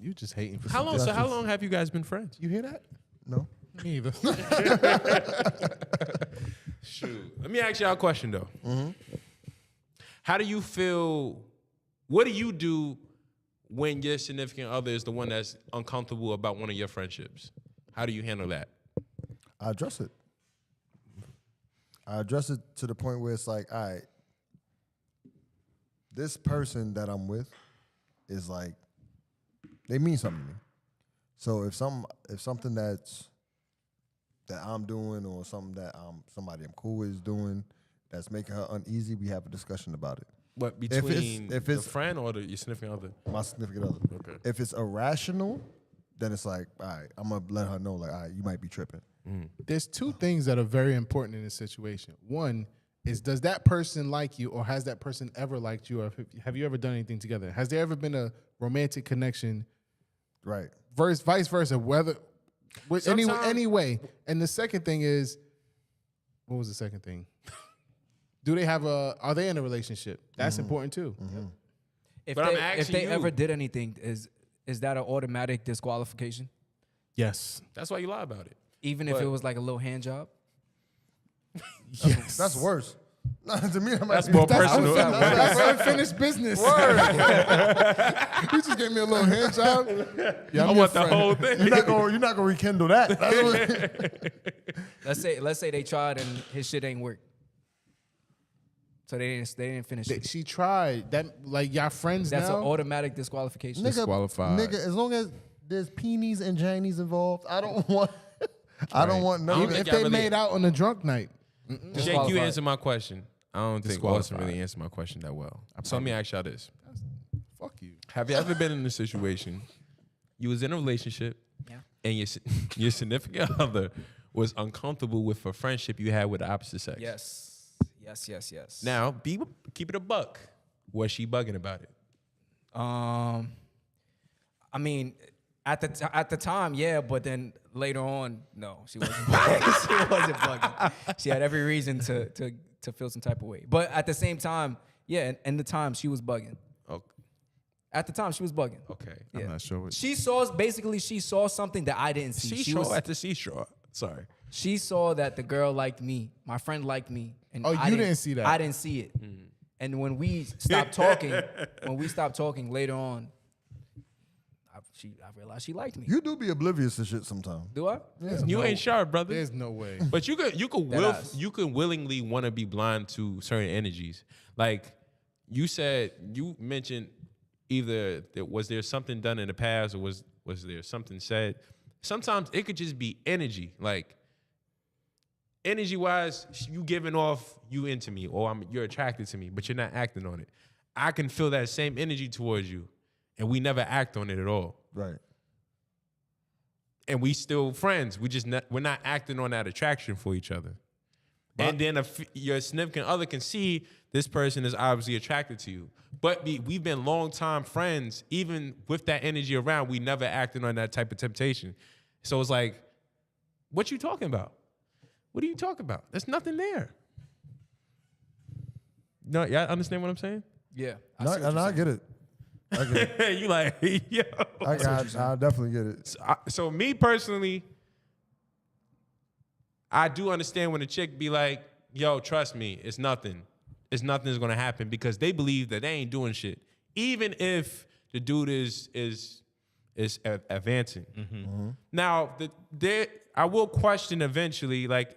[SPEAKER 3] You just hating for
[SPEAKER 1] How long?
[SPEAKER 3] something.
[SPEAKER 1] So how long have you guys been friends?
[SPEAKER 3] You hear that?
[SPEAKER 7] No.
[SPEAKER 3] Me either.
[SPEAKER 1] Shoot. Let me ask y'all a question though. How do you feel? What do you do when your significant other is the one that's uncomfortable about one of your friendships? How do you handle that?
[SPEAKER 7] I address it. I address it to the point where it's like, all right, this person that I'm with is like, they mean something to me. So if something that I'm doing or something that somebody I'm cool with is doing that's making her uneasy, we have a discussion about it.
[SPEAKER 1] What
[SPEAKER 7] If
[SPEAKER 1] between
[SPEAKER 7] it's-
[SPEAKER 1] the friend or your significant other?
[SPEAKER 7] My significant other.
[SPEAKER 1] Okay.
[SPEAKER 7] If it's irrational, then it's like, all right, I'm gonna let her know, like, all right, you might be tripping.
[SPEAKER 3] There's two things that are very important in this situation. One is, does that person like you, or has that person ever liked you, or have you ever done anything together? Has there ever been a romantic connection?
[SPEAKER 7] Right.
[SPEAKER 3] Vice versa, whether
[SPEAKER 1] Sometimes-
[SPEAKER 3] any way. And the second thing is, what was the second thing? Are they in a relationship? That's important too.
[SPEAKER 4] If
[SPEAKER 1] But I'm
[SPEAKER 4] they
[SPEAKER 1] asking you.
[SPEAKER 4] ever did anything, is that an automatic disqualification?
[SPEAKER 3] Yes.
[SPEAKER 1] That's why you lie about it.
[SPEAKER 4] Even if it was like a little hand job?
[SPEAKER 3] Yes.
[SPEAKER 7] That's worse. Nah, to me, that might
[SPEAKER 1] That's
[SPEAKER 7] be
[SPEAKER 1] more
[SPEAKER 3] That's
[SPEAKER 1] personal.
[SPEAKER 3] That's unfinished business. You just gave me a little hand job. Yeah,
[SPEAKER 1] I want the whole thing.
[SPEAKER 7] You're not gonna rekindle that. That's what-
[SPEAKER 4] Let's say they tried and his shit ain't work. So they didn't finish it.
[SPEAKER 3] She tried that. Like y'all friends
[SPEAKER 4] That's an
[SPEAKER 3] now.
[SPEAKER 4] automatic disqualification.
[SPEAKER 3] Disqualified.
[SPEAKER 7] Nigga, as long as there's peenies and jannies involved, I don't want. I don't want no.
[SPEAKER 1] I don't
[SPEAKER 3] Even
[SPEAKER 1] think
[SPEAKER 3] if
[SPEAKER 1] y'all
[SPEAKER 3] they
[SPEAKER 1] really-
[SPEAKER 3] made out on a drunk night.
[SPEAKER 1] Jake, you
[SPEAKER 4] Disqualified.
[SPEAKER 1] answer my question. I don't think Austin
[SPEAKER 3] Disqualified.
[SPEAKER 1] really answered my question that well. So let me ask y'all this.
[SPEAKER 3] Fuck you.
[SPEAKER 1] Have you ever been in a situation, you was in a relationship, and your significant other was uncomfortable with a friendship you had with the opposite sex?
[SPEAKER 4] Yes.
[SPEAKER 1] Now, keep it a buck. Was she bugging about it?
[SPEAKER 4] I mean, at the time, yeah, but then later on, no, she wasn't bugging. She wasn't bugging. She had every reason to feel some type of way. But at the same time, yeah, in the time she was bugging.
[SPEAKER 1] Okay.
[SPEAKER 4] At the time, she was bugging.
[SPEAKER 1] Okay.
[SPEAKER 3] I'm not sure. What
[SPEAKER 4] She saw something that I didn't see.
[SPEAKER 1] Seashore at the seashore. Sorry.
[SPEAKER 4] She saw that the girl liked me, my friend liked me, and
[SPEAKER 3] Oh,
[SPEAKER 4] I
[SPEAKER 3] you didn't see that?
[SPEAKER 4] I didn't see it. And when we stopped talking, later on, I realized she liked me.
[SPEAKER 7] You do be oblivious to shit sometimes.
[SPEAKER 4] Do I?
[SPEAKER 1] You ain't sharp, brother.
[SPEAKER 3] There's no way.
[SPEAKER 1] But you could
[SPEAKER 4] ass.
[SPEAKER 1] you could willingly want to be blind to certain energies. Like you mentioned either was there something done in the past or was there something said. Sometimes it could just be energy. Like energy wise, you giving off you into me or you're attracted to me, but you're not acting on it. I can feel that same energy towards you, and we never act on it at all.
[SPEAKER 7] Right.
[SPEAKER 1] And we still friends. We're not acting on that attraction for each other. And then your significant other can see this person is obviously attracted to you. But we've been long-time friends. Even with that energy around, we never acted on that type of temptation. So it's like, what you talking about? What are you talking about? There's nothing there. No, y'all understand what I'm saying?
[SPEAKER 4] Yeah.
[SPEAKER 7] I get it. I get it.
[SPEAKER 1] You like, yo.
[SPEAKER 7] I definitely get it.
[SPEAKER 1] So me personally, I do understand when a chick be like, yo, trust me, it's nothing. It's nothing that's gonna happen because they believe that they ain't doing shit. Even if the dude is advancing. Now, I will question eventually, like,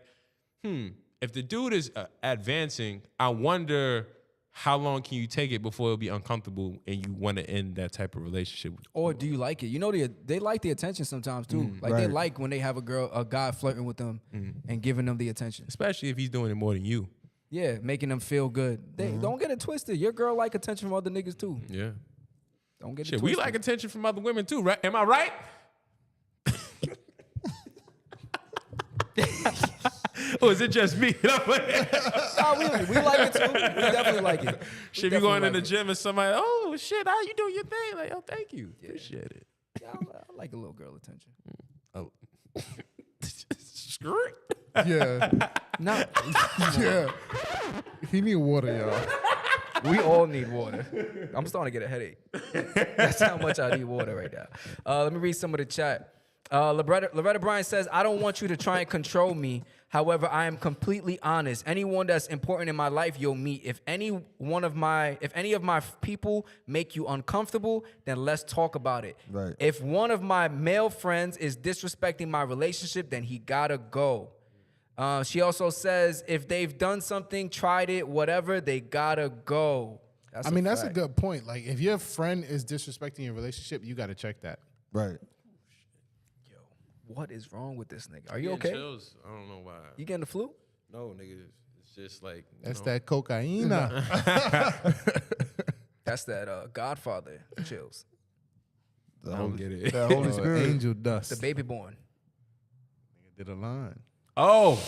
[SPEAKER 1] if the dude is advancing, I wonder how long can you take it before it'll be uncomfortable and you want to end that type of relationship?
[SPEAKER 4] Or do you like it? You know, they like the attention sometimes too. Like they
[SPEAKER 7] Right.
[SPEAKER 4] like when they have a guy flirting with them and giving them the attention.
[SPEAKER 1] Especially if he's doing it more than you.
[SPEAKER 4] Yeah, making them feel good. They don't get it twisted. Your girl like attention from other niggas too.
[SPEAKER 1] Yeah.
[SPEAKER 4] Don't get it
[SPEAKER 1] Shit,
[SPEAKER 4] twisted.
[SPEAKER 1] we like attention from other women too, right? Am I right? Or is it just me?
[SPEAKER 4] Nah, we like it too. We definitely like it.
[SPEAKER 1] Should be going in the gym and somebody, oh shit, how you doing your thing? Like, oh, thank you. Appreciate it.
[SPEAKER 4] Yeah, I like a little girl attention.
[SPEAKER 1] Oh. Screw it.
[SPEAKER 3] Yeah.
[SPEAKER 4] No,
[SPEAKER 3] Yeah. He need water, y'all.
[SPEAKER 4] we all need water. I'm starting to get a headache. That's how much I need water right now. Let me read some of the chat. Loretta Bryan says, I don't want you to try and control me. However, I am completely honest. Anyone that's important in my life, you'll meet. If any of my people make you uncomfortable, then let's talk about it.
[SPEAKER 7] Right.
[SPEAKER 4] If one of my male friends is disrespecting my relationship, then he gotta go. She also says, if they've done something, tried it, whatever, they gotta go.
[SPEAKER 3] That's a good point. Like, if your friend is disrespecting your relationship, you got to check that.
[SPEAKER 7] Right.
[SPEAKER 4] What is wrong with this nigga? Are you
[SPEAKER 1] Getting
[SPEAKER 4] okay?
[SPEAKER 1] chills. I don't know why.
[SPEAKER 4] You getting the flu?
[SPEAKER 1] No, nigga. It's just like
[SPEAKER 3] That's that cocaina.
[SPEAKER 4] That's that Godfather chills.
[SPEAKER 1] I don't get it.
[SPEAKER 7] That Holy Spirit.
[SPEAKER 3] Angel dust.
[SPEAKER 4] The baby born.
[SPEAKER 3] Did a line.
[SPEAKER 1] Oh.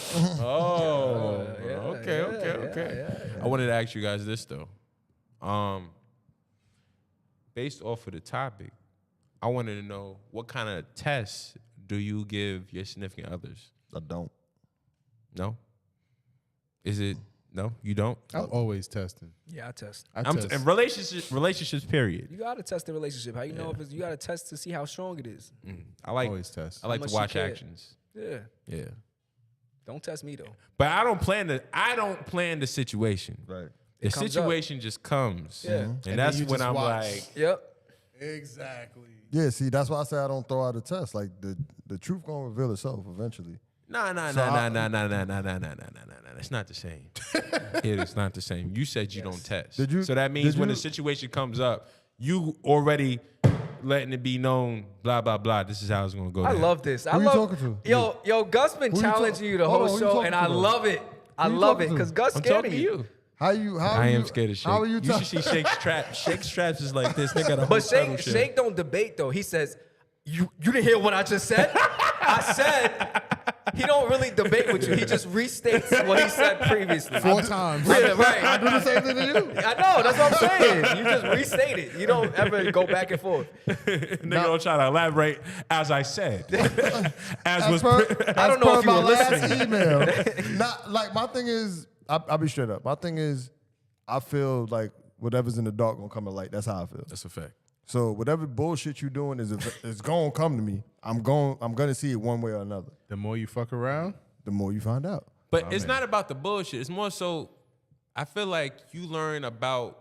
[SPEAKER 4] yeah,
[SPEAKER 1] Okay. I wanted to ask you guys this though. Based off of the topic, I wanted to know what kind of tests do you give your significant others?
[SPEAKER 7] I don't.
[SPEAKER 1] No? Is it no? You don't?
[SPEAKER 3] I'm always testing.
[SPEAKER 4] Yeah, I test.
[SPEAKER 1] I'm
[SPEAKER 3] test.
[SPEAKER 1] in relationships, period.
[SPEAKER 4] You gotta test the relationship. How you know if it's, you gotta test to see how strong it is.
[SPEAKER 1] I like
[SPEAKER 3] Always test.
[SPEAKER 1] I like
[SPEAKER 4] much
[SPEAKER 1] to
[SPEAKER 4] you
[SPEAKER 1] watch
[SPEAKER 4] care.
[SPEAKER 1] actions.
[SPEAKER 4] Yeah.
[SPEAKER 1] Yeah.
[SPEAKER 4] Don't test me though.
[SPEAKER 1] But I don't plan the situation.
[SPEAKER 7] Right.
[SPEAKER 1] The
[SPEAKER 4] comes
[SPEAKER 1] situation just comes.
[SPEAKER 4] Yeah.
[SPEAKER 1] And
[SPEAKER 3] then
[SPEAKER 1] that's
[SPEAKER 3] you
[SPEAKER 1] when
[SPEAKER 3] just
[SPEAKER 1] I'm
[SPEAKER 3] watch.
[SPEAKER 1] like,
[SPEAKER 4] Yep.
[SPEAKER 3] Exactly.
[SPEAKER 7] Yeah, see, that's why I say I don't throw out a test. Like the truth gonna reveal itself eventually.
[SPEAKER 1] nah. It's not the same. It is not the same. You said you don't test.
[SPEAKER 7] Did you-
[SPEAKER 1] So that means
[SPEAKER 7] did
[SPEAKER 1] when the
[SPEAKER 7] you-
[SPEAKER 1] situation comes up, you already letting it be known, blah, blah, blah. This is how it's gonna go
[SPEAKER 4] I
[SPEAKER 1] down.
[SPEAKER 4] love this. I
[SPEAKER 7] Who you
[SPEAKER 4] love
[SPEAKER 7] talking to?
[SPEAKER 4] Yo, Gus been
[SPEAKER 7] Who you
[SPEAKER 4] challenging
[SPEAKER 7] talk-
[SPEAKER 4] you the
[SPEAKER 7] Hold
[SPEAKER 4] whole
[SPEAKER 7] on, who you
[SPEAKER 4] show,
[SPEAKER 7] talking
[SPEAKER 4] and
[SPEAKER 7] to
[SPEAKER 4] I
[SPEAKER 7] though?
[SPEAKER 4] love it. I
[SPEAKER 7] Who you
[SPEAKER 4] love it
[SPEAKER 7] talking to?
[SPEAKER 4] because Gus
[SPEAKER 1] I'm
[SPEAKER 4] scared
[SPEAKER 1] talking
[SPEAKER 4] of
[SPEAKER 1] to you.
[SPEAKER 7] How
[SPEAKER 1] I
[SPEAKER 7] you
[SPEAKER 1] am scared of Shake.
[SPEAKER 7] How are you?
[SPEAKER 1] You should see Shake's trap. Shake's traps is like this. They got a whole
[SPEAKER 4] But
[SPEAKER 1] subtle
[SPEAKER 4] Shake don't debate though. He says, "You didn't hear what I just said." I said he don't really debate with you. He just restates what he said previously.
[SPEAKER 3] 4 times.
[SPEAKER 4] Yeah, right.
[SPEAKER 7] I do the same thing to you.
[SPEAKER 4] I know. That's what I'm saying. You just restate it. You don't ever go back and forth.
[SPEAKER 1] Nigga don't try to elaborate as I said. as was
[SPEAKER 4] I don't know if you
[SPEAKER 7] my
[SPEAKER 4] were
[SPEAKER 7] last
[SPEAKER 4] listening.
[SPEAKER 7] email. Not like my thing is, I'll be straight up. My thing is, I feel like whatever's in the dark gonna come to light. That's how I feel.
[SPEAKER 1] That's a fact.
[SPEAKER 7] So whatever bullshit you doing is gonna come to me. I'm gonna see it one way or another.
[SPEAKER 3] The more you fuck around,
[SPEAKER 7] The more you find out.
[SPEAKER 1] But it's not about the bullshit. It's more so, I feel like you learn about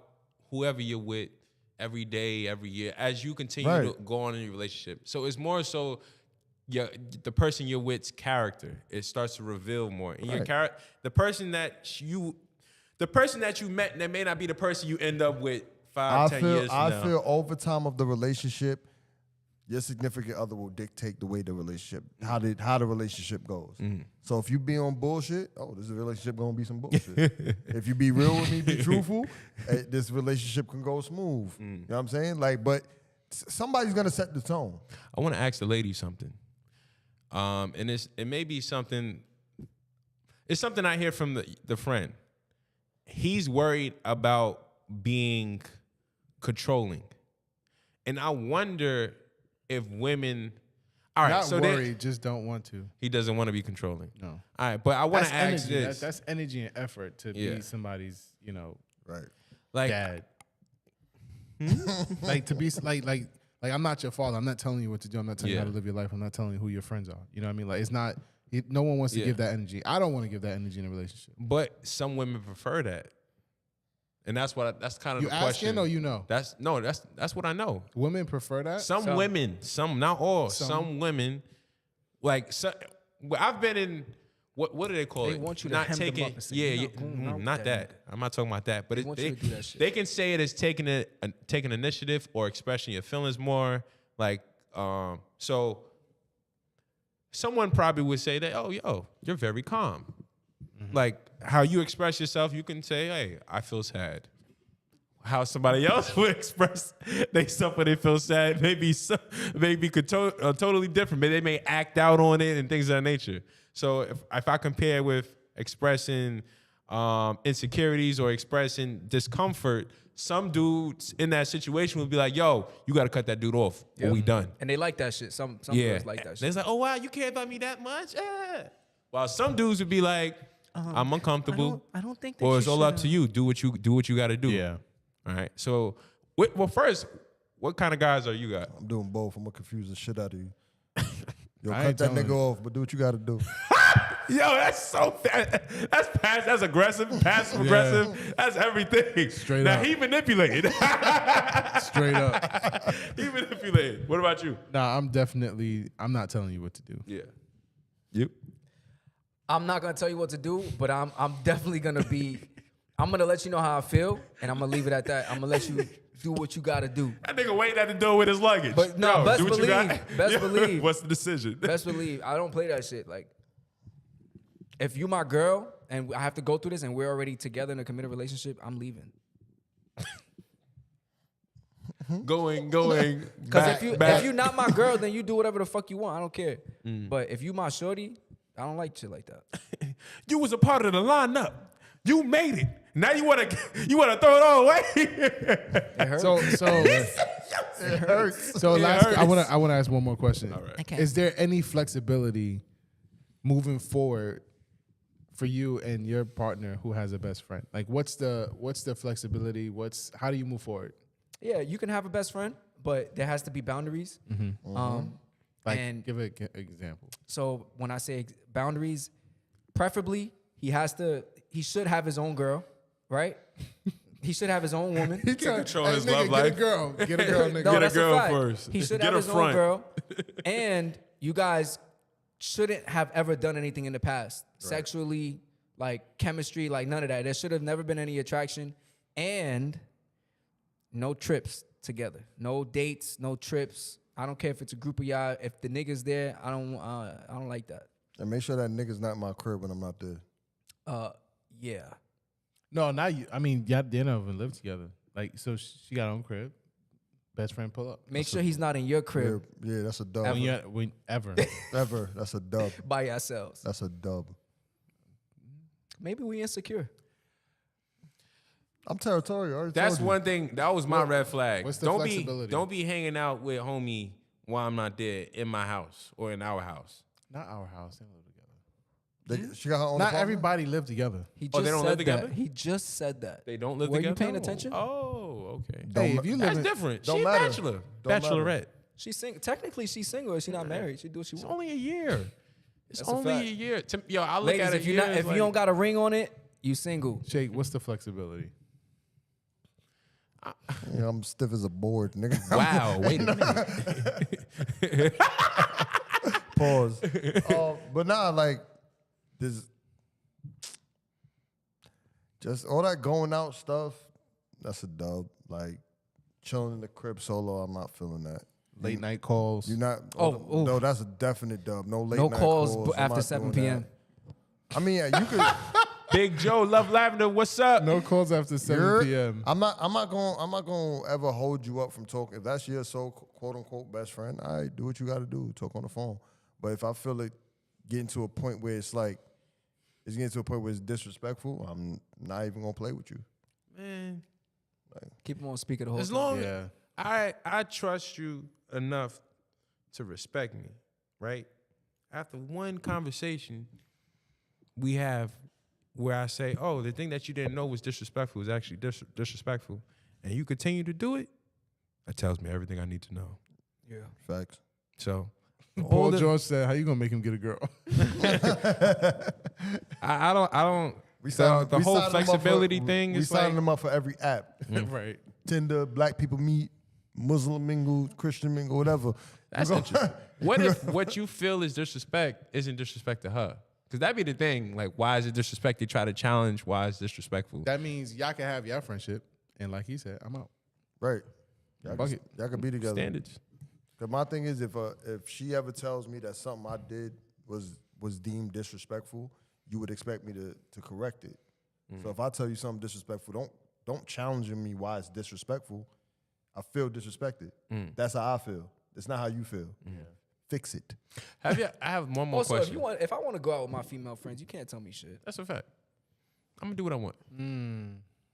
[SPEAKER 1] whoever you're with every day, every year, as you continue to
[SPEAKER 7] Right.
[SPEAKER 1] go on in your relationship. So it's more so the person you're with's character. It starts to reveal more. And your
[SPEAKER 7] Right.
[SPEAKER 1] character, the person that you met, that may not be the person you end up with 5, 10 years from now.
[SPEAKER 7] I feel over time of the relationship, your significant other will dictate the way the relationship, how the relationship goes. So if you be on bullshit, this relationship gonna be some bullshit. If you be real with me, be truthful, this relationship can go smooth. You know what I'm saying? Like, but somebody's gonna set the tone.
[SPEAKER 1] I want to ask the lady something. And it may be something. It's something I hear from the friend. He's worried about being controlling, and I wonder if women. All right,
[SPEAKER 3] not
[SPEAKER 1] so
[SPEAKER 3] worried, just don't want to.
[SPEAKER 1] he doesn't want to be controlling.
[SPEAKER 3] No.
[SPEAKER 1] All right, but I want
[SPEAKER 3] That's
[SPEAKER 1] to ask
[SPEAKER 3] energy.
[SPEAKER 1] this.
[SPEAKER 3] That's energy and effort to
[SPEAKER 1] Yeah.
[SPEAKER 3] be somebody's,
[SPEAKER 7] Right.
[SPEAKER 1] like,
[SPEAKER 3] dad. Like to be like I'm not your father. I'm not telling you what to do. I'm not telling you how
[SPEAKER 1] Yeah.
[SPEAKER 3] to live your life. I'm not telling you who your friends are. You know what I mean? Like it's not. No one wants to
[SPEAKER 1] Yeah.
[SPEAKER 3] give that energy. I don't want to give that energy in a relationship.
[SPEAKER 1] but some women prefer that, and that's kind of
[SPEAKER 3] You
[SPEAKER 1] the question.
[SPEAKER 3] asking or you know?
[SPEAKER 1] That's what I know.
[SPEAKER 3] Women prefer that.
[SPEAKER 1] Some women, some not all. Some women, like I've been in what do they call
[SPEAKER 4] They
[SPEAKER 1] it?
[SPEAKER 4] want you to
[SPEAKER 1] not
[SPEAKER 4] hem them
[SPEAKER 1] taking,
[SPEAKER 4] up and say,
[SPEAKER 1] yeah,
[SPEAKER 4] "You're
[SPEAKER 1] yeah,
[SPEAKER 4] not going out
[SPEAKER 1] not
[SPEAKER 4] that
[SPEAKER 1] that. I'm not talking about that. But
[SPEAKER 4] want you to do that shit.
[SPEAKER 1] they can say it as taking initiative or expressing your feelings more. Like so, someone probably would say that, oh, yo, you're very calm. Like how you express yourself, you can say, hey, I feel sad. How somebody else would express they stuff when they feel sad, maybe totally different. Maybe they may act out on it and things of that nature. So if I compare with expressing insecurities or expressing discomfort, some dudes in that situation would be like, yo, you got to cut that dude off or we done.
[SPEAKER 4] And they like that shit. Some
[SPEAKER 1] Yeah.
[SPEAKER 4] girls like that
[SPEAKER 1] They're
[SPEAKER 4] shit.
[SPEAKER 1] like, oh, wow, you care about me that much? Yeah. While some dudes would be like, I'm uncomfortable.
[SPEAKER 4] I don't think that
[SPEAKER 1] Or
[SPEAKER 4] you
[SPEAKER 1] it's all up
[SPEAKER 4] should,
[SPEAKER 1] to you. Do what you got to do.
[SPEAKER 3] Yeah.
[SPEAKER 1] All right. So, well, first, what kind of guys are you got?
[SPEAKER 7] I'm doing both. I'm gonna confuse the shit out of you. Yo,
[SPEAKER 3] I
[SPEAKER 7] cut
[SPEAKER 3] ain't
[SPEAKER 7] that
[SPEAKER 3] telling
[SPEAKER 7] nigga
[SPEAKER 3] you.
[SPEAKER 7] off, but do what you gotta do.
[SPEAKER 1] Yo, that's so fast. That's aggressive, passive aggressive. That's everything.
[SPEAKER 3] Straight
[SPEAKER 1] now,
[SPEAKER 3] up.
[SPEAKER 1] he manipulated.
[SPEAKER 3] Straight up.
[SPEAKER 1] He manipulated. What about you?
[SPEAKER 3] Nah, I'm not telling you what to do.
[SPEAKER 1] Yeah. You?
[SPEAKER 4] I'm not gonna tell you what to do, but I'm definitely gonna be. I'm gonna let you know how I feel, and I'm gonna leave it at that. I'm gonna let you do what you gotta do.
[SPEAKER 1] That nigga waiting at the door with his luggage.
[SPEAKER 4] But no,
[SPEAKER 1] Yo,
[SPEAKER 4] best
[SPEAKER 1] do what you got.
[SPEAKER 4] believe, best believe.
[SPEAKER 1] What's the decision?
[SPEAKER 4] Best believe, I don't play that shit. Like, if you my girl and I have to go through this, and we're already together in a committed relationship, I'm leaving.
[SPEAKER 1] Going.
[SPEAKER 4] Because if you not my girl, then you do whatever the fuck you want. I don't care. But if you my shorty, I don't like shit like that.
[SPEAKER 1] You was a part of the lineup. You made it. Now you wanna throw it all away.
[SPEAKER 4] It hurts.
[SPEAKER 3] So last,
[SPEAKER 1] hurts.
[SPEAKER 3] I wanna ask one more question.
[SPEAKER 1] All right.
[SPEAKER 4] Okay.
[SPEAKER 3] Is there any flexibility moving forward for you and your partner who has a best friend? Like, what's the flexibility? How do you move forward?
[SPEAKER 4] Yeah, you can have a best friend, but there has to be boundaries.
[SPEAKER 3] Like,
[SPEAKER 4] And
[SPEAKER 3] give an example.
[SPEAKER 4] so when I say boundaries, preferably he should have his own girl, right? He should have his own woman.
[SPEAKER 3] He
[SPEAKER 1] control his
[SPEAKER 3] nigga,
[SPEAKER 1] love
[SPEAKER 3] get
[SPEAKER 1] life.
[SPEAKER 3] a girl. Get a girl, nigga.
[SPEAKER 4] No,
[SPEAKER 1] Get a
[SPEAKER 4] that's
[SPEAKER 1] girl
[SPEAKER 4] fact.
[SPEAKER 1] first.
[SPEAKER 4] He should
[SPEAKER 1] Get
[SPEAKER 4] have
[SPEAKER 1] a
[SPEAKER 4] his own
[SPEAKER 1] front.
[SPEAKER 4] girl, and you guys shouldn't have ever done anything in the past, sexually, like chemistry, like none of that. There should have never been any attraction, and no trips together, no dates, no trips. I don't care if it's a group of y'all. If the nigga's there, I don't like that.
[SPEAKER 7] And make sure that nigga's not in my crib when I'm not there.
[SPEAKER 4] Yeah.
[SPEAKER 3] No, not you. I mean, y'all didn't even live together. Like, so she got her own crib. Best friend pull up.
[SPEAKER 4] Make sure he's not in your crib
[SPEAKER 7] Yeah, that's a dub.
[SPEAKER 3] Ever.
[SPEAKER 7] Ever. That's a dub.
[SPEAKER 4] by yourselves.
[SPEAKER 7] That's a dub.
[SPEAKER 4] Maybe we insecure.
[SPEAKER 7] I'm territorial. I already
[SPEAKER 1] That's
[SPEAKER 7] told you.
[SPEAKER 1] one thing. That was my red flag.
[SPEAKER 3] what's the
[SPEAKER 1] don't
[SPEAKER 3] flexibility?
[SPEAKER 1] don't be hanging out with homie while I'm not there in my house or in our house.
[SPEAKER 3] Not our house. They live together.
[SPEAKER 7] She got her own
[SPEAKER 3] Not
[SPEAKER 7] apartment?
[SPEAKER 3] everybody live together.
[SPEAKER 4] He
[SPEAKER 1] Oh,
[SPEAKER 4] just
[SPEAKER 1] they don't
[SPEAKER 4] said
[SPEAKER 1] live together?
[SPEAKER 4] that. He just said that.
[SPEAKER 1] They don't live
[SPEAKER 4] Were
[SPEAKER 1] together.
[SPEAKER 4] you paying attention?
[SPEAKER 1] Oh, okay.
[SPEAKER 3] Hey, if you live
[SPEAKER 1] That's
[SPEAKER 3] in,
[SPEAKER 1] different.
[SPEAKER 7] don't
[SPEAKER 1] She
[SPEAKER 7] matter.
[SPEAKER 1] bachelor,
[SPEAKER 7] Don't
[SPEAKER 1] bachelorette.
[SPEAKER 7] matter.
[SPEAKER 4] She's technically she's single. She's not married. She do what she
[SPEAKER 1] It's
[SPEAKER 4] wants.
[SPEAKER 1] only a year. It's
[SPEAKER 4] That's a
[SPEAKER 1] only
[SPEAKER 4] fact.
[SPEAKER 1] a year. Yo, I look
[SPEAKER 4] Ladies,
[SPEAKER 1] at it.
[SPEAKER 4] if you don't got a ring on it, you single.
[SPEAKER 3] Shake, what's the flexibility?
[SPEAKER 7] Yeah, I'm stiff as a board, nigga.
[SPEAKER 1] Wow, wait a minute.
[SPEAKER 7] Pause. But nah, like, this, just all that going out stuff, that's a dub. Like, chilling in the crib solo, I'm not feeling that.
[SPEAKER 3] Late night calls.
[SPEAKER 7] You're not,
[SPEAKER 4] Oh,
[SPEAKER 7] no, that's a definite dub. No late
[SPEAKER 4] No
[SPEAKER 7] night
[SPEAKER 4] calls
[SPEAKER 7] calls. I'm
[SPEAKER 4] after
[SPEAKER 7] not
[SPEAKER 4] 7
[SPEAKER 7] doing
[SPEAKER 4] p.m.
[SPEAKER 7] that. I mean, yeah, you could.
[SPEAKER 1] Big Joe, Love Lavender, what's up?
[SPEAKER 3] No calls after 7 p.m.
[SPEAKER 7] I'm not going to ever hold you up from talking. If that's your quote unquote best friend, all right, do what you got to do. Talk on the phone. But if I feel it getting to a point where it's getting to a point where it's disrespectful, I'm not even going to play with you.
[SPEAKER 1] Man,
[SPEAKER 4] Keep him on speaker the whole
[SPEAKER 1] as
[SPEAKER 4] time.
[SPEAKER 1] long
[SPEAKER 3] Yeah.
[SPEAKER 1] as I trust you enough to respect me, right? After one conversation we have where I say, oh, the thing that you didn't know was disrespectful was actually disrespectful, and you continue to do it, that tells me everything I need to know.
[SPEAKER 4] Yeah.
[SPEAKER 7] Facts.
[SPEAKER 1] So,
[SPEAKER 3] Paul George said, "How you gonna make him get a girl?"
[SPEAKER 1] I don't.
[SPEAKER 7] We
[SPEAKER 1] The
[SPEAKER 7] signing
[SPEAKER 1] whole
[SPEAKER 7] them up
[SPEAKER 1] flexibility
[SPEAKER 7] for,
[SPEAKER 1] thing
[SPEAKER 7] we
[SPEAKER 1] is
[SPEAKER 7] signing
[SPEAKER 1] like,
[SPEAKER 7] them up for every app.
[SPEAKER 3] Right.
[SPEAKER 7] Tinder, Black People Meet, Muslim Mingle, Christian Mingle, whatever.
[SPEAKER 1] that's interesting. What if what you feel is disrespect isn't disrespect to her? Because that'd be the thing. Like, why is it disrespect? They try to challenge why it's disrespectful.
[SPEAKER 3] That means y'all can have your friendship, and like he said, I'm out.
[SPEAKER 7] Right. Y'all
[SPEAKER 3] Fuck
[SPEAKER 7] can,
[SPEAKER 3] it.
[SPEAKER 7] y'all can be together.
[SPEAKER 1] Standards.
[SPEAKER 7] Cause my thing is, if she ever tells me that something I did was deemed disrespectful, you would expect me to correct it. So if I tell you something disrespectful, don't challenge me why it's disrespectful. I feel disrespected. That's how I feel. It's not how you feel. Fix it.
[SPEAKER 1] I have one more
[SPEAKER 4] Also,
[SPEAKER 1] question.
[SPEAKER 4] if I want to go out with my female friends, you can't tell me shit.
[SPEAKER 1] That's a fact. I'm gonna do what I want.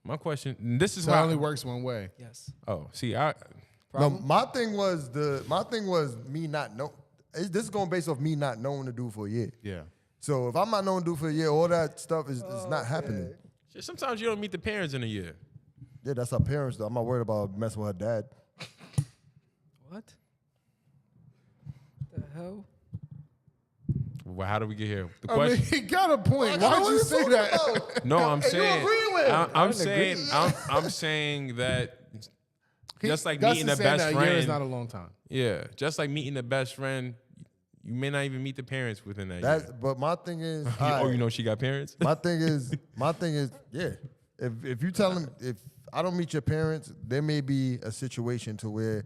[SPEAKER 1] My question. This is
[SPEAKER 3] So it
[SPEAKER 1] why.
[SPEAKER 3] only works one way.
[SPEAKER 4] Yes.
[SPEAKER 1] Oh, see,
[SPEAKER 7] No, my thing was me not know. This is going based off me not knowing to do for a year.
[SPEAKER 3] Yeah.
[SPEAKER 7] So if I'm not knowing to do for a year, all that stuff is not happening.
[SPEAKER 1] sometimes you don't meet the parents in a year.
[SPEAKER 7] Yeah, that's our parents though. I'm not worried about messing with her dad.
[SPEAKER 4] What? The hell?
[SPEAKER 1] Well, how do we get here? The
[SPEAKER 3] I mean,
[SPEAKER 1] question.
[SPEAKER 3] he got a point.
[SPEAKER 7] Like,
[SPEAKER 3] Why'd
[SPEAKER 7] what
[SPEAKER 3] you
[SPEAKER 7] you
[SPEAKER 3] say
[SPEAKER 7] talking
[SPEAKER 3] that?
[SPEAKER 7] about?
[SPEAKER 1] No, I'm
[SPEAKER 7] Hey, you
[SPEAKER 1] saying.
[SPEAKER 7] agree with him.
[SPEAKER 1] I'm saying that. Just like
[SPEAKER 3] Gus
[SPEAKER 1] meeting
[SPEAKER 3] is
[SPEAKER 1] a
[SPEAKER 3] saying
[SPEAKER 1] best
[SPEAKER 3] that a year is
[SPEAKER 1] friend.
[SPEAKER 3] not a long time.
[SPEAKER 1] Yeah, just like meeting a best friend, you may not even meet the parents within that year.
[SPEAKER 7] But my thing is,
[SPEAKER 1] Oh,
[SPEAKER 7] alright,
[SPEAKER 1] you know she got parents?
[SPEAKER 7] my thing is, yeah. If you tell them, if I don't meet your parents, there may be a situation to where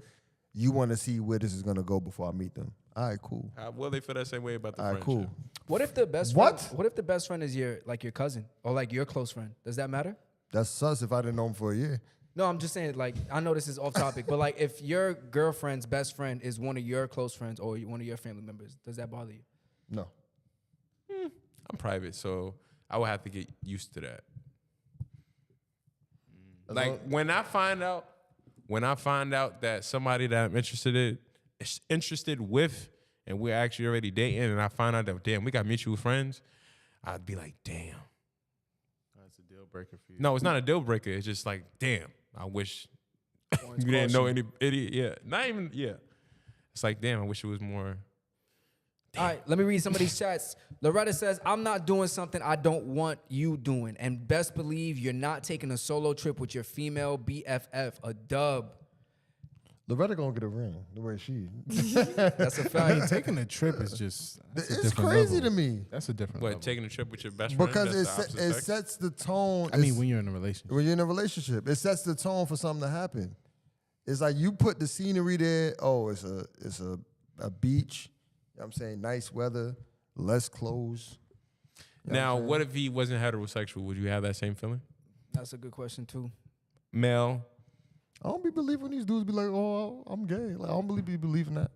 [SPEAKER 7] you want to see where this is gonna go before I meet them. All right, cool.
[SPEAKER 1] Well, they feel that same way about the
[SPEAKER 7] All right,
[SPEAKER 1] friendship.
[SPEAKER 7] cool.
[SPEAKER 4] What if the best
[SPEAKER 7] What?
[SPEAKER 4] friend? What if the best friend is your cousin or like your close friend? Does that matter?
[SPEAKER 7] That's sus if I didn't know him for a year.
[SPEAKER 4] No, I'm just saying, like, I know this is off topic, but like, if your girlfriend's best friend is one of your close friends or one of your family members, does that bother you?
[SPEAKER 7] No.
[SPEAKER 1] I'm private, so I would have to get used to that. Like when I find out that somebody that I'm interested in is interested with, and we're actually already dating, and I find out that damn we got mutual friends, I'd be like, damn.
[SPEAKER 3] That's a deal breaker for you.
[SPEAKER 1] No, it's not a deal breaker. It's just like, damn. I wish you didn't know any idiot. Yeah, not even. Yeah, it's like, damn. I wish it was more
[SPEAKER 4] All right, let me read some of these chats. Loretta says, I'm not doing something I don't want you doing. And best believe you're not taking a solo trip with your female BFF. A dub.
[SPEAKER 7] Loretta gonna get a ring the way she.
[SPEAKER 4] That's a
[SPEAKER 3] I mean,
[SPEAKER 4] fact.
[SPEAKER 3] taking a trip is just
[SPEAKER 7] It's crazy to me
[SPEAKER 3] That's a different
[SPEAKER 1] What,
[SPEAKER 3] level.
[SPEAKER 1] taking a trip with your best friend?
[SPEAKER 7] because
[SPEAKER 1] That's the opposite
[SPEAKER 7] it
[SPEAKER 1] sex?
[SPEAKER 7] sets the tone.
[SPEAKER 3] I mean,
[SPEAKER 7] It's-
[SPEAKER 3] when you're in a relationship.
[SPEAKER 7] when you're in a relationship, it sets the tone for something to happen. It's like you put the scenery there. Oh, it's a beach. You know what I'm saying, nice weather, less clothes.
[SPEAKER 1] Now, what if he wasn't heterosexual? Would you have that same feeling?
[SPEAKER 4] That's a good question, too.
[SPEAKER 1] Male.
[SPEAKER 7] I don't be believing these dudes be like, oh, I'm gay. Like I don't be believing that.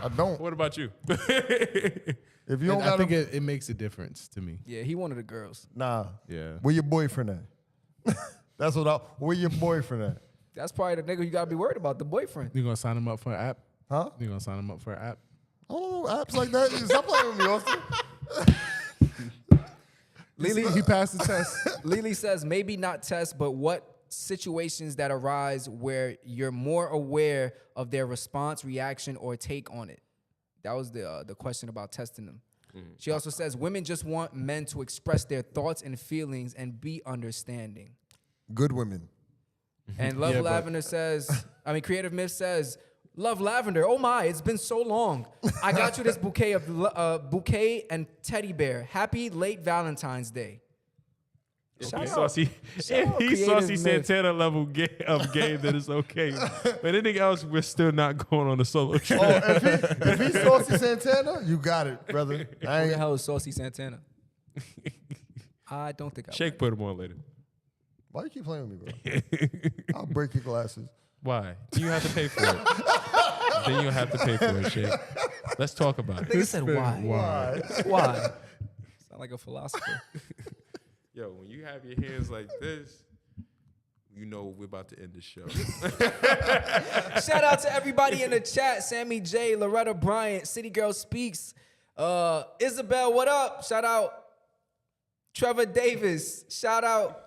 [SPEAKER 7] I don't.
[SPEAKER 1] What about you?
[SPEAKER 7] If you don't
[SPEAKER 3] I
[SPEAKER 7] got
[SPEAKER 3] think it makes a difference to me.
[SPEAKER 4] Yeah, he one of the girls.
[SPEAKER 7] nah.
[SPEAKER 3] Yeah.
[SPEAKER 7] Where your boyfriend at? That's where your boyfriend at?
[SPEAKER 4] That's probably the nigga you gotta be worried about, the boyfriend.
[SPEAKER 3] You gonna sign him up for an app?
[SPEAKER 7] Huh?
[SPEAKER 3] You gonna sign him up for an app?
[SPEAKER 7] I don't know apps like that. Stop playing with me, Austin.
[SPEAKER 4] Lily,
[SPEAKER 3] He passed the test.
[SPEAKER 4] Lily says, maybe not test, but what situations that arise where you're more aware of their response, reaction, or take on it? That was the question about testing them. She also says, women just want men to express their thoughts and feelings and be understanding.
[SPEAKER 7] Good women.
[SPEAKER 4] And Love
[SPEAKER 3] Yeah, but-
[SPEAKER 4] Lavender says, Creative Myth says, Love Lavender, oh my, it's been so long. I got you this bouquet and teddy bear. Happy late Valentine's Day. Shout out.
[SPEAKER 1] Saucy.
[SPEAKER 4] Shout
[SPEAKER 1] If
[SPEAKER 4] out
[SPEAKER 1] he's
[SPEAKER 4] Creative
[SPEAKER 1] Saucy
[SPEAKER 4] Myth.
[SPEAKER 1] Santana level of gay, then it's okay. But anything else, we're still not going on a solo trip.
[SPEAKER 7] Oh, if he's Saucy Santana, you got it, brother. I
[SPEAKER 4] Who the
[SPEAKER 7] ain't,
[SPEAKER 4] hell is Saucy Santana? I don't think I
[SPEAKER 1] Shake put him on later.
[SPEAKER 7] why you keep playing with me, bro? I'll break your glasses.
[SPEAKER 1] Why? You have to pay for it. Then you have to pay for it, Shake. Let's talk about it.
[SPEAKER 4] Nigga said why?
[SPEAKER 7] Why?
[SPEAKER 4] Why? Sound like a philosopher.
[SPEAKER 1] Yo, when you have your hands like this, you know we're about to end the show.
[SPEAKER 4] Shout out to everybody in the chat. Sammy J, Loretta Bryant, City Girl Speaks. Isabel, what up? Shout out. Trevor Davis. Shout out.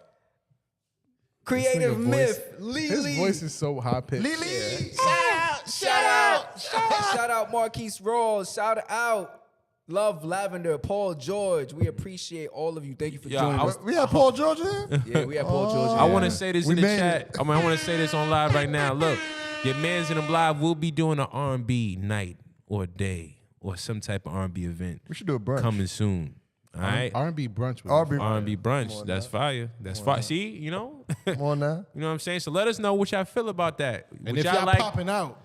[SPEAKER 4] Creative
[SPEAKER 3] nigga
[SPEAKER 4] Myth.
[SPEAKER 3] His
[SPEAKER 4] Lily.
[SPEAKER 3] voice is so high pitched.
[SPEAKER 7] Lily.
[SPEAKER 4] Shout out Marquise Rawls. Shout out Love Lavender, Paul George. We appreciate all of you. Thank you for
[SPEAKER 1] Yeah,
[SPEAKER 4] joining
[SPEAKER 1] I
[SPEAKER 4] us.
[SPEAKER 1] was-
[SPEAKER 7] We have Paul George in?
[SPEAKER 4] Yeah, we have Paul George.
[SPEAKER 1] I want to say this
[SPEAKER 7] We
[SPEAKER 1] in the
[SPEAKER 7] made
[SPEAKER 1] chat.
[SPEAKER 7] it.
[SPEAKER 1] I want to say this on live right now. Look, your man's in them live. We'll be doing an R&B night or day or some type of R&B event
[SPEAKER 7] We should do a brunch.
[SPEAKER 1] coming soon. All right,
[SPEAKER 3] R&B brunch. With
[SPEAKER 7] R&B.
[SPEAKER 1] R&B brunch. That's fire. That's fire. See, you know,
[SPEAKER 7] Come on now.
[SPEAKER 1] you know what I'm saying. So let us know what y'all feel about that.
[SPEAKER 3] And
[SPEAKER 1] What
[SPEAKER 3] if
[SPEAKER 1] y'all
[SPEAKER 3] y'all
[SPEAKER 1] like?
[SPEAKER 3] popping out,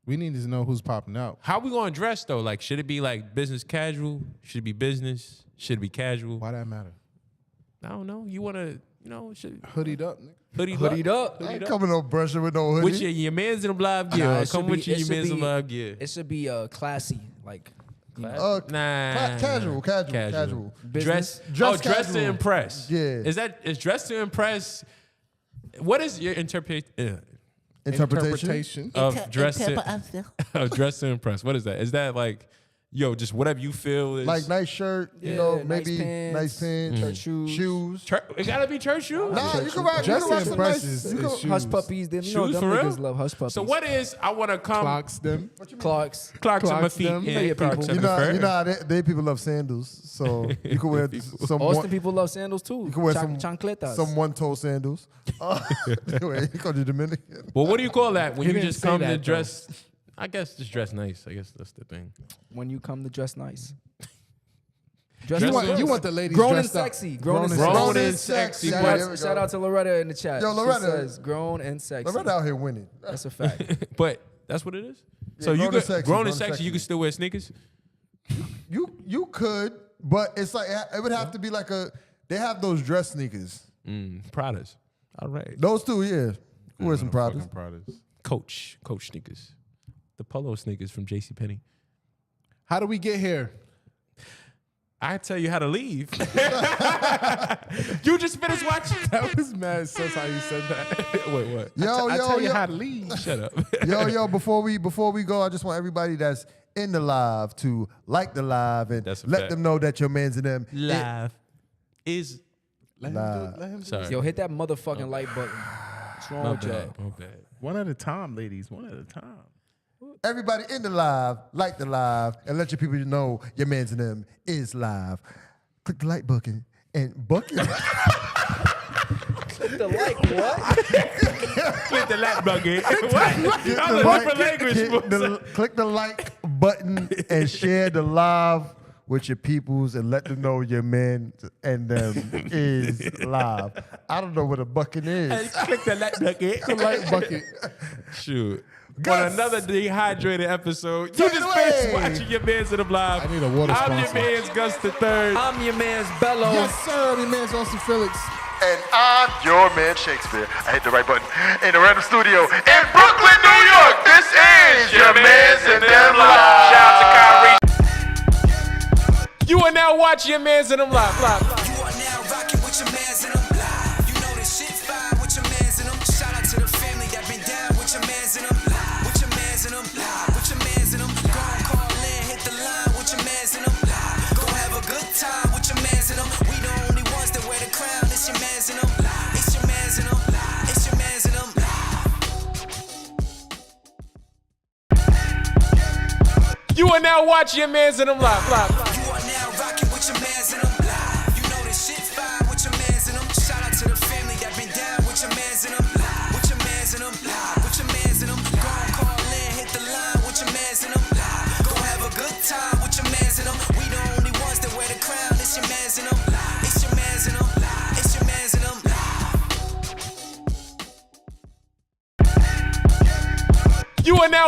[SPEAKER 3] we need to know who's popping out.
[SPEAKER 1] How we gonna dress though? Like, should it be like business casual? Should it be business? Should it be casual?
[SPEAKER 3] Why that matter?
[SPEAKER 1] I don't know. You wanna, you know, should
[SPEAKER 3] Hoodied up, nigga.
[SPEAKER 4] Hoodied up.
[SPEAKER 7] I ain't coming no brunch with no hoodie.
[SPEAKER 1] With your man's in the live gear.
[SPEAKER 4] Nah,
[SPEAKER 1] or
[SPEAKER 4] it
[SPEAKER 1] come
[SPEAKER 4] should
[SPEAKER 1] with
[SPEAKER 4] be-
[SPEAKER 1] your
[SPEAKER 4] it should
[SPEAKER 1] man's in
[SPEAKER 4] be-
[SPEAKER 1] live gear.
[SPEAKER 4] It should be classy, like
[SPEAKER 7] Casual.
[SPEAKER 4] business.
[SPEAKER 7] Dress
[SPEAKER 1] Dress to
[SPEAKER 7] casual.
[SPEAKER 1] impress.
[SPEAKER 7] Yeah.
[SPEAKER 1] Is dress to impress? What is your interpretation
[SPEAKER 7] Interpretation.
[SPEAKER 1] of dress to impress? What is that? Is that like, yo, just whatever you feel is
[SPEAKER 7] Like nice shirt, you
[SPEAKER 4] Yeah,
[SPEAKER 7] know,
[SPEAKER 4] nice
[SPEAKER 7] maybe
[SPEAKER 4] pants,
[SPEAKER 7] nice pants,
[SPEAKER 4] church shoes.
[SPEAKER 7] shoes.
[SPEAKER 1] It gotta be church shoes.
[SPEAKER 7] Nah, you can rock
[SPEAKER 3] Dress to
[SPEAKER 7] some
[SPEAKER 3] impress
[SPEAKER 7] nice.
[SPEAKER 3] is
[SPEAKER 7] you can-
[SPEAKER 3] shoes.
[SPEAKER 4] Hush puppies. Them, you know,
[SPEAKER 1] Shoes
[SPEAKER 4] them
[SPEAKER 1] for
[SPEAKER 4] niggas
[SPEAKER 1] real?
[SPEAKER 4] love hush puppies.
[SPEAKER 1] So what is? I want to come.
[SPEAKER 3] Clocks them.
[SPEAKER 4] Clarks.
[SPEAKER 1] Clocks on my
[SPEAKER 3] Clocks
[SPEAKER 1] feet.
[SPEAKER 3] them.
[SPEAKER 1] Yeah,
[SPEAKER 4] Yeah,
[SPEAKER 1] Clocks
[SPEAKER 4] people.
[SPEAKER 1] on
[SPEAKER 7] You
[SPEAKER 1] the
[SPEAKER 7] know,
[SPEAKER 1] fur.
[SPEAKER 7] you know how they people love sandals, so you can wear some
[SPEAKER 4] Austin people love sandals too.
[SPEAKER 7] you can wear
[SPEAKER 4] chancletas.
[SPEAKER 7] some one-toe sandals. Anyway, you go to Dominican.
[SPEAKER 1] Well, what do you call that when
[SPEAKER 3] He
[SPEAKER 1] you
[SPEAKER 3] didn't
[SPEAKER 1] just
[SPEAKER 3] say
[SPEAKER 1] come
[SPEAKER 3] that,
[SPEAKER 1] to
[SPEAKER 3] though.
[SPEAKER 1] dress? I guess just dress nice. I guess that's the thing.
[SPEAKER 4] When you come to dress nice. Dress
[SPEAKER 3] You
[SPEAKER 1] Dress
[SPEAKER 3] want,
[SPEAKER 1] nice.
[SPEAKER 3] you want the ladies
[SPEAKER 4] grown and
[SPEAKER 3] dressed up.
[SPEAKER 4] sexy. Grown and
[SPEAKER 1] Grown
[SPEAKER 4] sexy.
[SPEAKER 1] and sexy.
[SPEAKER 7] Yeah,
[SPEAKER 1] but-
[SPEAKER 7] there we go.
[SPEAKER 4] Shout out to Loretta in the chat.
[SPEAKER 7] Yo, Loretta.
[SPEAKER 4] She says grown and sexy.
[SPEAKER 7] Loretta out here winning.
[SPEAKER 4] That's a fact.
[SPEAKER 1] But that's what it is. So
[SPEAKER 7] grown
[SPEAKER 1] you
[SPEAKER 7] and
[SPEAKER 1] could
[SPEAKER 7] sexy,
[SPEAKER 1] grown and sexy. You can still wear sneakers.
[SPEAKER 7] You could, but it's like it would have to be like they have those dress sneakers.
[SPEAKER 1] Pradas. All right.
[SPEAKER 7] Those two, yeah. Wear some Pradas.
[SPEAKER 1] Coach sneakers. The polo sneakers from JCPenney.
[SPEAKER 3] How do we get here?
[SPEAKER 1] I tell you how to leave. You just finished watching.
[SPEAKER 3] That was mad sus how you said that.
[SPEAKER 1] Wait, what?
[SPEAKER 3] I tell you
[SPEAKER 7] yo.
[SPEAKER 3] how to leave.
[SPEAKER 1] Shut up.
[SPEAKER 7] Yo, before we go, I just want everybody that's in the live to like the live and
[SPEAKER 1] That's a
[SPEAKER 7] let
[SPEAKER 1] fact.
[SPEAKER 7] them know that your man's in them.
[SPEAKER 1] Live is
[SPEAKER 3] Let him
[SPEAKER 7] Nah.
[SPEAKER 3] do it. Let him do
[SPEAKER 1] sorry.
[SPEAKER 3] it.
[SPEAKER 4] Yo, hit that motherfucking like button. What's wrong
[SPEAKER 1] My
[SPEAKER 4] with y'all?
[SPEAKER 1] bad. My bad.
[SPEAKER 3] One at a time, ladies. One at a time.
[SPEAKER 7] Everybody in the live, like the live, and let your people know your man's and them is live. Click the like button and bucket.
[SPEAKER 4] The like what?
[SPEAKER 1] Click the like button. What? That was a different language.
[SPEAKER 7] Click the like button and share the live with your peoples and let them know your man and them is live. I don't know what a bucket is.
[SPEAKER 1] Click the like bucket.
[SPEAKER 3] The light bucket.
[SPEAKER 1] Shoot.
[SPEAKER 7] Gus.
[SPEAKER 1] On another dehydrated episode,
[SPEAKER 7] Take
[SPEAKER 1] you
[SPEAKER 7] it
[SPEAKER 1] just
[SPEAKER 7] away.
[SPEAKER 1] finished watching your man's in the live.
[SPEAKER 3] I need a water
[SPEAKER 1] I'm your
[SPEAKER 3] sponsor.
[SPEAKER 1] man's Gus the Third.
[SPEAKER 4] I'm your man's Bello.
[SPEAKER 3] Yes, sir. The man's Austin Felix.
[SPEAKER 5] And I'm your man Shakespeare. I hit the right button in the random studio in Brooklyn, New York. This is your man's and them live. Shout out to Kyrie.
[SPEAKER 1] You are now watching your man's in them live.
[SPEAKER 2] You are now rocking with your mans in them live. You know this shit fire with your mans in them. Shout out to the family that been down with your mans in them live. With your mans in them live. With your mans in them. Go and call in, hit the line with your mans in them live. Go have a good time with your mans in them. We the only ones that wear the crown. It's your mans in them live. It's your mans in them live. It's your mans in them live.
[SPEAKER 1] You are now watching your man's in them live.
[SPEAKER 2] You are now rocking with your mans in them live. You know this shit fire with your mans in them. Shout out to the family that been down with your mans in them live. With your mans in them live. With your mans in them. Go and call in, hit the line with your mans in them live. Go have a good time with your mans in them. We the only ones that wear the crown. It's your mans in them live. It's your mans in them live. It's your mans in them live.
[SPEAKER 1] You are now